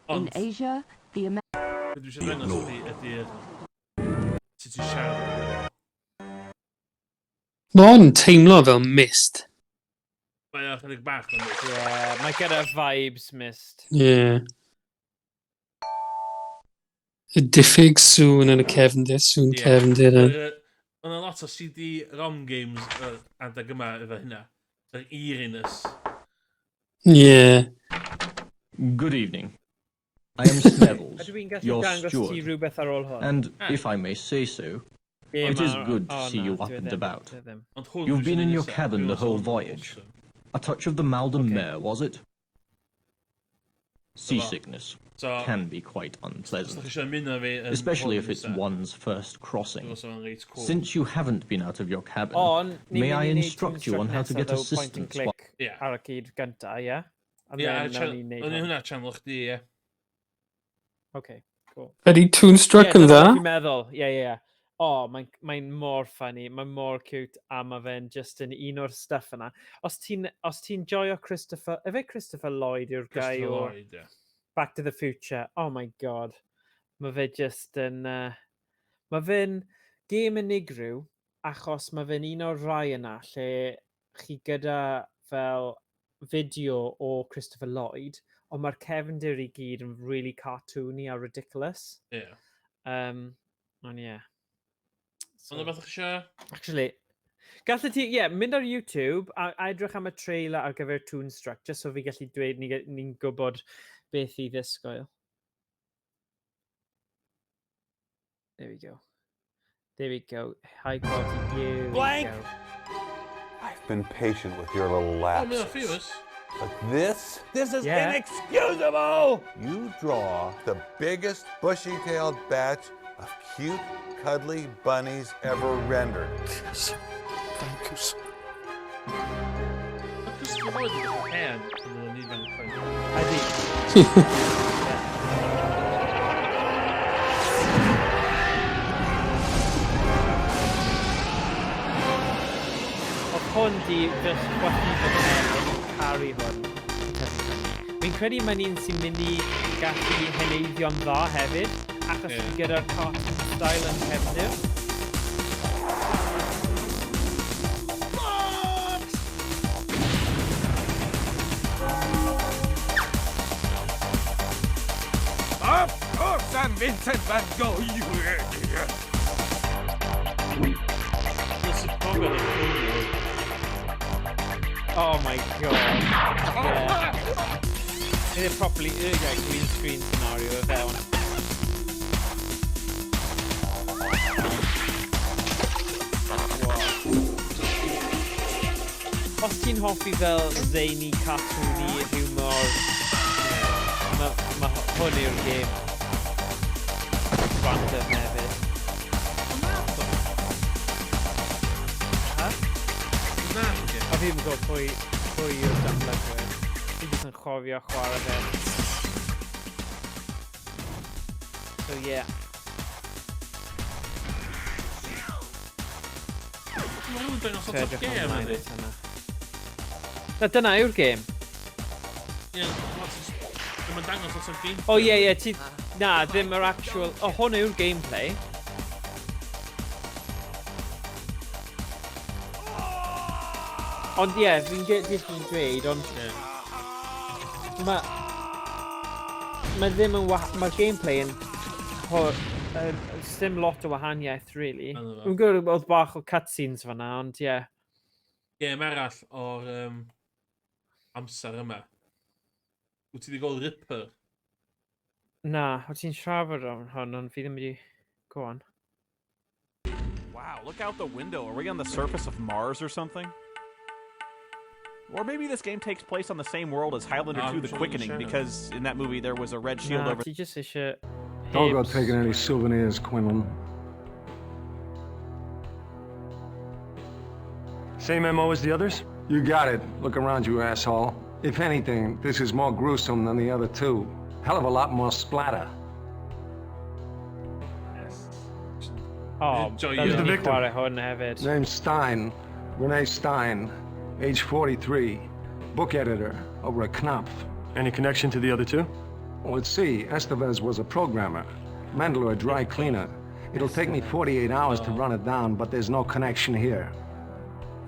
In Asia, the Mae o'n teimlo fel mist. Mae chydig bach yn mist. Yeah, mae gyda vibes mist. Yeah. Y diffyg sŵn yn y cefndir, sŵn cefndir. Ond lot o CD-ROM games adeg yma efo hynna. Yr eeriness. Yeah. Good evening. I am Snevels, your steward, and if I may say so, it is good to see you up and about. You've been in your cabin the whole voyage. A touch of the mal de mer, was it? Seasickness can be quite unpleasant, especially if it's one's first crossing. Since you haven't been out of your cabin, may I instruct you on how to get assistance? Ar y cyd gynta, ie? Ie, o'n i hwnna chanel chdi, ie. Okay, cool. Ydy Toonstruck yn dda? Dwi'n meddwl, ie. O, mae'n mor funny, mae'n mor cute, a mae fe'n just yn un o'r stuff yna. Os ti'n joio Christopher... Efe Christopher Lloyd yw'r guy o Back to the Future. Oh my god. Mae fe just yn... Mae fe'n game unigryw, achos mae fe'n un o'r rai yna lle chi gyda fel fideo o Christopher Lloyd, ond mae'r cefndir i gyd yn really cartoony a ridiculous. Ie. Ond ie. Ond o beth o'ch eisiau? Actually, gallai ti, mynd ar YouTube a edrych am y trailer ar gyfer Toonstruck, just so fi gallu dweud ni'n gwybod beth i ddisgwyl. There we go. There we go. High quality view. Blank! I've been patient with your little lapses. But this is inexcusable! You draw the biggest bushy-tailed batch of cute, cuddly bunnies ever rendered. Yes. Thank you, sir. Hwn di fy chwythu fy pen, caru hwn. Fi'n credu mae'n un sy'n mynd i gallu heneiddio'n dda hefyd, achos gyda'r cartoon style yn cefnir. Of course I'm Vincent van Gogh, you idiot! This is probably Oh my god. Yeah. It's properly green screen scenario of that one. Wow. Os ti'n hoffi fel zany, cartoony, humor, mae hwn yw'r game. Random hefyd. A fi ddim yn gwybod pwy yw'r datblygwyr. Fi jyst yn chofio chwarae fe. So yeah. Mae'n dweud os o'ch gêm ydy. Na, dyna yw'r gêm. Ie, ddim yn dangos os o'ch gameplay. O ie, ti... Na, ddim yr actual... O, hwn yw'r gameplay. Ond ie, fi'n dweud, ond... Mae ddim yn... Mae'r gameplay yn... Dim lot o wahaniaeth, really. Dwi'n gwybod oedd bach o cutscenes fan'na, ond ie. Game arall o'r amser yma. Wyt ti wedi gweld Ripper? Na, o ti'n siarad am hwn, ond fi ddim wedi... Go on. Wow, look out the window. Are we on the surface of Mars or something? Or maybe this game takes place on the same world as Highlander 2 The Quickening, because in that movie there was a red shield over... Ti just eisiau... Don't go taking any souvenirs, Quinlan. Same MO as the others? You got it. Look around you, asshole. If anything, this is more gruesome than the other two. Hell of a lot more splatter. Oh, Who's the victim? Name's Stein. Renee Stein. Age 43. Book editor over at Knopf. Any connection to the other two? Well, let's see. Estevez was a programmer. Mendler a dry cleaner. It'll take me 48 hours to run it down, but there's no connection here.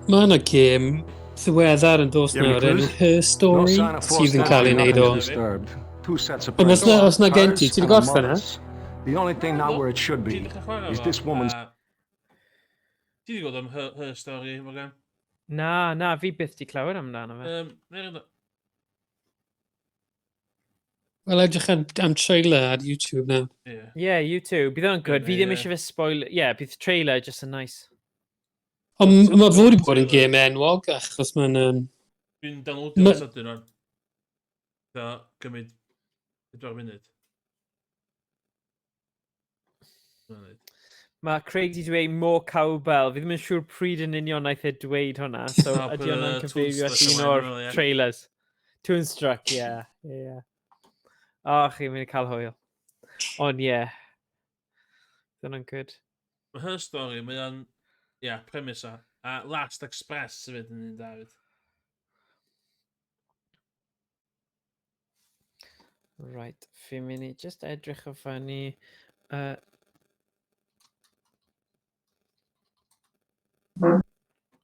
Mae yna gêm ddiweddar yn dos nawr yn Her Story sydd yn cael ei wneud o. Ond os na gen ti, ti wedi gorffen e? The only thing not where it should be is this woman's... Ti wedi gweld am Her Story, Morgan? Na, fi byth di clywed amdano fe. Wel, edrych am trailer ar YouTube now. Yeah, YouTube. Bydd o'n good. Fi ddim eisiau fe spoil... Yeah, bydd trailer just yn nice. Ond mae fod i bod yn gêm enwog, achos mae'n... Dwi'n downloadio fes ydyn nhw'n. Da, gymryd 4 munud. Mae Craig di dweud more cowbell. Fi ddim yn siŵr pryd yn union naeth e dweud hwnna. So ydy hwnna'n cyfeirio at un o'r trailers. Toonstruck, yeah. O, chi'n mynd i cael hwyl. Ond, yeah. Dyna'n good. Mae Her Story, mae'n... premisa. A Last Express hefyd yn un David. Right, fi'n mynd i just edrych o fyny.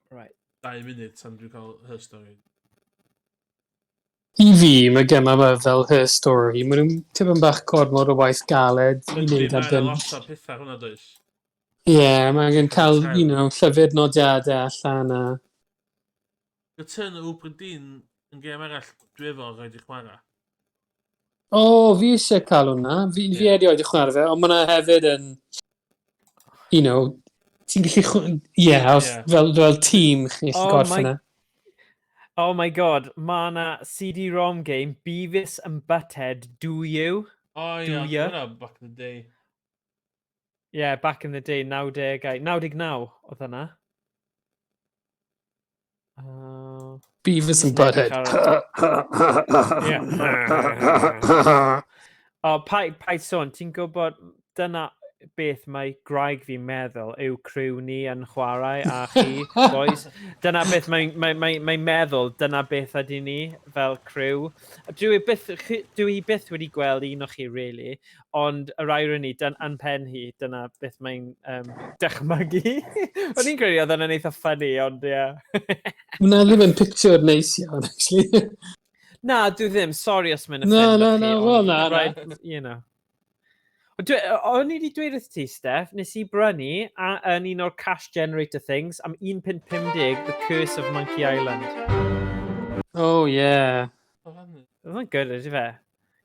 Right. 2 munud tan dwi'n cael Her Story. I fi, mae gema fel Her Story. Mae'n tipyn bach gormod o waith galed i wneud ar ben. Mae'n lot o pethau hwnna does. Mae gen cael, llyfr nodiadau allan a... Return of Obra Dinn yn gêm arall dwi efo rhaid i chwarae. Fi eisiau cael hwnna. Fi erioed i chwarae fe, ond mae yna hefyd yn... ti'n gallu... fel tîm chi'n gorffen e. Oh my god, mae yna CD-ROM game, Beavis and Butthead, Do You? Hwnna back in the day. Yeah, back in the day, 99 oedd hynna. Beavis and Butthead. Paid sôn, ti'n gwybod dyna beth mae graig fi'n meddwl yw criw ni yn chwarae a chi, boys. Dyna beth mae'n meddwl, dyna beth ydy ni fel criw. Dwi byth wedi gweld un o chi, really, ond yr irony yn pen hi, dyna beth mae'n dychmygu. O'n i'n credu oedd yna'n eitha funny, ond ie. Hwna ddim yn picture neis iawn, actually. Na, dwi ddim. Sorry os mae'n offend chi. O'n i wedi dweud wrth ti, Steph, nes i brynu yn un o'r cash generator things am 1.50 The Curse of Monkey Island. Oh, yeah. Oedd yn good, ydy fe?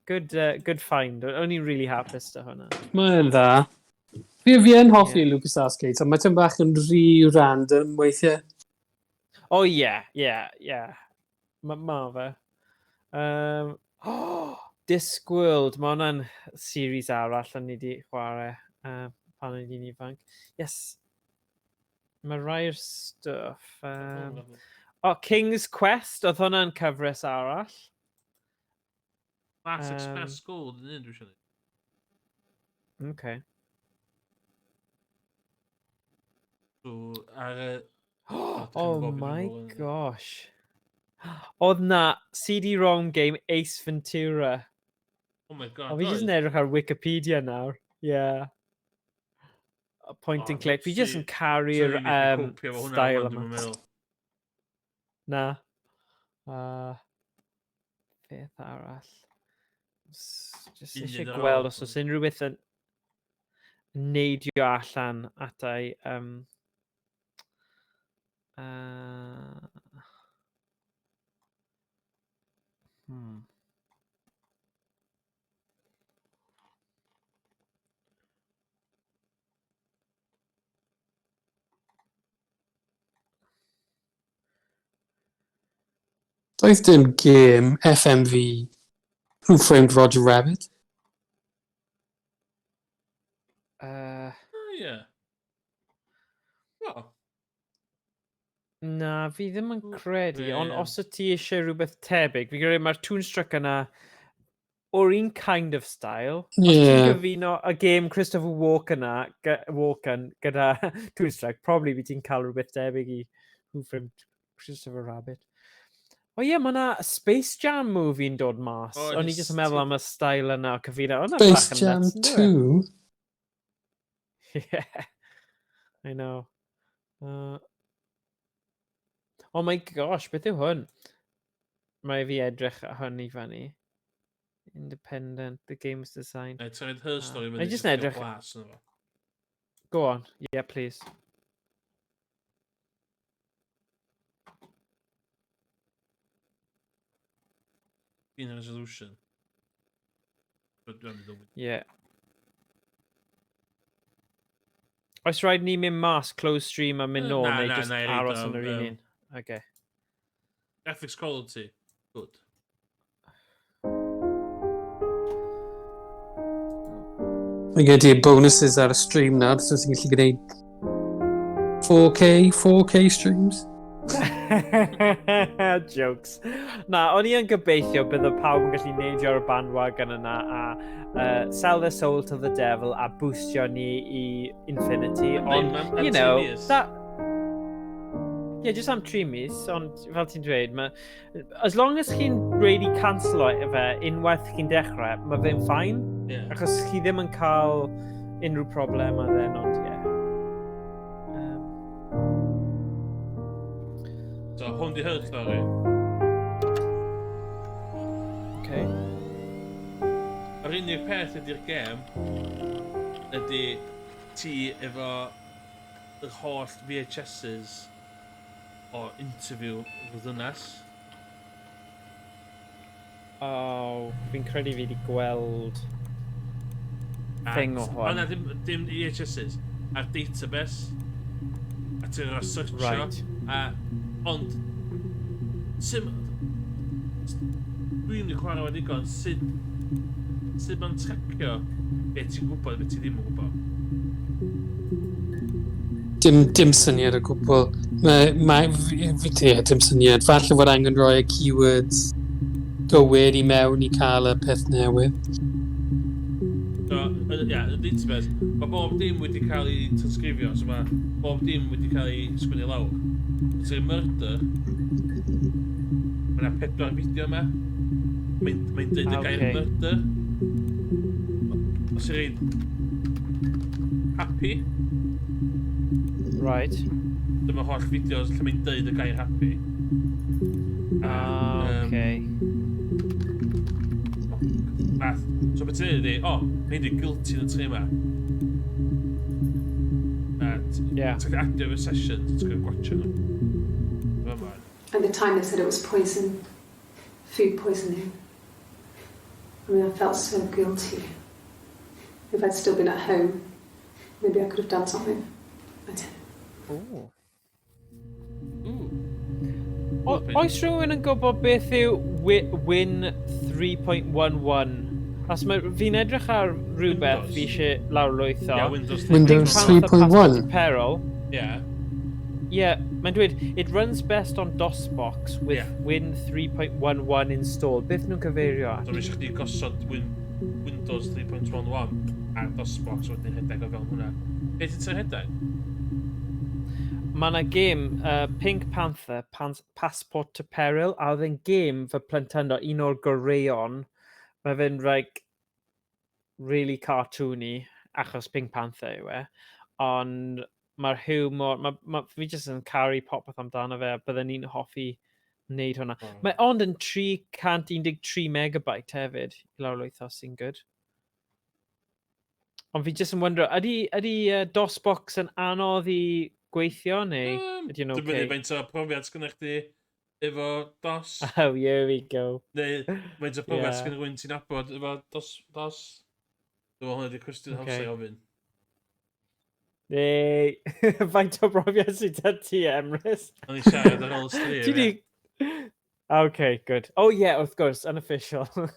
Good find. O'n i'n really hapus to hwnna. Mae'n dda. Fi yn hoffi Lucas Arcade, ond mae ti'n bach yn random weithiau. Oh, yeah. Ma fe. Discworld, mae hwnna'n series arall o'n i wedi chwarae pan o'n i'n ifanc. Yes. Mae rhai'r stuff. King's Quest, oedd hwnna'n cyfres arall. Last Express Gold yn un, dwi'n siarad. Okay. Oh my gosh. Oedd na CD-ROM game Ace Ventura. Oh my god. Fi jyst yn edrych ar Wikipedia nawr. Yeah. Point and click. Fi jyst yn caru'r style yma. Na. Beth arall. Just eisiau gweld os oes unrhyw beth yn neidio allan atai... Doedd dim game FMV Who Framed Roger Rabbit? Yeah. Oh. Na, fi ddim yn credu, ond os y ti eisiau rhywbeth tebyg, fi credu mae'r Toonstruck yna o'r un kind of style. Os ti'n gyfuno y game Christopher Walken gyda Toonstruck, probably fi ti'n cael rhywbeth debyg i Who Framed Christopher Rabbit. O ie, mae yna Space Jam movie'n dod mas. O'n i jyst yn meddwl am y style yna o cyfino. Space Jam 2? Yeah, I know. Oh my gosh, beth yw hwn? Mae fi edrych hwn i fannu. Independent, the game's design. It's her story. I just edrych. Go on, yeah, please. In resolution. Yeah. Oes rhaid ni mynd mas, close stream a mynd nôl, neu just aros yn yr un un? Okay. Graphics quality, good. Mae gen ti bonuses ar y stream nawr, so ti'n gallu gwneud 4K streams. Jokes. Na, o'n i yn gobeithio bydd y pawb yn gallu neidio'r bandwagon yna a sell their soul to the devil a boostio ni i infinity. Ond, you know, that... Yeah, just am 3 mis, ond fel ti'n dweud, as long as chi'n really cancelo fe unwaith chi'n dechrau, mae fe'n ffain. Achos chi ddim yn cael unrhyw problem a then, ond ie. So, hwn di her stori. Okay. Yr unig peth ydy'r gem ydy ti efo yr holl VHS's o interview y ddynas. Oh, fi'n credu fi wedi gweld thing o hwn. Ond dim VHS's, a'r database. A ti'n rhaid searcho. Right. Ond, dwi'n mynd i chwarae wedi digon, sut ma'n tracio beth ti'n gwybod, beth ti ddim yn gwybod? Dim syniad o gwbl. Dim syniad. Falle fod angen rhoi y keywords gywir i mewn i cael y peth newydd. Y database, mae bob dim wedi cael ei transgrifio, so mae bob dim wedi cael ei sgwini lawr. Os yw'n murder, mae yna 4 fideo yma. Mae'n dweud y gair murder. Os yw'n happy. Right. Dyma holl fideos lle mae'n dweud y gair happy. Okay. So beth ti'n dweud, mae'n dweud guilty yn y tri yma. Ti'n cael adio efo session, ti'n cael gwachio nhw. At the time they said it was poison, food poisoning. I mean, I felt so guilty. If I'd still been at home, maybe I could have done something. I didn't. Oes rhywun yn gwybod beth yw Win 3.11? As fi'n edrych ar rhywbeth fi eisiau lawrlwytho. Windows 3.1? Peril. Yeah. Yeah, mae'n dweud, it runs best on DOSBox with Win 3.11 installed. Beth nhw'n cyfeirio at? So mi eisiau chdi gosod Windows 3.11 ar DOSBox wedyn rhedeg o fewn hwnna. Beth ydyn rhedeg? Mae yna game, Pink Panther, Passport to Peril, a oedd yn game fy plentyndod, un o'r goreon. Mae fe'n really cartoony, achos Pink Panther yw e. Ond mae'r humor, fi jyst yn caru popeth amdano fe, a byddwn ni'n hoffi wneud hwnna. Mae ond yn 313 megabyte hefyd, i lawrlwytho sy'n good. Ond fi jyst yn wondro, ydy DOSBox yn anodd i gweithio, neu ydy'n okay? Dwi'n mynd o profiad sgynnych chdi efo DOS. Oh, here we go. Neu, mae'n o profiad sgynnych rwy'n ti'n abod efo DOS. Dwi'n hwnna di cwestiwn hawsau ofyn. Neu, faint o brofiad sydd â ti, Emrys? O'n i siarad ar ôl stream, Okay, good. Oh yeah, wrth gwrs, unofficial. No,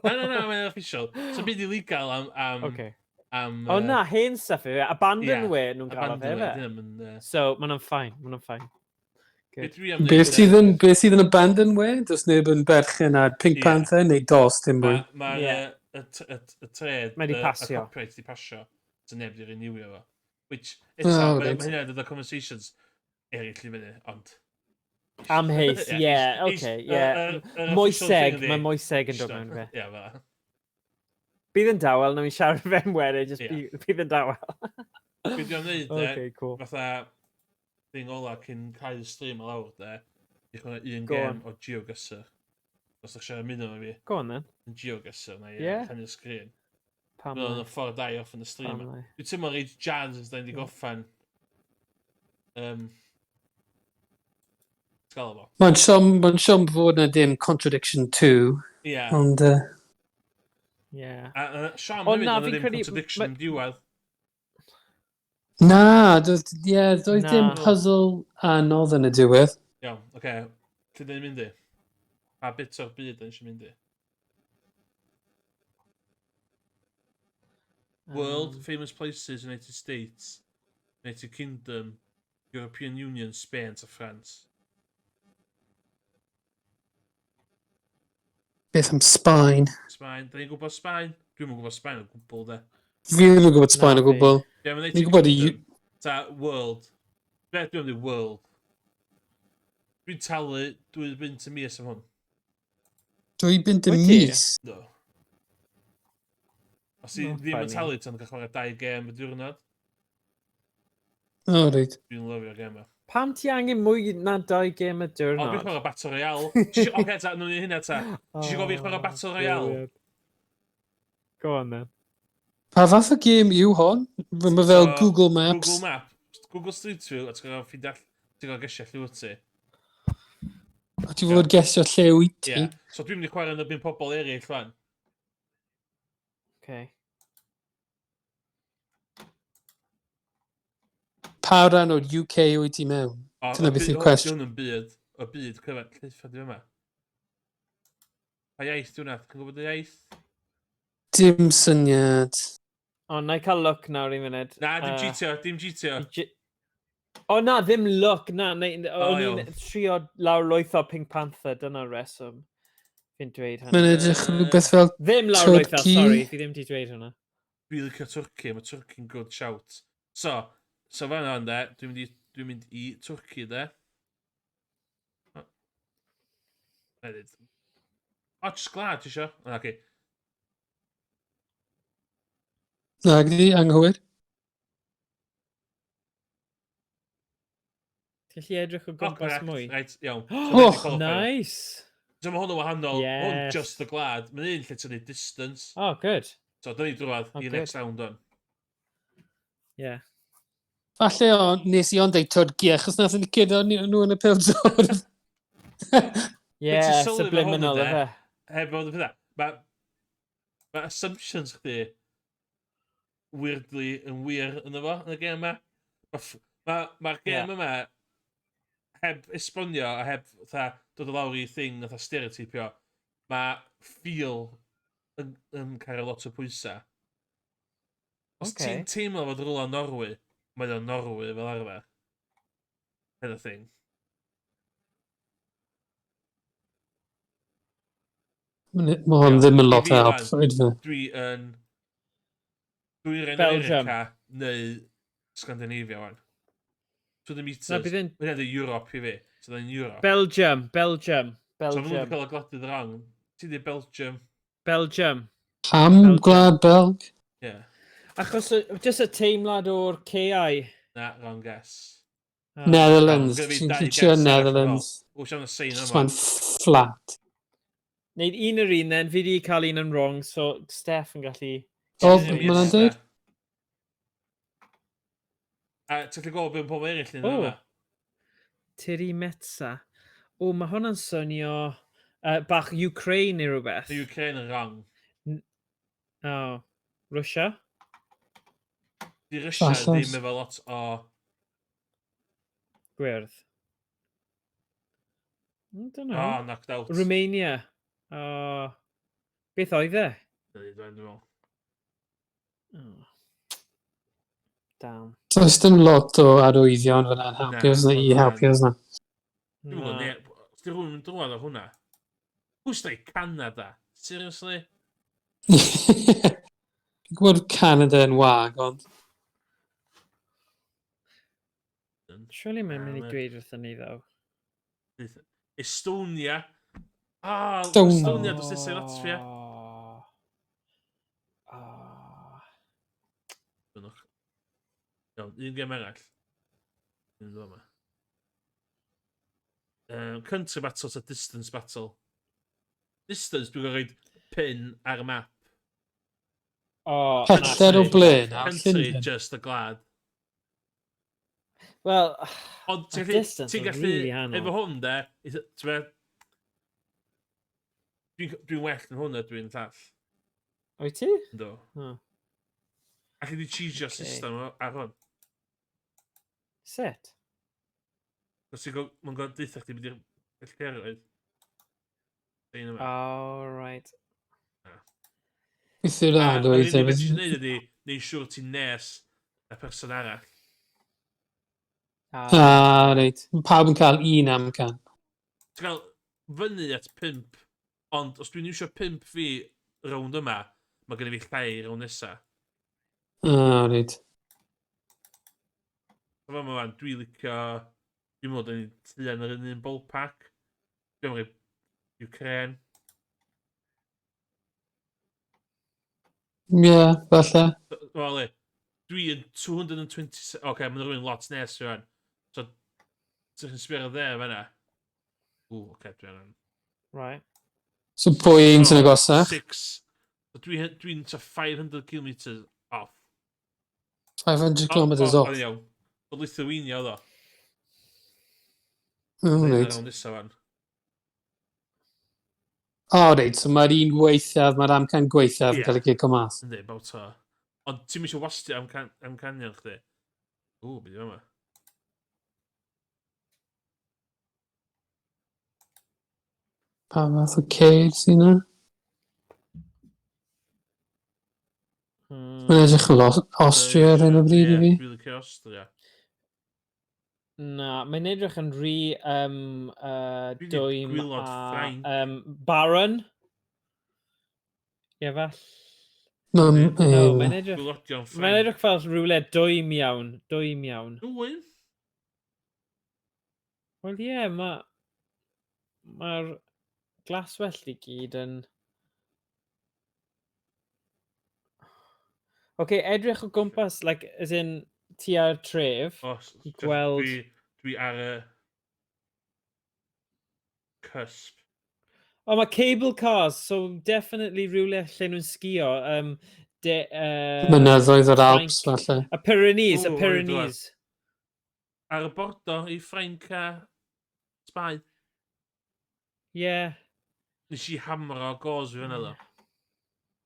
mae'n official. So byd illegal am... Okay. Na, hen stuff yw e. Abandonware nhw'n gael fe. So, ma'n fine, Beth sydd yn abandon we? Does neb yn berchen ar Pink Panther neu dos dim mwy? Mae'r tred, Mae 'di pasio. y copyright di pasio. So neb di renewio fo. Which, mae hynny'n dod o conversations eraill i fyny, ond... Amheus, ie. Moeseg, mae moeseg yn dod mewn fe. Ie, fa. Bydd yn dawel, na mi'n siarad fe'n wedyn, just bydd yn dawel. Bydd yn neud, fatha, thing ola cyn cael y stream o lawr, i chwarae un gem o GeoGuessr. Os ydych siarad mynd o'n fi. Go on, then. Yn GeoGuessr, na i rhannu'r sgrin. Mae'n y ffordd dau off yn y stream. Dwi'n teimlo reid Jans ys da ni wedi goffan. Sgala fo. Mae'n siom fod na dim Contradiction 2. Ie. Ond... Ie. Siam hefyd na dim Contradiction yn diwedd. Na, doedd dim puzzle anodd yn y diwedd. Iawn, oce. Lle dyn ni'n mynd i? A bit o'r byd dyn ni'n mynd i? World, famous places, United States, United Kingdom, European Union, Spain to France. Beth am Sbaen? Sbaen, da ni'n gwybod Sbaen? Dwi'n gwybod Sbaen o gwbl, de. Fi ddim yn gwybod Sbaen o gwbl. Ni'n gwybod ta World. Beth dwi'n mynd i World? Dwi'n talu 2 bint y mis am hwn. 2 bint y mis? Do. Os i ddim yn talu tan cael chwarae 2 gem y diwrnod. O, reit. Dwi'n lyfio'r gem yma. Pam ti angen mwy na 2 gem y diwrnod? O, dwi'n chwarae Battle Royale. Oce, ta, nhw'n hynna ta. Ti'n gofio chwarae Battle Royale? Go on, then. Pa fath o gêm yw hon? Mae fel Google Maps. Google Maps. Google Street View, a ti'n gael gesio lle wyt ti. A ti'n fod gesio lle wyt ti? Ie. So dwi'n mynd i chwarae yn y byn pobl eraill fan. Okay. Pa ran o'r UK wyt ti mewn? Dyna beth yw'r cwestiwn. Dwi'n yn byd, o byd cyfan, lleitha di yma. Pa iaith dwi'n nad? Chi'n gwybod y iaith? Dim syniad. O, na i cael look nawr i munud. Na, dim GTO. O na, ddim look, na. O'n i'n trio lawrlwytho Pink Panther, dyna'r reswm. Fi'n dweud hynny. Mae'n edrych rhywbeth fel Turkey. Ddim lawrlwytho, sorry, fi ddim di dweud hwnna. Dwi'n licio Turkey, mae Turkey'n good shout. So fan hon de, dwi'n mynd i Turkey de. Edit. O, just glad, ti isio? Oce. Na, gdi, anghywir. Ti'n gallu edrych o gwmpas mwy? Right, iawn. Oh, nice! So mae hwn yn wahanol, hwn just the glad. Mae'n un lle ti'n neud distance. Oh, good. So, dyn ni drwad i next round on. Ie. Falle nes i ond ei Turkey, achos nath ni cydo nhw yn y pildor. Ie, subliminal, efe. Heb fod y pethau. Mae assumptions chdi weirdly yn wir yn efo, yn y gem yma. Mae'r gem yma heb esbonio a heb dod o lawr i thing nath a stereotypio, mae feel yn cael lot o pwysau. Os ti'n teimlo fod rhywle Norwy, mae'n o'n Norwy fel arfer. Hynny thing. Mae hwn ddim yn lot o help. Dwi'n America neu Scandinavia wan. So the meters, mae'n edrych Europe i fi. So yn Europe. Belgium. So mae'n mynd i cael y gladydd rang. Ti di Belgium. Pam gwlad Belg? Ie. Achos just y teimlad o'r CI. Na, wrong guess. Netherlands. Ti'n trio Netherlands. O, siarad y sein yma. Mae'n flat. Neud un yr un, then fi di cael un yn wrong, so Steph yn gallu... O, mae'n dweud? A ti'n gallu gofio pob eraill yn yma? Tiri Metsa. O, mae hwnna'n swnio bach Ukraine neu rhywbeth. Ukraine yn wrong. O, Russia? Di Russia ddim efo lot o... Gwyrdd. I don't know. Oh, knocked out. Romania. Beth oedd e? Dwi'n meddwl. Down. Does dim lot o arwyddion fyna'n helpu os na i helpu os na. Dwi'n gwybod, os di rhywun yn drwad o hwnna. Who's like Canada? Seriously? Dwi'n gwybod Canada yn wag, ond... Surely mae'n mynd i dweud wrthyn ni, ddo. Estonia. Estonia, dos nesau Latvia. Iawn, un gem arall. Country battle a distance battle. Distance, dwi'n gwneud pin ar y map. Pellter o Blaen. Country, just y glad. Wel, a distance yn really anodd. Efo hwn, dwi'n well yn hwnna, dwi'n llall. O'i ti? Do. A chi di cheesio system ar hwn. Set? Os mae'n gwybod dweud chdi bydd i'r pellteroedd. Right. Beth yw'r rhan oedd? Yr unig beth ti'n gwneud ydi, neu siwr ti'n nes y person arall. Reit. Pawb yn cael un amcan. Ti'n cael fyny at 5, ond os dwi'n iwsio 5 fi rownd yma, mae gen i fi llai rownd nesa. Reit. Dwi'n licio... Dwi'n meddwl, dwi'n tu yn yr un ballpark. Dwi'n meddwl, Ukraine. Falle. Wel, dwi'n 220... Oce, mae'n rhywun lot nes rwan. So, ti'n sbio dde fan'na. Oce, dwi'n... Right. So, pwy un sy'n agosach? 6. Dwi'n 500 kilometres off. 500 kilometres off? Iawn. O Lithuania oedd o. Reit. Reit, so mae'r un gweithaf, mae'r amcan gweithaf yn cael ei gico mas. Ynddi, baw to. Ond ti'n mysio wastio amcanion chdi? Beth yma. Pa fath o ceir sy'n yna? Mae'n edrych yn Austria ar hyn o bryd i fi. Dwi'n licio Austria. Na, mae'n edrych yn rhy dwym Gwylod Ffrainc. Baron. Ie, fall. Mae'n edrych fel rhywle dwym iawn. Dwym? Wel ie, mae'r glaswell i gyd yn... edrych o gwmpas, as in, ti ar tref, i gweld... Dwi ar y cusp. Mae cable cars, so definitely rhywle lle nhw'n sgio. Mynyddoedd yr Alps, falle. Y Pyrenees. Ar y bordo i Ffrainc a Sbaen. Ie. Nes i hamro o gos fi fyna ddo.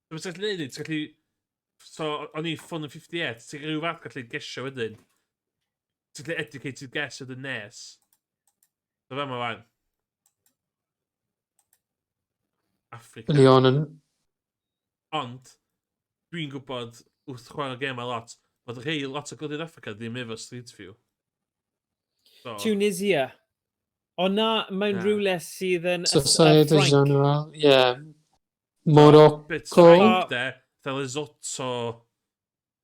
Dwi'n gallu neud i, ti'n gallu... So, o'n i ffôn yn 58, ti'n rhyw fath gallu gesio wedyn. Ti'n gallu educated guess ydyn nes. So, fe ma fan. Africa. Ond, dwi'n gwybod, wrth chwarae gêm a lot, bod rhai lot o Gogledd Africa ddim efo Street View. Tunisia. O na, mae'n rhywle sydd yn... Society General, Morocco. Bit Ffrainc de, fel Lesotho.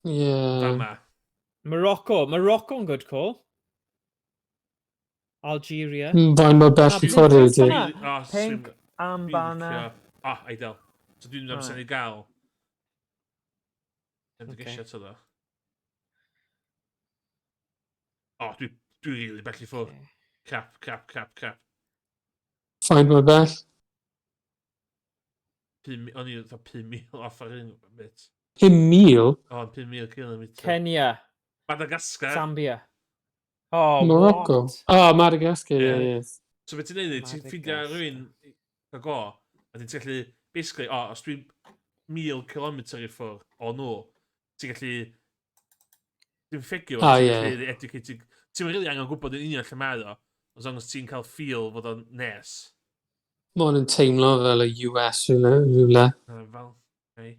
Fama. Morocco'n good call. Algeria. Fain mor bell i ffwrdd ydy. Pink, Ambana. Eidel. So dwi'n am Senegal. Dwi'n gesio to ddo. Dwi'n rili bell i ffwrdd. Cap. Fain mor bell. O'n i dda 5,000 off ar un bit. 5,000? 5,000 kilometre. Kenya. Madagascar. Zambia. Morocco. Madagascar, ie. So beth ti'n neud, ti'n ffindio rhywun a go, a ti'n gallu, basically, os dwi'n 1,000 kilometr i ffwrdd o nhw, ti'n gallu, ti'n ffigio, ti'n gallu educated, ti'n rili angen gwybod yn union lle mae o, as long as ti'n cael feel fod o'n nes. Mae'n yn teimlo fel y US rhywle. Falgai.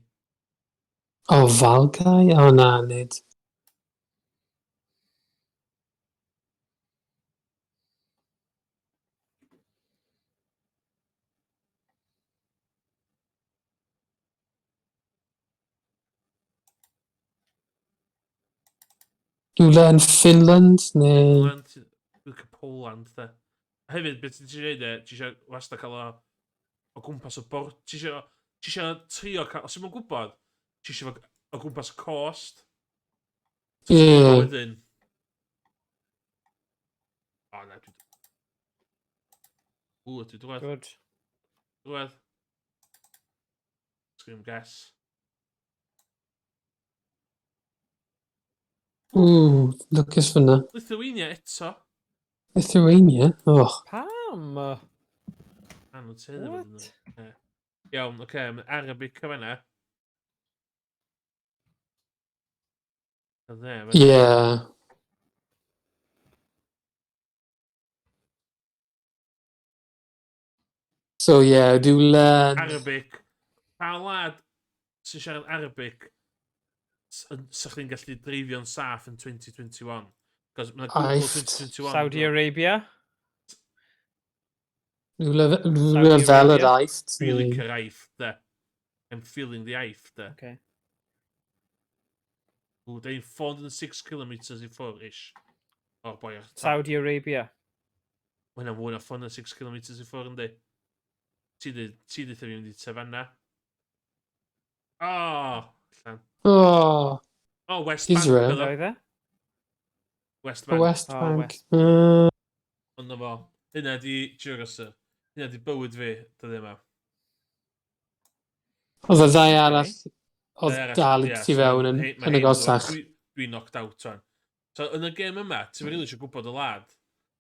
Falgai? Na, nid. Rhywle yn Finland, neu... Finland, Poland, de. Hefyd, beth ti'n siarad e, ti eisiau wastad cael o gwmpas y bord, ti eisiau trio cael, os yw'n gwybod, ti eisiau o gwmpas y cost. Ti eisiau gwybod wedyn. O, na, dwi dwed. Good. Dwed. Scream guess. Lwcus fyna. Lithuania eto. Lithuania? Och. Pam? What? Iawn, oce, Arabic o fanna. Yeah. So, yeah, rhywle... Arabic. Pa lad sy'n siarad Arabic sa chdi'n gallu dreifio'n saff yn 2021? Cos mae Google 2021... Saudi Arabia? Rhywle fel yr aifft. Really yr aifft, de. I'm feeling the aifft, de. Okay. Dyn 406 kilometres i ffwr-ish. O'r boi ar top. Saudi Arabia. Mae hwnna'n fwy na 406 kilometres i ffwr, yndi? Ti dweud fi mynd i Tafanna. West Bank. Israel. West Bank. West Bank. Ond fo. Hynna di, hynna di bywyd fi, dyddi yma. Oedd y ddau arall, oedd dal i ti fewn yn y gosach. Dwi'n knocked out, fan. So, yn y gêm yma, ti'n rili eisiau gwybod y lad.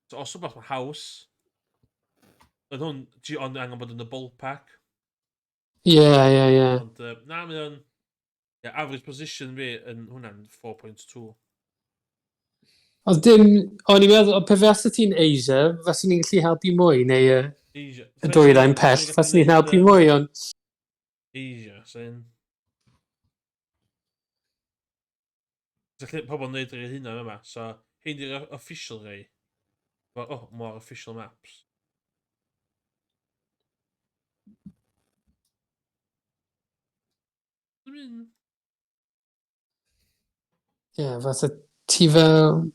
So, os yw'n mae haws, oedd hwn, ond angen bod yn y ballpark. Ie. Ond, na, mae o'n... average position fi yn hwnna'n 4.2. Oedd dim... O'n i'n meddwl, o pe fes ti'n Asia, faswn ni'n gallu helpu mwy, neu y dwyrain pell, faswn ni'n helpu mwy, ond... Asia, sy'n... Felly, pobl yn neud yr hynna yma, so hyn di'r official rei. More official maps. Ie, fatha ti fel...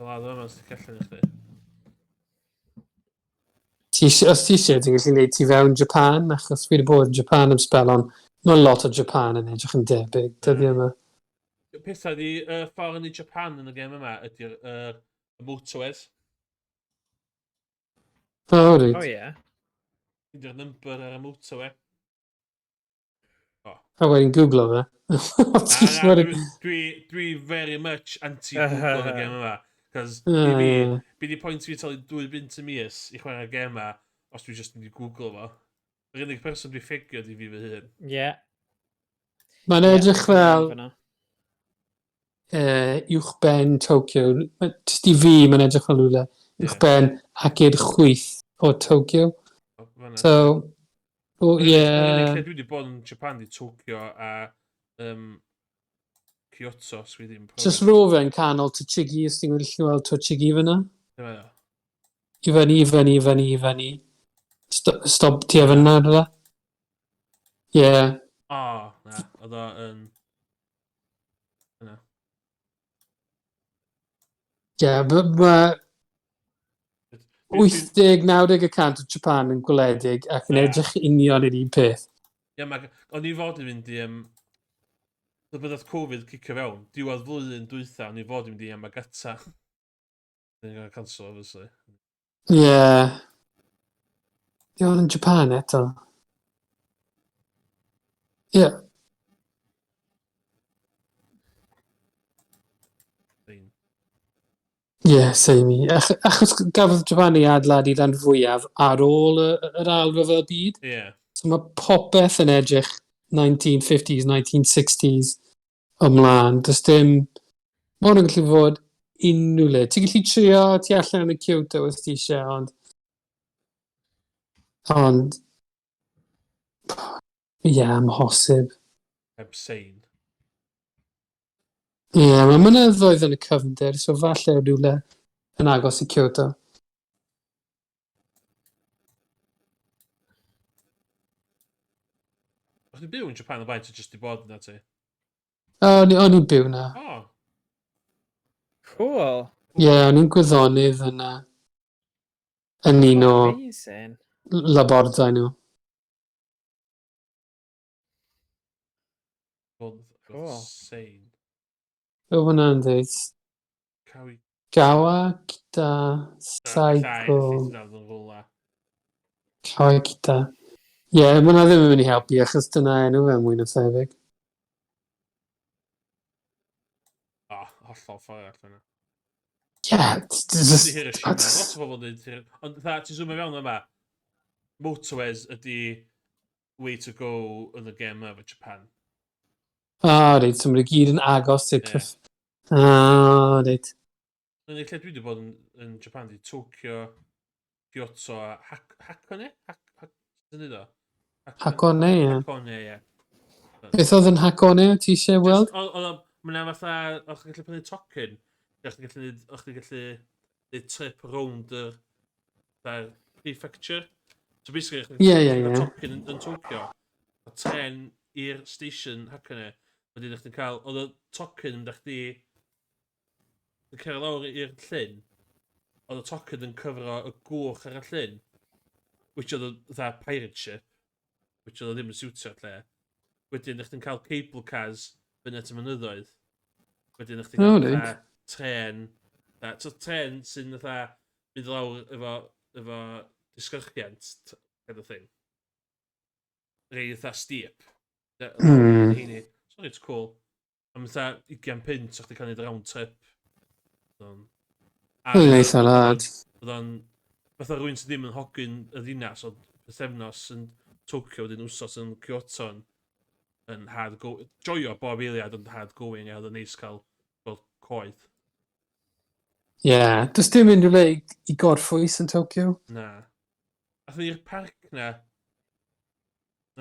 Lad yma, os ti'n callu ni chdi. Os ti eisiau, ti'n gallu gwneud ti fewn Japan, achos fi wedi bod yn Japan am spel, ond mae lot o Japan yn edrych yn debyg, dyddi yma. Y pethau di ffordd yn i Japan yn y gêm yma ydy'r motorways. Reit. Ie. Ydy'r number ar y motorway. A wedyn Google fe. Dwi very much anti-Google yn y gêm yma. Cos fi di pwynt fi talu 2 bint y mis i chwarae'r gêm yma os dwi just mynd i Google fo. Yr unig person dwi ffigio di fi fy hun. Ie. Mae'n edrych fel uwchben Tokyo. Just i fi, mae'n edrych fel rhywle uwchben ac i'r chwyth o Tokyo. So, Yr unig lle dwi wedi bod yn Japan di Tokyo a Kyoto, os fi ddim. Just ro fe'n canol Tochigi, os ti'n gweld Tochigi fyna. I fyny. Stop ti efo yna, rydw? Ie. Na. Oedd o yn... Yna. Ie, mae 80-90% o Japan yn gwledig ac yn edrych union yr un peth. Ie, o'n i fod i fynd i... Bydd oedd Covid cicio fewn. Diwedd flwyddyn dwytha, o'n i fod i fynd i Yamagata. Dwi'n gael cancel, obviously. Ie. Di o'n yn Japan eto. Ie. Ie, same i. Achos gafodd Japan i adladu dan fwyaf ar ôl yr alfa fel byd. Ie. So mae popeth yn edrych 1950s, 1960s ymlaen. Does dim... Mae hwn yn gallu fod unrhyw le. Ti'n gallu trio ti allan yn y Kyoto os ti eisiau, ond... Ie, amhosib. Abstain. Ie, mae mynyddoedd yn y cyfnder, so falle rhywle yn agos i Kyoto. O'ch chi'n byw yn Japan o blaen, ti jyst i bod yna ti? O'n i'n byw na. Oh. Cool. Ie, o'n i'n gwyddonydd yn un o Amazing. labordau nhw. Cool. Sane. Be hwnna'n dweud? Gawa gyda psycho. Gawa gyda. Ie, hwnna ddim yn mynd i helpu achos dyna enw fe mwy na thebyg. Hollol ffordd allan. Ie, Lot o bobl dweud. Ond ti'n zoomio fewn yma, motorways ydy way to go yn y game efo Japan. Reit, so mae'n gyd yn agos i'r reit. Yn y lle dwi wedi bod yn Japan, di Tokyo, Kyoto, Hakone? Hakone, ie. Hakone, ie. Beth oedd yn Hakone, ti eisiau weld? Mae'n fatha, o'ch chi'n gallu prynu tocyn, o'ch chi'n gallu neud trip round y prefecture. So basically, o'ch chi'n gallu tocyn yn Tokyo, a tren i'r station Hakone, wedyn o'ch chi'n cael, oedd y tocyn yn dach chi yn cael lawr i'r llyn, oedd y tocyn yn cyfro y gwch ar y llyn, which oedd y pirate ship, which oedd ddim yn siwtio lle. Wedyn, ydych chi'n cael cable cars fyny at y mynyddoedd. Wedyn, ydych chi'n cael tren. Tren sy'n mynd lawr efo disgyrchiant, kind of thing. Rei steep. So it's cool. Am 20 pint, o'ch chi'n cael neud round trip. Yn eitha lad. Oedd o'n fatha rwy'n sydd ddim yn hogyn y ddinas o bythefnos yn Tokyo, wedyn wsos yn Kyoto yn hard going. Joio bob eiliad yn hard going, a oedd yn neis cael coed. Ie, does dim unrhyw le i gorffwys yn Tokyo? Na. Ath i'r parc na.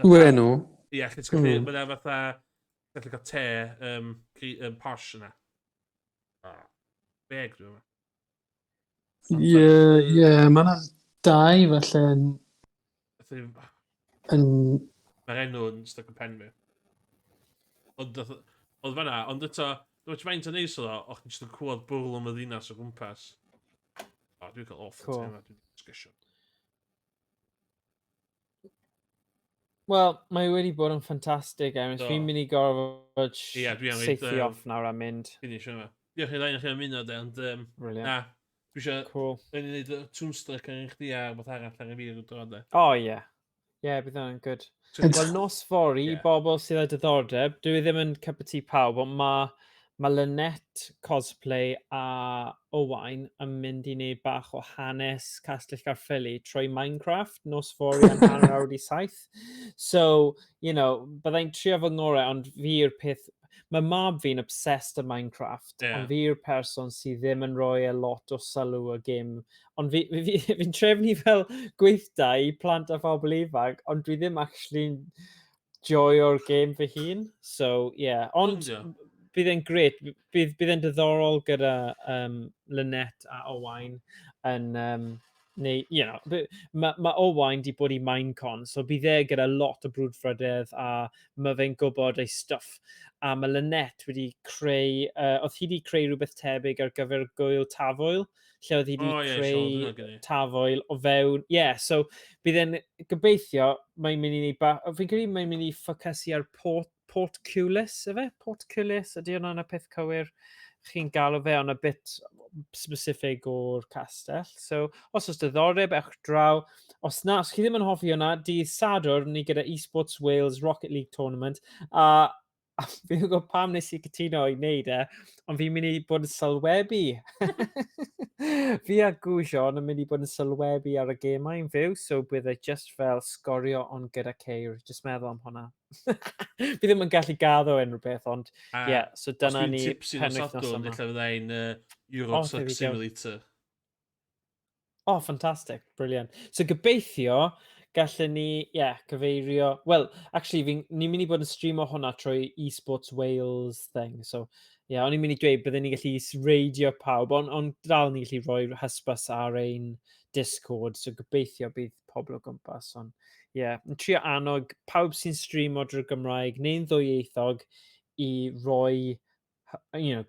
Ue nhw? Ie, mae'n fatha, gallu cael te posh yna. Beg dwi'n meddwl. Ie, mae yna dau falle yn... Mae'r enw yn stuck yn pen fi. Oedd fanna, ond eto, dwi'n faint o neis o ddo, o'ch chi'n just yn clywed bwrl am y ddinas o gwmpas. Dwi'n cael awful tema, dwi'n sgysio. Wel, mae wedi bod yn ffantastig, Emis. Fi'n mynd i gorfod seithi off nawr a mynd. Diolch i ddau chi'n ymuno, ond na, dwi eisiau gwneud y toonstruck yn chdi a beth arall ar y fi yn dod. O, ie. Ie, bydd hwnna'n good. Wel, nos fori, bobl sydd â diddordeb, dwi ddim yn cup of tea pawb, ond mae Lynette cosplay a Owain yn mynd i wneud bach o hanes Castell Caerphilly trwy Minecraft, nos fori am hanner awr 7. So, byddai'n trio fy ngorau, ond fi'r peth... Mae mab fi'n obsessed â Minecraft, ond fi'r person sydd ddim yn rhoi lot o sylw y gêm. Ond fi'n trefnu fel gweithdai i plant a phobl ifanc, ond dwi ddim actually joio'r gêm fy hun. So, yeah. Ond bydd e'n gret. Bydd e'n diddorol gyda Lynette a Owain yn... mae Owain di bod i Minecon, so bydd e gyda lot o brwdfrydedd a mae fe'n gwybod ei stuff. A mae Lynette wedi creu, oedd hi wedi creu rhywbeth tebyg ar gyfer gwyl tafwyl, lle oedd hi wedi creu tafwyl o fewn. So bydd e'n gobeithio, mae'n mynd i wneud, fi'n credu mae'n mynd i ffocysu ar portcullis, efe? Portcullis, ydy hwnna'n y peth cywir chi'n galw fe on a bit specific o'r castell. So, os oes diddordeb, ewch draw. Os chi ddim yn hoffi hwnna, dydd Sadwrn ni gyda Esports Wales Rocket League Tournament. A fi'n gwybod pam nes i cytuno i wneud ond fi'n mynd i bod yn sylwebu. Fi a Gwsion yn mynd i bod yn sylwebu ar y gemau yn fyw, so bydd e just fel sgorio ond gyda ceir. Just meddwl am hwnna. Fi ddim yn gallu gaddo unrhyw beth, ond so dyna ni penwythnos yma. Lle fyddai'n Euro Truck Simulator. Ffantastig, briliant. So gobeithio, gallwn ni, cyfeirio... Wel, actually, ni'n mynd i bod yn streamo hwnna trwy Esports Wales thing. So, o'n i'n mynd i dweud, byddwn ni'n gallu reidio pawb, ond dal ni'n gallu rhoi hysbys ar ein Discord. So, gobeithio bydd pobl o gwmpas. Ond, yn trio annog pawb sy'n streamo drwy'r Gymraeg, neu'n ddwyieithog, i roi,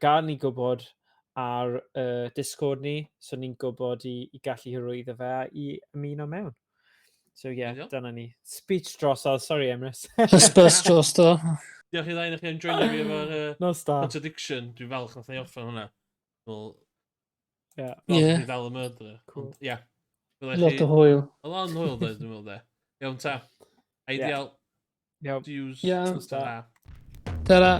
gad ni gwybod ar Discord ni, so ni'n gwybod i gallu hyrwyddo fe a i ymuno mewn. So dyna ni. Speech drosodd, sorry Emrys. Hysbys drosto. Diolch i ddau, chi'n joinio fi efo'r Contradiction. Dwi'n falch nath ni offer hwnna. Fel i ddal y murderer. Lot o hwyl. Lot o hwyl, dwi'n meddwl de. Iawn ta. Ideal. Iawn. Views. Iawn. Ta-ra. Ta-ra.